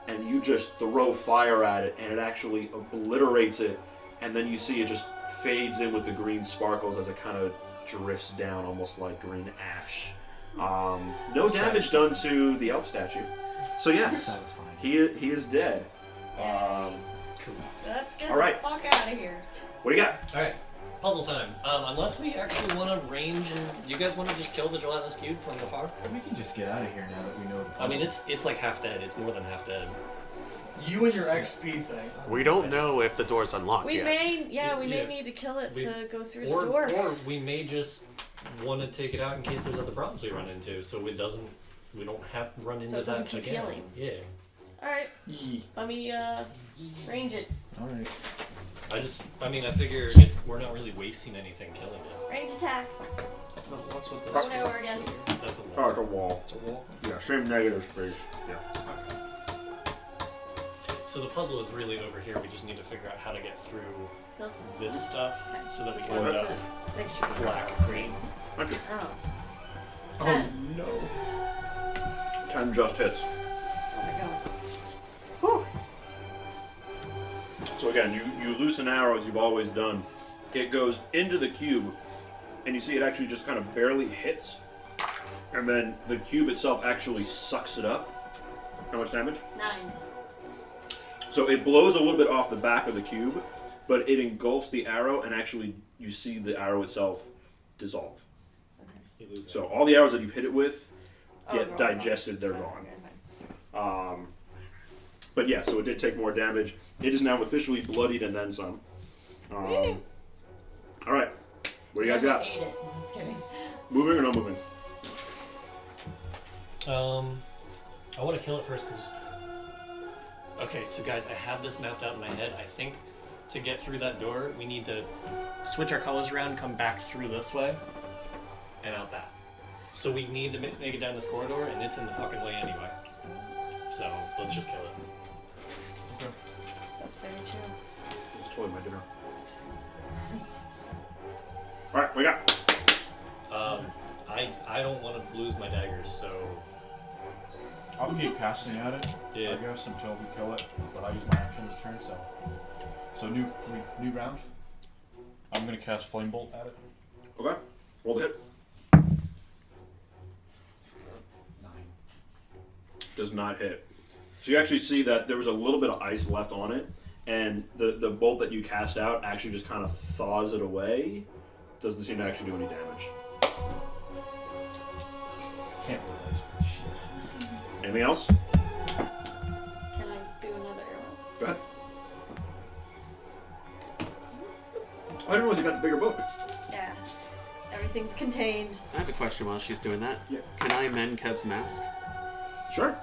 S1: And you just throw fire at it, and it actually obliterates it. And then you see it just fades in with the green sparkles as it kind of drifts down, almost like green ash. No damage done to the elf statue. So yes,
S4: Satisfying.
S1: he is dead.
S5: Let's get
S1: All right.
S5: the fuck out of here.
S1: What do you got?
S6: Alright, puzzle time. Unless we actually want to range and... Do you guys want to just kill the gelatinous cube from afar?
S4: We can just get out of here now that we know.
S6: I mean, it's like half dead. It's more than half dead.
S2: You and your XP thing.
S3: We don't know if the door's unlocked
S5: We
S3: yet.
S5: may
S6: Yeah.
S5: need to kill it
S6: We-
S5: to go through
S6: Or,
S5: the door.
S6: or we may just want to take it out in case there's other problems we run into, so it doesn't... We don't have to run into
S5: it doesn't
S6: that
S5: keep
S6: again.
S5: healing.
S6: Yeah.
S5: Alright, let me range it.
S4: Alright.
S6: I figure we're not really wasting anything killing it.
S5: Range attack.
S6: What's with
S5: Over and over again.
S6: That's a lot.
S1: Oh, it's a wall.
S6: It's a wall.
S1: Yeah, same negative space. Yeah.
S6: So the puzzle is really over here. We just need to figure out how to get through
S5: Cool.
S6: this stuff
S5: Okay.
S6: so that we
S5: Just
S6: can end
S5: wanted
S6: up
S5: to make sure.
S6: black screen.
S1: Okay.
S5: Oh.
S1: Oh
S5: 10.
S1: no. 10 just hits.
S5: Oh my god. Whew.
S1: So again, you loosen arrows you've always done. It goes into the cube, and you see it actually just kind of barely hits, and then the cube itself actually sucks it up. How much damage?
S5: 9.
S1: So it blows a little bit off the back of the cube, but it engulfs the arrow, and actually you see the arrow itself dissolve.
S6: You lose it.
S1: So all the arrows that you've hit it with get
S5: they're all
S1: digested, they're
S5: gone.
S1: gone.
S5: Okay, fine.
S1: But yeah, so it did take more damage. It is now officially bloodied and then some. Alright, what do you guys got?
S7: Ate it. I'm just kidding.
S1: Moving or no moving?
S6: I want to kill it first because Okay, so guys, I have this mapped out in my head. I think to get through that door, we need to switch our colors around, come back through this way, and out that. So we need to make it down this corridor, and it's in the fucking way anyway. So let's just kill it.
S4: Okay.
S5: That's very true.
S1: It's totally my dinner. Alright, what you got?
S6: I don't want to lose my daggers, so
S4: I'll keep casting at it,
S6: Yeah.
S4: I guess, until we kill it. But I'll use my action this turn, so new round. I'm gonna cast Flame Bolt at it.
S1: Okay. Roll the hit.
S4: 9.
S1: Does not hit. So you actually see that there was a little bit of ice left on it, and the bolt that you cast out actually just kind of thaws it away. Doesn't seem to actually do any damage.
S4: Can't realize. Shit.
S1: Anything else?
S5: Can I do another arrow?
S1: Go ahead. I didn't realize you got the bigger book.
S5: Yeah. Everything's contained.
S3: I have a question while she's doing that.
S1: Yeah.
S3: Can I mend Kev's mask?
S1: Sure.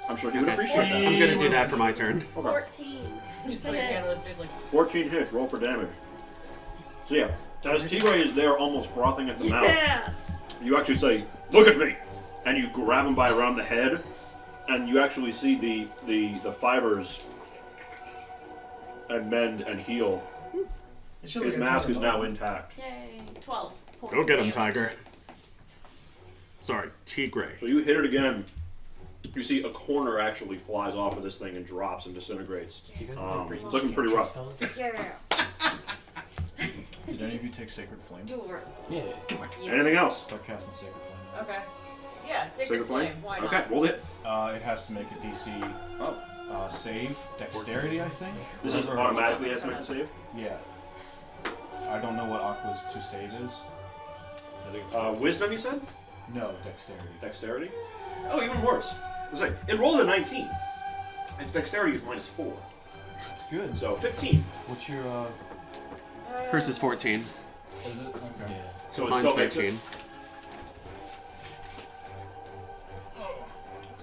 S1: I'm sure he would
S3: Okay.
S1: appreciate that.
S3: I'm gonna do that for my turn.
S1: Okay.
S5: 14.
S7: Just put your hand on his face like,
S1: 14 hits. Roll for damage. So yeah, as Tigre is there almost frothing at the mouth,
S5: Yes!
S1: you actually say, "Look at me!" And you grab him by around the head, and you actually see the fibers and mend and heal.
S2: It feels
S1: His
S2: like a
S1: mask
S2: ton
S1: is
S2: of
S1: now
S2: money.
S1: intact.
S5: Yay. 12 points.
S3: Go get him,
S5: damage.
S3: Tiger. Sorry, Tigre.
S1: So you hit it again. You see a corner actually flies off of this thing and drops and disintegrates.
S6: Do you guys have
S1: It's looking pretty rough.
S5: Yeah.
S4: Did any of you take Sacred Flame?
S5: Do it.
S6: Yeah.
S5: Yeah.
S1: Anything else?
S4: Start casting Sacred Flame.
S7: okay. Yeah, Sacred
S1: Sacred
S7: Flame.
S1: Flame?
S7: Why not?
S1: Okay, roll it.
S4: It has to make a DC save, Dexterity, I think.
S1: This is
S4: Or-
S1: automatically has to make the save.
S4: Yeah. I don't know what Aqua's 2 save is.
S6: I think it's
S1: Wisdom, you said?
S4: No, Dexterity.
S1: Dexterity? Oh, even worse. I was like, it rolled a 19. Its dexterity is -4.
S4: That's good.
S1: So 15.
S4: What's your
S3: Hers is 14.
S4: is it? Okay.
S6: Yeah.
S1: So it
S3: Mine's
S1: still makes
S3: 13.
S1: it.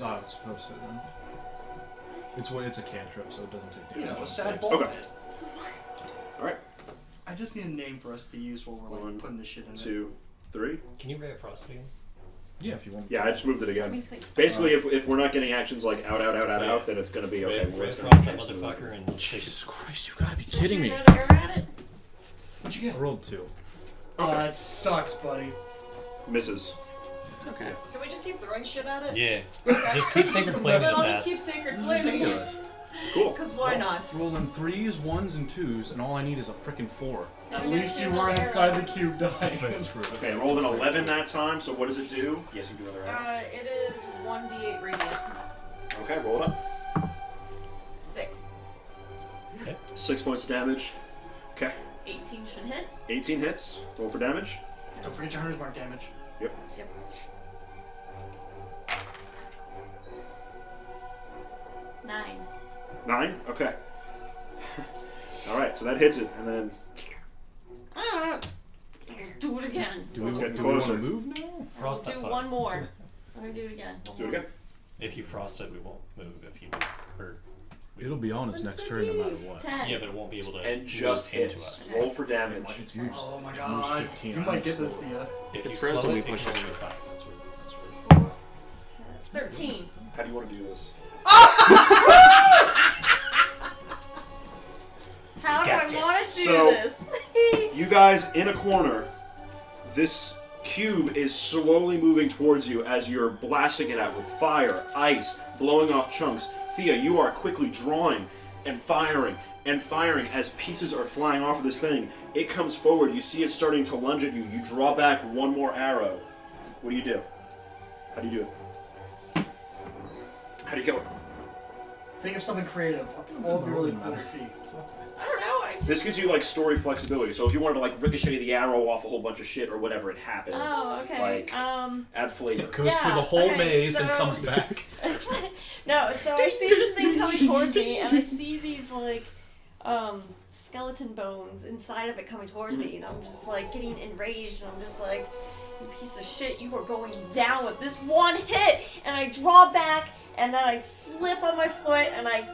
S4: Oh, it's supposed to then. It's a cantrip, so it doesn't take damage.
S2: You know,
S4: on
S2: a sad
S4: saves.
S2: ball
S1: Okay.
S2: pit.
S1: Alright.
S2: I just need a name for us to use while we're like
S1: One,
S2: putting this shit in there.
S1: 2, 3.
S6: Can you Ray of Frost again?
S4: Yeah, if you want.
S1: Yeah, I just moved it
S5: Let me
S1: again.
S5: think.
S1: Basically, if we're not getting actions like out, then it's going to be
S6: Ray,
S1: okay. Well,
S6: Ray
S1: it's
S6: of
S1: going to
S6: Frost that motherfucker and take
S4: Jesus Christ, you gotta be
S5: Did
S4: kidding
S5: you
S4: me.
S5: shoot another arrow at it?
S2: What'd you
S4: I
S2: get?
S4: rolled 2.
S1: Okay.
S2: It sucks, buddy.
S1: Misses.
S3: It's okay.
S7: Can we just keep throwing shit at it?
S6: Yeah. Just keep Sacred Flame
S7: Then
S6: in
S7: I'll
S6: its
S7: just keep
S6: ass.
S7: Sacred Flaming.
S4: Ridiculous.
S1: Cool.
S7: Because why not?
S4: Rolling 3s, 1s, and 2s, and all I need is a freaking 4.
S2: At least you weren't inside the cube dying.
S4: That's true.
S1: Okay, I rolled an 11 that time, so what does it do? Yes, you do another arrow.
S7: It is 1d8 radiant.
S1: Okay, roll it up.
S7: 6.
S1: 6 points of damage. Okay,
S5: 18 should hit.
S1: 18 hits. Roll for damage.
S2: Don't forget your hunter's mark damage.
S1: Yep.
S5: 9.
S1: 9? Okay. Alright, so that hits it, and then
S5: Ah! Do it again.
S4: Do
S1: Let's
S4: we,
S1: get
S4: do we want to
S1: closer.
S4: move now?
S6: Frost
S5: do
S6: that fuck.
S5: one more. I'm gonna do it again. One
S1: do it
S5: more.
S1: again.
S6: If you frost it, we won't move. If you move, or
S4: It'll be on its next turn no matter what.
S5: 10.
S6: yeah, but it won't be able to
S1: And just
S6: move into
S1: hits.
S6: us.
S1: Roll for damage.
S4: It's moves.
S2: Oh my
S4: moves
S2: god.
S4: 15.
S2: You might get this, Thia.
S6: If
S3: it's
S6: you slow
S3: frozen,
S6: it,
S3: we
S6: it
S3: push
S6: can
S3: it.
S6: only move 5. That's weird.
S5: 4, 10, 13.
S1: How do you want to do this?
S5: How do I want to do
S1: So-
S5: this?
S1: You guys in a corner. This cube is slowly moving towards you as you're blasting it out with fire, ice, blowing off chunks. Thia, you are quickly drawing and firing as pieces are flying off of this thing. It comes forward. You see it starting to lunge at you. You draw back one more arrow. What do you do? How do you do it? How do you kill it?
S2: Think of something creative. All would be really cool to see.
S4: So that's nice.
S5: I don't know.
S1: This gives you like story flexibility. So if you wanted to like ricochet the arrow off a whole bunch of shit or whatever, it happens.
S5: Oh, okay.
S1: Like add flavor.
S4: It goes
S5: Yeah,
S4: through the whole
S5: okay,
S4: maze and
S5: so-
S4: comes back.
S5: No, so I see this thing coming towards me, and I see these like skeleton bones inside of it coming towards me, and I'm just like getting enraged, and I'm just like, you piece of shit, you are going down with this one hit, and I draw back, and then I slip on my foot, and I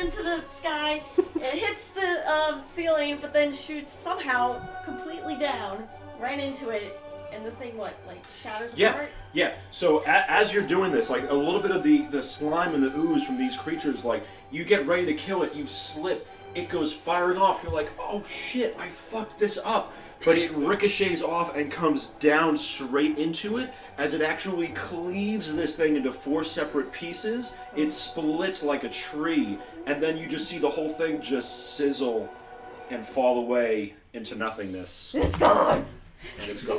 S5: into the sky. It hits the ceiling, but then shoots somehow completely down, right into it, and the thing shatters apart.
S1: Yeah. So as you're doing this, like a little bit of the slime and the ooze from these creatures, like you get ready to kill it, you slip, it goes firing off. You're like, oh shit, I fucked this up. But it ricochets off and comes down straight into it as it actually cleaves this thing into 4 separate pieces. It splits like a tree, and then you just see the whole thing just sizzle and fall away into nothingness.
S5: It's gone!
S1: And it's gone.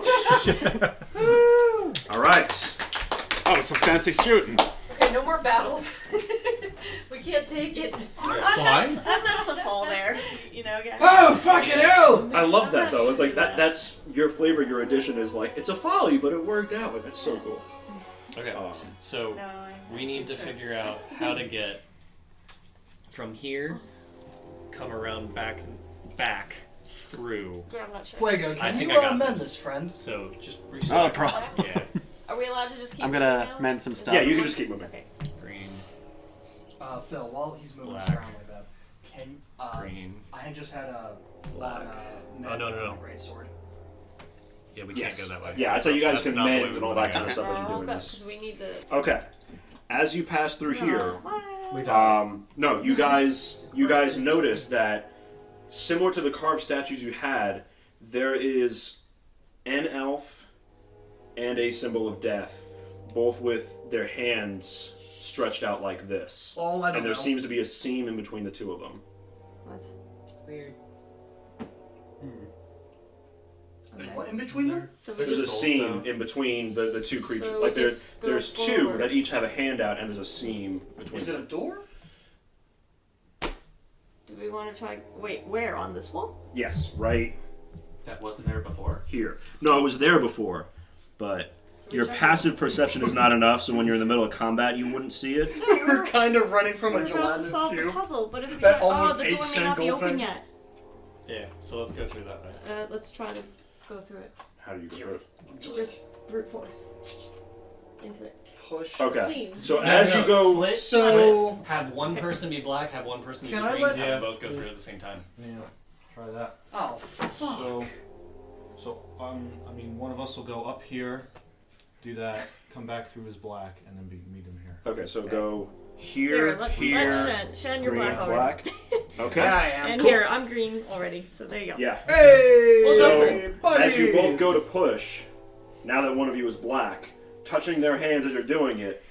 S1: All right.
S3: That was some fancy shooting.
S7: Okay, no more battles. We can't take it.
S5: I'm not so fall there, guys.
S8: Oh, fucking hell!
S1: I love that though. It's like that's your flavor, your addition is like it's a folly, but it worked out. Like, that's so cool.
S6: Okay, so we need to figure out how to get from here, come around back through.
S5: Yeah, I'm not sure.
S2: Fuego,
S6: I
S2: can
S6: think
S2: you
S6: I got
S2: amend
S6: this.
S2: this, friend?
S6: So just
S3: Not a
S6: reset.
S3: problem.
S6: Yeah.
S5: Are we allowed to just keep
S3: I'm gonna
S5: moving now?
S3: mend some stuff.
S1: Yeah, you can just keep moving.
S5: Okay.
S6: Green,
S2: Phil, while he's moving
S6: Black.
S2: around like that, can
S6: green.
S2: I had just had a
S6: Black. No.
S2: great sword.
S6: Yeah, we
S1: Yes.
S6: can't go that way.
S1: Yeah, I'd say you guys
S6: That's
S1: can
S6: not the way
S1: mend
S6: we
S1: and all
S6: wanna
S1: that kind
S6: go.
S1: of stuff as you're doing
S5: Because
S1: this.
S5: we need the.
S1: Okay. As you pass through here,
S4: We die.
S1: no, you guys notice that similar to the carved statues you had, there is an elf and a symbol of death, both with their hands stretched out like this.
S2: All I don't
S1: And there
S2: know.
S1: seems to be a seam in between the two of them.
S5: What?
S7: Weird.
S2: What in between them?
S5: So we
S1: There's a
S5: just,
S1: seam in between the two creatures.
S5: So
S1: Like
S5: we just go
S1: there's two
S5: forward.
S1: that each have a hand out, and there's a seam between
S2: Is it a
S1: them.
S2: door?
S5: do we want to try? Wait, where on this wall?
S1: Yes, right
S3: That wasn't there before.
S1: here. No, it was there before, but your passive perception is not enough, so when you're in the middle of combat, you wouldn't see it.
S2: We're kind of running from
S5: We're
S2: a
S5: about to
S2: gelatinous
S5: solve the
S2: cube.
S5: puzzle, but if we
S2: That
S5: don't,
S2: almost
S5: the
S2: ate
S5: door may
S2: Shen
S5: not be open
S2: Goldfang.
S5: yet.
S6: Yeah, so let's go through that way.
S5: Let's try to go through it.
S1: How do you go through it?
S5: Just brute force into it.
S2: Push.
S1: Okay.
S5: Seam.
S1: So as you go,
S6: split,
S2: So-
S6: split. Have one person be black, have one person be
S2: Can I
S6: green,
S2: let-
S6: have
S4: Yeah.
S6: them both go through at the same time.
S4: Yeah, try that.
S2: Oh, fuck.
S4: So I mean, one of us will go up here, do that, come back through as black, and then meet him here.
S1: okay, so go here,
S5: let
S1: here,
S5: Shen, you're
S1: green,
S5: black already.
S1: black. Okay.
S2: Yeah, I am.
S5: And
S2: Cool.
S5: here, I'm green already, so there you go.
S1: Yeah.
S2: Hey!
S5: We'll go
S1: So
S2: buddies.
S1: as you both go to push, now that one of you is black, touching their hands as you're doing it,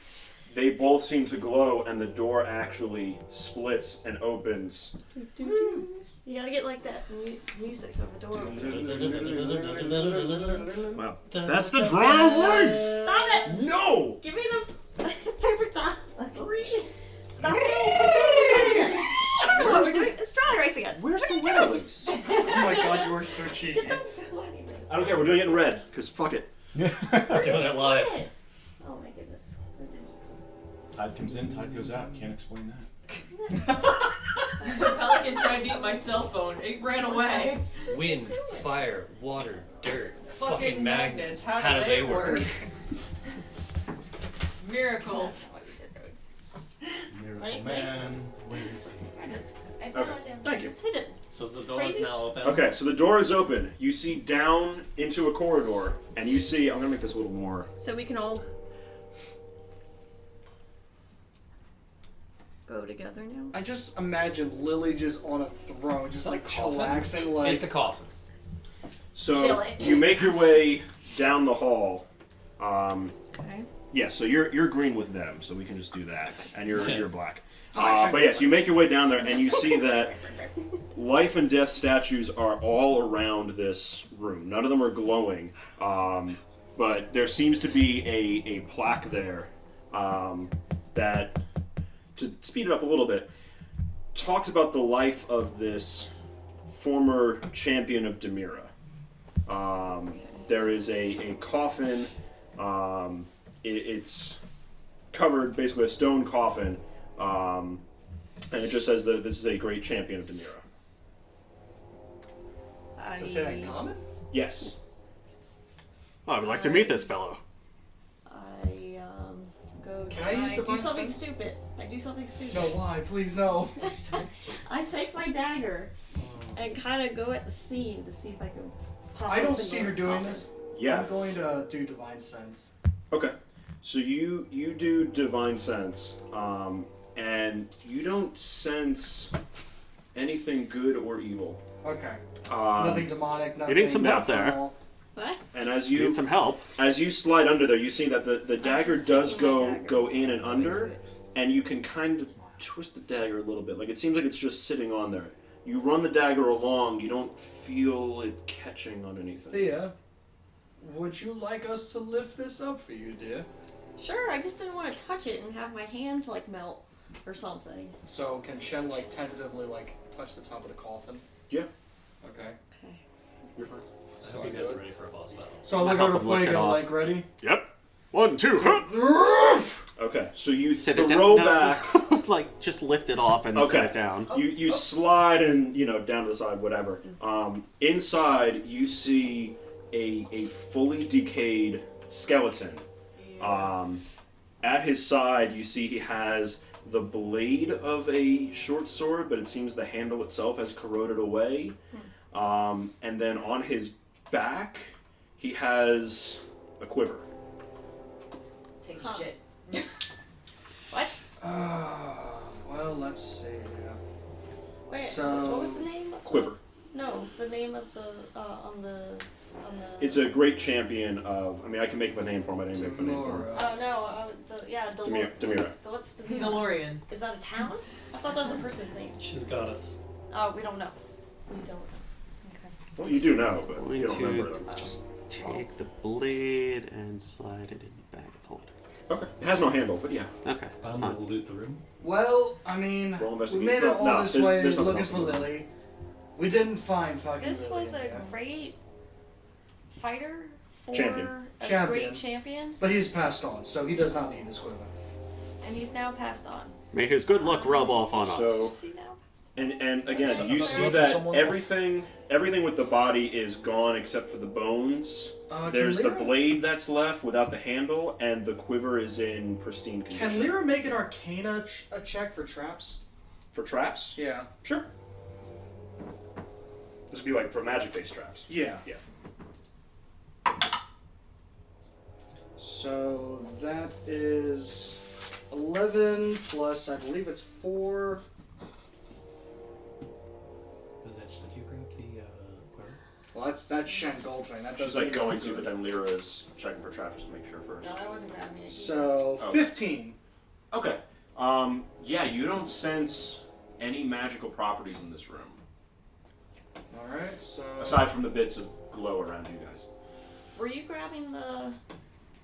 S1: they both seem to glow, and the door actually splits and opens.
S5: You gotta get like that music of a door.
S1: Wow. That's the dry erase!
S5: Stop it!
S1: No!
S5: Give me the paper towel. Stop it! We're doing it's dry erase again.
S1: Where's the red erase?
S2: Oh my god, you are so cheeky.
S5: Get the fucking erase.
S1: I don't care, we're doing it in red, because fuck it.
S6: We're doing it live.
S5: Oh my goodness.
S4: Tide comes in, tide goes out. Can't explain that.
S7: The pelican tried to eat my cell phone. It ran away.
S6: Wind, fire, water, dirt,
S7: Fucking magnets. How
S6: do they work?
S7: Miracles.
S4: Miracle Man, where is he?
S5: I found
S1: Okay,
S5: him.
S1: thank you.
S5: Just hit it.
S6: So the door is
S5: Crazy.
S6: now open.
S1: Okay, so the door is open. You see down into a corridor, and you see, I'm gonna make this a little more.
S5: So we can all go together now.
S2: I just imagine Lily just on a throne, just like
S6: coffin?
S2: chillaxing, like.
S6: It's a coffin.
S1: So
S5: Kill it.
S1: you make your way down the hall.
S5: Okay.
S1: Yeah, so you're green with them, so we can just do that, and you're
S6: Yeah.
S1: black. But yes, you make your way down there, and you see that life and death statues are all around this room. None of them are glowing, but there seems to be a plaque there that, to speed it up a little bit, talks about the life of this former champion of Demira. There is a coffin. It's covered, basically a stone coffin, and it just says that this is a great champion of Demira.
S2: Does it say that in common?
S1: Yes.
S3: Oh, I would like to meet this fellow.
S5: I go.
S2: Can Can I use
S5: do
S2: divine
S5: something
S2: sense?
S5: stupid. I do something stupid.
S2: No, why? Please, no.
S5: I take my dagger and kind of go at the seam to see if I can pop
S2: I don't
S5: open
S2: see
S5: the
S2: her doing
S5: coffin.
S2: this.
S1: Yeah.
S2: I'm going to do divine sense.
S1: Okay. So you do divine sense, and you don't sense anything good or evil.
S2: Okay.
S1: Um,
S2: Nothing demonic. Nothing.
S3: You need some help
S2: abnormal.
S5: What?
S1: And as
S3: You
S1: you
S3: need some help.
S1: as you slide under there, you see that the dagger
S5: just
S1: does
S5: taking my
S1: go
S5: dagger.
S1: go in and under,
S5: Into it.
S1: and you can kind of twist the dagger a little bit. Like it seems like it's just sitting on there. You run the dagger along, you don't feel it catching on anything.
S2: Thea, would you like us to lift this up for you, dear?
S5: Sure, I just didn't want to touch it and have my hands like melt or something.
S2: So can Shen like tentatively like touch the top of the coffin?
S1: Yeah.
S2: Okay.
S5: Okay.
S1: You're fine.
S6: I
S2: So
S6: hope
S2: I
S6: you guys
S2: do
S6: are
S2: it.
S6: ready for a boss battle.
S2: So I look
S3: Help
S2: over
S3: him lift it
S2: Fuego
S3: off.
S2: like ready.
S3: Yep. 1, 2, huh?
S1: Okay, so you
S3: Sit it down.
S1: throw
S3: No,
S1: back.
S3: like, just lift it off and
S1: Okay.
S3: set it down.
S1: You slide and down to the side, whatever. Inside you see a fully decayed skeleton. At his side you see he has the blade of a short sword, but it seems the handle itself has corroded away. And then on his back he has a quiver.
S7: Take a
S5: Huh.
S7: shit.
S5: What?
S2: Well, let's see.
S5: Wait,
S2: So-
S5: what was the name?
S1: Quiver.
S5: No, the name of the on the.
S1: It's a great champion of. I mean, I can make up a name for him. I didn't make up a name for him.
S5: Oh no,
S1: Demira.
S5: What's Demira?
S7: DeLorean.
S5: Is that a town? I thought that was a person's name.
S6: She's a goddess.
S5: Oh, we don't know. We don't. Okay.
S1: Well, you do know, but
S3: Going
S1: you don't
S3: to
S1: remember it.
S3: just take the blade and slide it in the bag of holding.
S1: Okay. It has no handle, but yeah.
S3: Okay, that's
S6: I'm
S3: fine.
S6: gonna loot the room.
S2: Well, I mean,
S1: Roll
S2: we
S1: investigate.
S2: made it all
S1: No,
S2: this
S1: there's-
S2: way
S1: there's nothing
S2: looking
S1: else
S2: for
S1: to do.
S2: Lily. We didn't find fucking
S5: This
S2: Lily.
S5: was
S2: in
S5: a
S2: there.
S5: great fighter for
S1: Champion.
S5: a
S2: Champion.
S5: great champion,
S2: But he's passed on, so he does not need this quiver.
S5: and he's now passed on.
S3: May his good luck rub off on
S1: So-
S3: us.
S5: Is he now?
S1: And again,
S8: So-
S1: you
S8: so
S1: see
S8: maybe
S1: that
S8: someone-
S1: everything with the body is gone except for the bones. There's the
S2: Lyra-
S1: blade that's left without the handle, and the quiver is in pristine condition.
S2: Can Lyra make an Arcana a check for traps?
S1: For traps?
S2: Yeah.
S1: Sure. This would be like for magic-based traps.
S2: Yeah.
S1: Yeah.
S2: So that is 11 plus, I believe it's 4.
S6: Is it just if you grab the quiver?
S2: Well, that's Shen Goldfang. That
S1: She's
S2: doesn't
S1: like
S2: go
S1: going
S2: through
S1: to, but
S2: it.
S1: then Lyra is checking for traps just to make sure first.
S5: No, I wasn't grabbing it.
S2: So
S1: Oh.
S2: 15.
S1: Okay. Yeah, you don't sense any magical properties in this room.
S2: Alright, so.
S1: Aside from the bits of glow around you guys.
S5: Were you grabbing the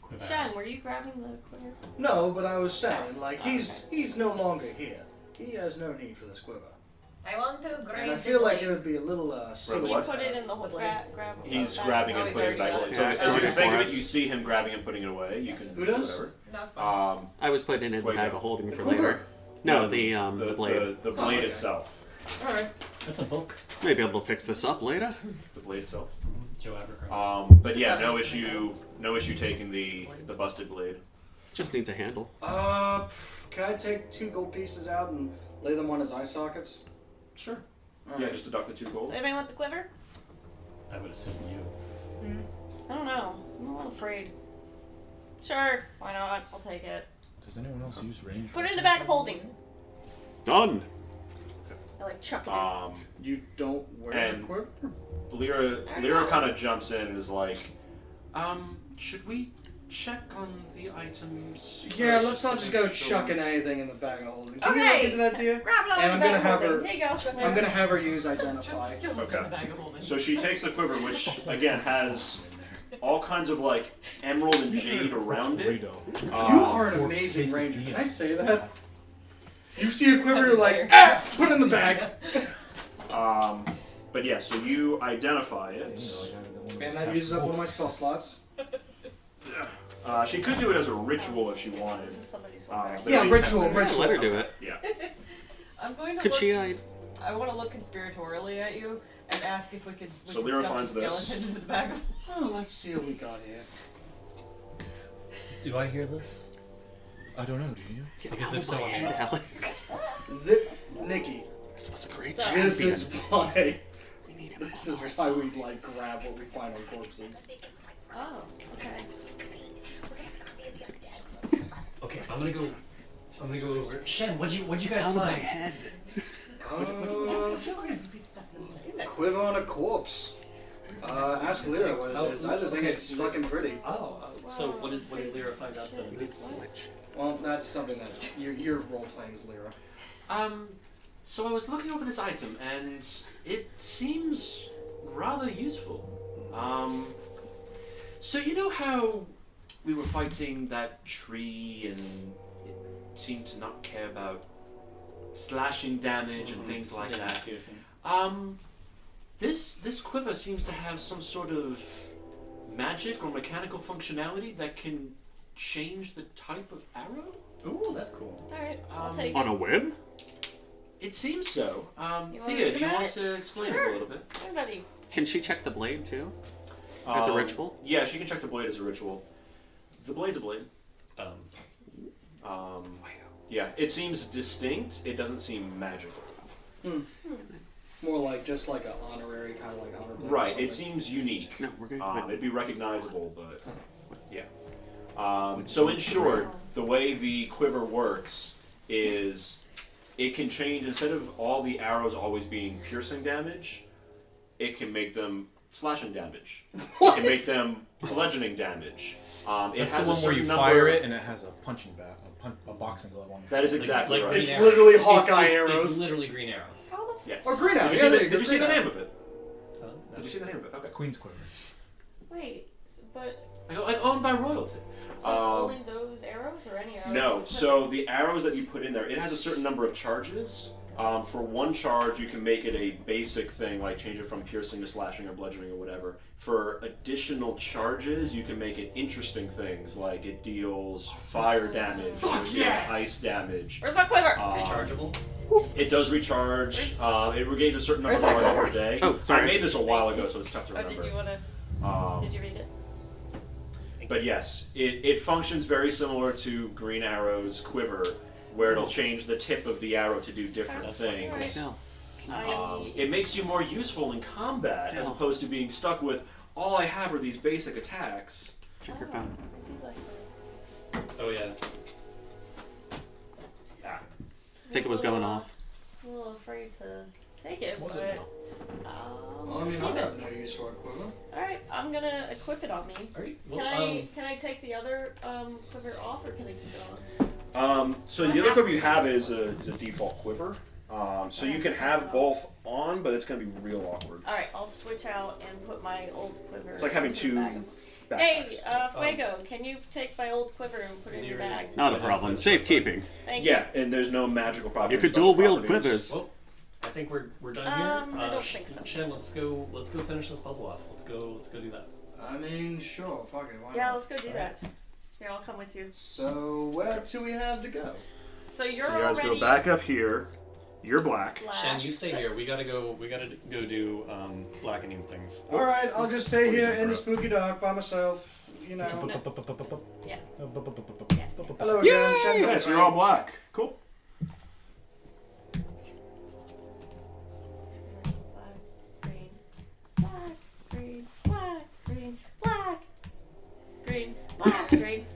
S6: Quiver.
S5: Shen? Were you grabbing the quiver?
S2: No, but I was saying, like, he's no longer here. He has no need for this quiver.
S7: I want to grab
S2: And I
S7: the
S2: feel like
S7: blade.
S2: it would be a little silly.
S5: You
S1: what?
S5: put it in the whole grab.
S1: He's
S5: bag.
S1: grabbing
S7: Oh,
S1: it,
S7: he's
S1: putting it back
S7: already
S1: away.
S7: got
S1: So
S3: it.
S1: as
S3: Yeah,
S1: you
S3: it's
S1: think of
S3: for
S1: it,
S3: us.
S1: you see him grabbing it, putting it away. You can
S2: Who
S1: do
S2: does?
S1: whatever.
S7: That's fine.
S3: I was putting it in the bag
S1: Fuego.
S3: of holding
S2: The
S3: for
S2: quiver?
S3: later. No, the blade.
S1: The blade
S2: okay.
S1: itself.
S2: Alright.
S6: That's a book.
S3: May be able to fix this up later.
S1: The blade itself.
S6: Joe Abercrombie.
S1: But yeah, no issue taking the busted blade.
S3: Just needs a handle.
S2: Can I take 2 gold pieces out and lay them on his eye sockets?
S1: Sure.
S2: Alright.
S1: Yeah, just deduct the 2 gold.
S5: Does anybody want the quiver?
S6: I would assume you.
S5: I don't know. I'm a little afraid. Sure, why not? I'll take it.
S4: Does anyone else use range?
S5: Put it in the bag of holding.
S3: Done.
S5: I like chuck it in.
S2: You don't wear
S1: And-
S2: a quiver?
S1: Lyra kind of jumps in and is like, should we check on the items?
S2: Yeah,
S1: first
S2: let's not
S1: to
S2: just
S1: make
S2: go
S1: sure-
S2: chucking anything in the bag of holding. Can
S5: Okay.
S2: you look into that, Thia?
S5: Grab it out
S2: And
S5: of
S2: I'm
S5: the
S2: gonna
S5: bag
S2: have
S5: of holding.
S2: her-
S5: There you go.
S2: I'm gonna have her use
S7: Chuck
S2: identify.
S7: skills
S1: Okay.
S7: in the bag of holding.
S1: So she takes the quiver, which again has all kinds of like emerald and jade around it.
S2: You are an
S4: Or
S2: amazing
S4: basic
S2: ranger.
S4: DM.
S2: Can I say that? You see a quiver, you're like,
S5: Seven
S2: put it in the bag.
S1: But yeah, so you identify it.
S2: And that uses up one of my spell slots.
S1: She could do it as a ritual if she wanted.
S5: This is somebody's
S1: Uh,
S5: one.
S1: but
S2: Yeah,
S1: it
S2: ritual,
S1: takes 10 minutes.
S3: Yeah, let her do it.
S1: Yeah.
S7: I'm going to
S3: Could
S7: look,
S3: she?
S7: I want to look conspiratorially at you and ask if we could
S1: So Lyra
S7: stuff
S1: finds
S7: the
S1: this.
S7: skeleton into the bag of
S2: Oh, let's see what we got here.
S6: Do I hear this?
S4: I don't know, do you?
S3: Get
S6: Because
S3: out
S6: if
S3: of
S6: so,
S3: my
S6: I
S3: head,
S6: mean-
S3: Alex.
S2: Nikki,
S3: This was a great
S2: this
S3: champion.
S2: is why.
S3: We need him
S2: This
S3: on
S2: is
S3: our
S2: why
S3: side.
S2: we like grab what we find on corpses.
S5: Oh, okay.
S6: Okay, I'm gonna go over. Shen, what'd you guys
S3: Out of my
S6: find?
S3: head.
S2: Quiver on a corpse. Ask Lyra what it is. I just think it's fucking pretty.
S6: Oh, so what did Lyra find out then?
S2: Well, that's something that your role playing is Lyra.
S1: So I was looking over this item, and it seems rather useful. So you know how we were fighting that tree, and it seemed to not care about slashing damage and things like that. This quiver seems to have some sort of magic or mechanical functionality that can change the type of arrow.
S6: Ooh, that's cool.
S5: Alright, I'll take
S3: On
S5: it.
S3: a whim?
S1: It seems so.
S5: You wanna
S1: Thea,
S5: read
S1: do you
S5: about
S1: want
S5: it?
S1: to explain it
S5: Sure.
S1: a little bit?
S5: Everybody.
S3: Can she check the blade too? As a ritual?
S1: Yeah, she can check the blade as a ritual. The blade's a blade. Yeah, it seems distinct. It doesn't seem magical.
S2: More like just like an honorary kind of like honor blade or
S1: Right.
S2: something.
S1: It seems unique.
S3: No, we're good.
S1: It'd be recognizable, but yeah. So in short, the way the quiver works is it can change, instead of all the arrows always being piercing damage, it can make them slashing damage. It can make them bludgeoning damage. It
S4: That's
S1: has
S4: the
S1: a
S4: one where you
S1: certain number.
S4: fire it and it has a punching bat, a boxing glove on it.
S1: That is exactly
S6: Like
S1: right.
S6: green
S2: It's
S6: arrow.
S2: literally
S6: It's-
S2: Hawkeye
S6: it's
S2: arrows.
S6: literally green arrow.
S5: How the
S1: Yes.
S2: Or green arrow.
S1: Did you
S2: Yeah,
S1: see
S2: there
S1: the,
S2: you
S1: did
S2: go,
S1: you see the
S2: green
S1: name of it?
S6: No.
S1: Did you see the name of it? Okay.
S4: Queen's Quiver.
S5: Wait, but
S1: Like owned by royalty.
S5: so it's only those arrows or any arrows?
S1: No, so the arrows that you put in there, it has a certain number of charges. For one charge, you can make it a basic thing, like change it from piercing to slashing or bludgeoning or whatever. For additional charges, you can make it interesting things, like it deals fire damage, or it deals ice damage.
S5: Where's my quiver?
S6: Rechargeable?
S1: It does recharge. It regains a certain number of
S5: Where's my
S1: life per day.
S3: Oh, sorry.
S1: I made this a while ago, so it's tough to
S5: Oh,
S1: remember.
S5: did you wanna? Did you read it?
S1: But yes, it functions very similar to Green Arrow's quiver, where it'll change the tip of the arrow to do different
S5: That's
S1: things.
S5: right.
S3: No.
S1: It makes you more useful in combat as
S3: Yeah.
S1: opposed to being stuck with all I have are these basic attacks.
S3: Check your phone.
S5: I do like that.
S6: Oh yeah.
S3: I think it was going off.
S5: I'm a little afraid to take it,
S4: Was
S5: but
S4: it now?
S2: Well, I mean,
S5: keep
S2: I
S5: it.
S2: have no use for a quiver.
S5: All right, I'm gonna equip it on me.
S6: Alright.
S5: Can
S6: Well,
S5: can I take the other quiver off, or can I keep it on?
S1: So the other quiver you have is a default quiver. So you can have both on, but it's going to be real awkward.
S5: All right, I'll switch out and put my old quiver.
S1: It's like having
S5: into the
S1: two
S5: bag.
S1: backpacks.
S5: Hey, Fuego, can you take my old quiver and put it in your bag?
S3: Not a problem. Safekeeping.
S5: Thank
S1: Yeah, and there's no magical property.
S3: You could dual wield quivers.
S6: well, I think we're done here.
S5: I don't think so.
S6: Shen, let's go finish this puzzle off. Let's go do that.
S2: I mean, sure, fuck it, why
S5: Yeah,
S2: not?
S5: let's go do that. Here, I'll come with you.
S2: So, where do we have to go?
S5: So you're
S1: So you guys
S5: already
S1: go back up here. You're black.
S5: black.
S6: Shen, you stay here. We gotta go do blackening things.
S2: Alright, I'll just stay here in the spooky dark by myself, you know.
S5: Yeah.
S2: Hello again, Shen.
S1: Okay, so you're all black. Cool.
S5: Black, green, black, green, black, green, black, green.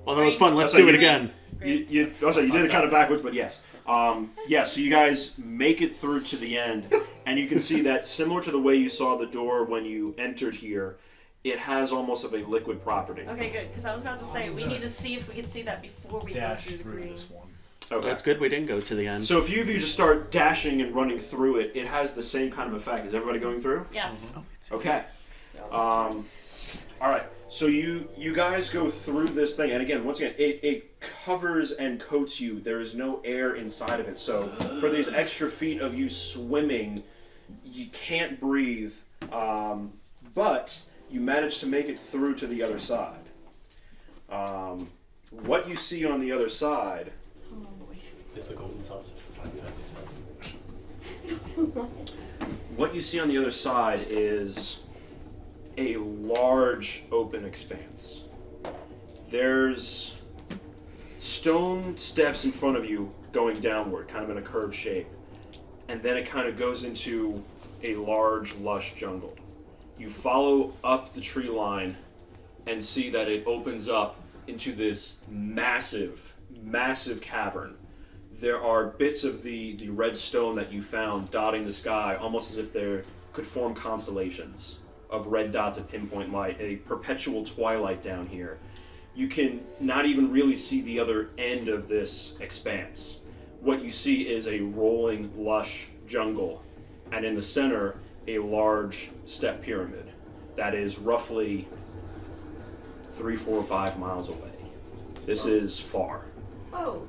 S3: Well, that was fun. Let's
S1: That's
S3: do
S1: how
S3: it
S1: you-
S3: again.
S1: You did it kind of backwards, but yes. So you guys make it through to the end, and you can see that similar to the way you saw the door when you entered here, it has almost of a liquid property.
S5: Okay, good. Because I was about to say we need to see if we can see that before we
S4: Dash
S5: go through the
S4: through
S5: green.
S4: this one.
S1: Okay.
S3: That's good we didn't go to the end.
S1: So if you just start dashing and running through it, it has the same kind of effect. Is everybody going through?
S5: Yes.
S1: Okay. All right. So you guys go through this thing, and again, once again, it covers and coats you. There is no air inside of it. So for these extra feet of you swimming, you can't breathe, but you manage to make it through to the other side. What you see on the other side.
S6: Is the golden sausage for 5 passes?
S1: What you see on the other side is a large open expanse. There's stone steps in front of you going downward, kind of in a curved shape. And then it kind of goes into a large, lush jungle. You follow up the tree line and see that it opens up into this massive, massive cavern. There are bits of the red stone that you found dotting the sky, almost as if they could form constellations of red dots of pinpoint light, a perpetual twilight down here. You can not even really see the other end of this expanse. What you see is a rolling, lush jungle, and in the center, a large step pyramid that is roughly 3, 4, 5 miles away. This is far.
S5: Oh,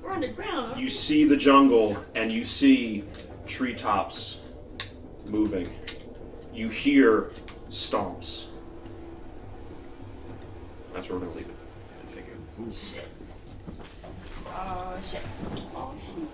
S5: we're underground. Aren't
S1: You see the jungle, and you see treetops moving. You hear stomps. That's where we're gonna leave it. I figure.
S5: Shit. Oh shit. Oh shit.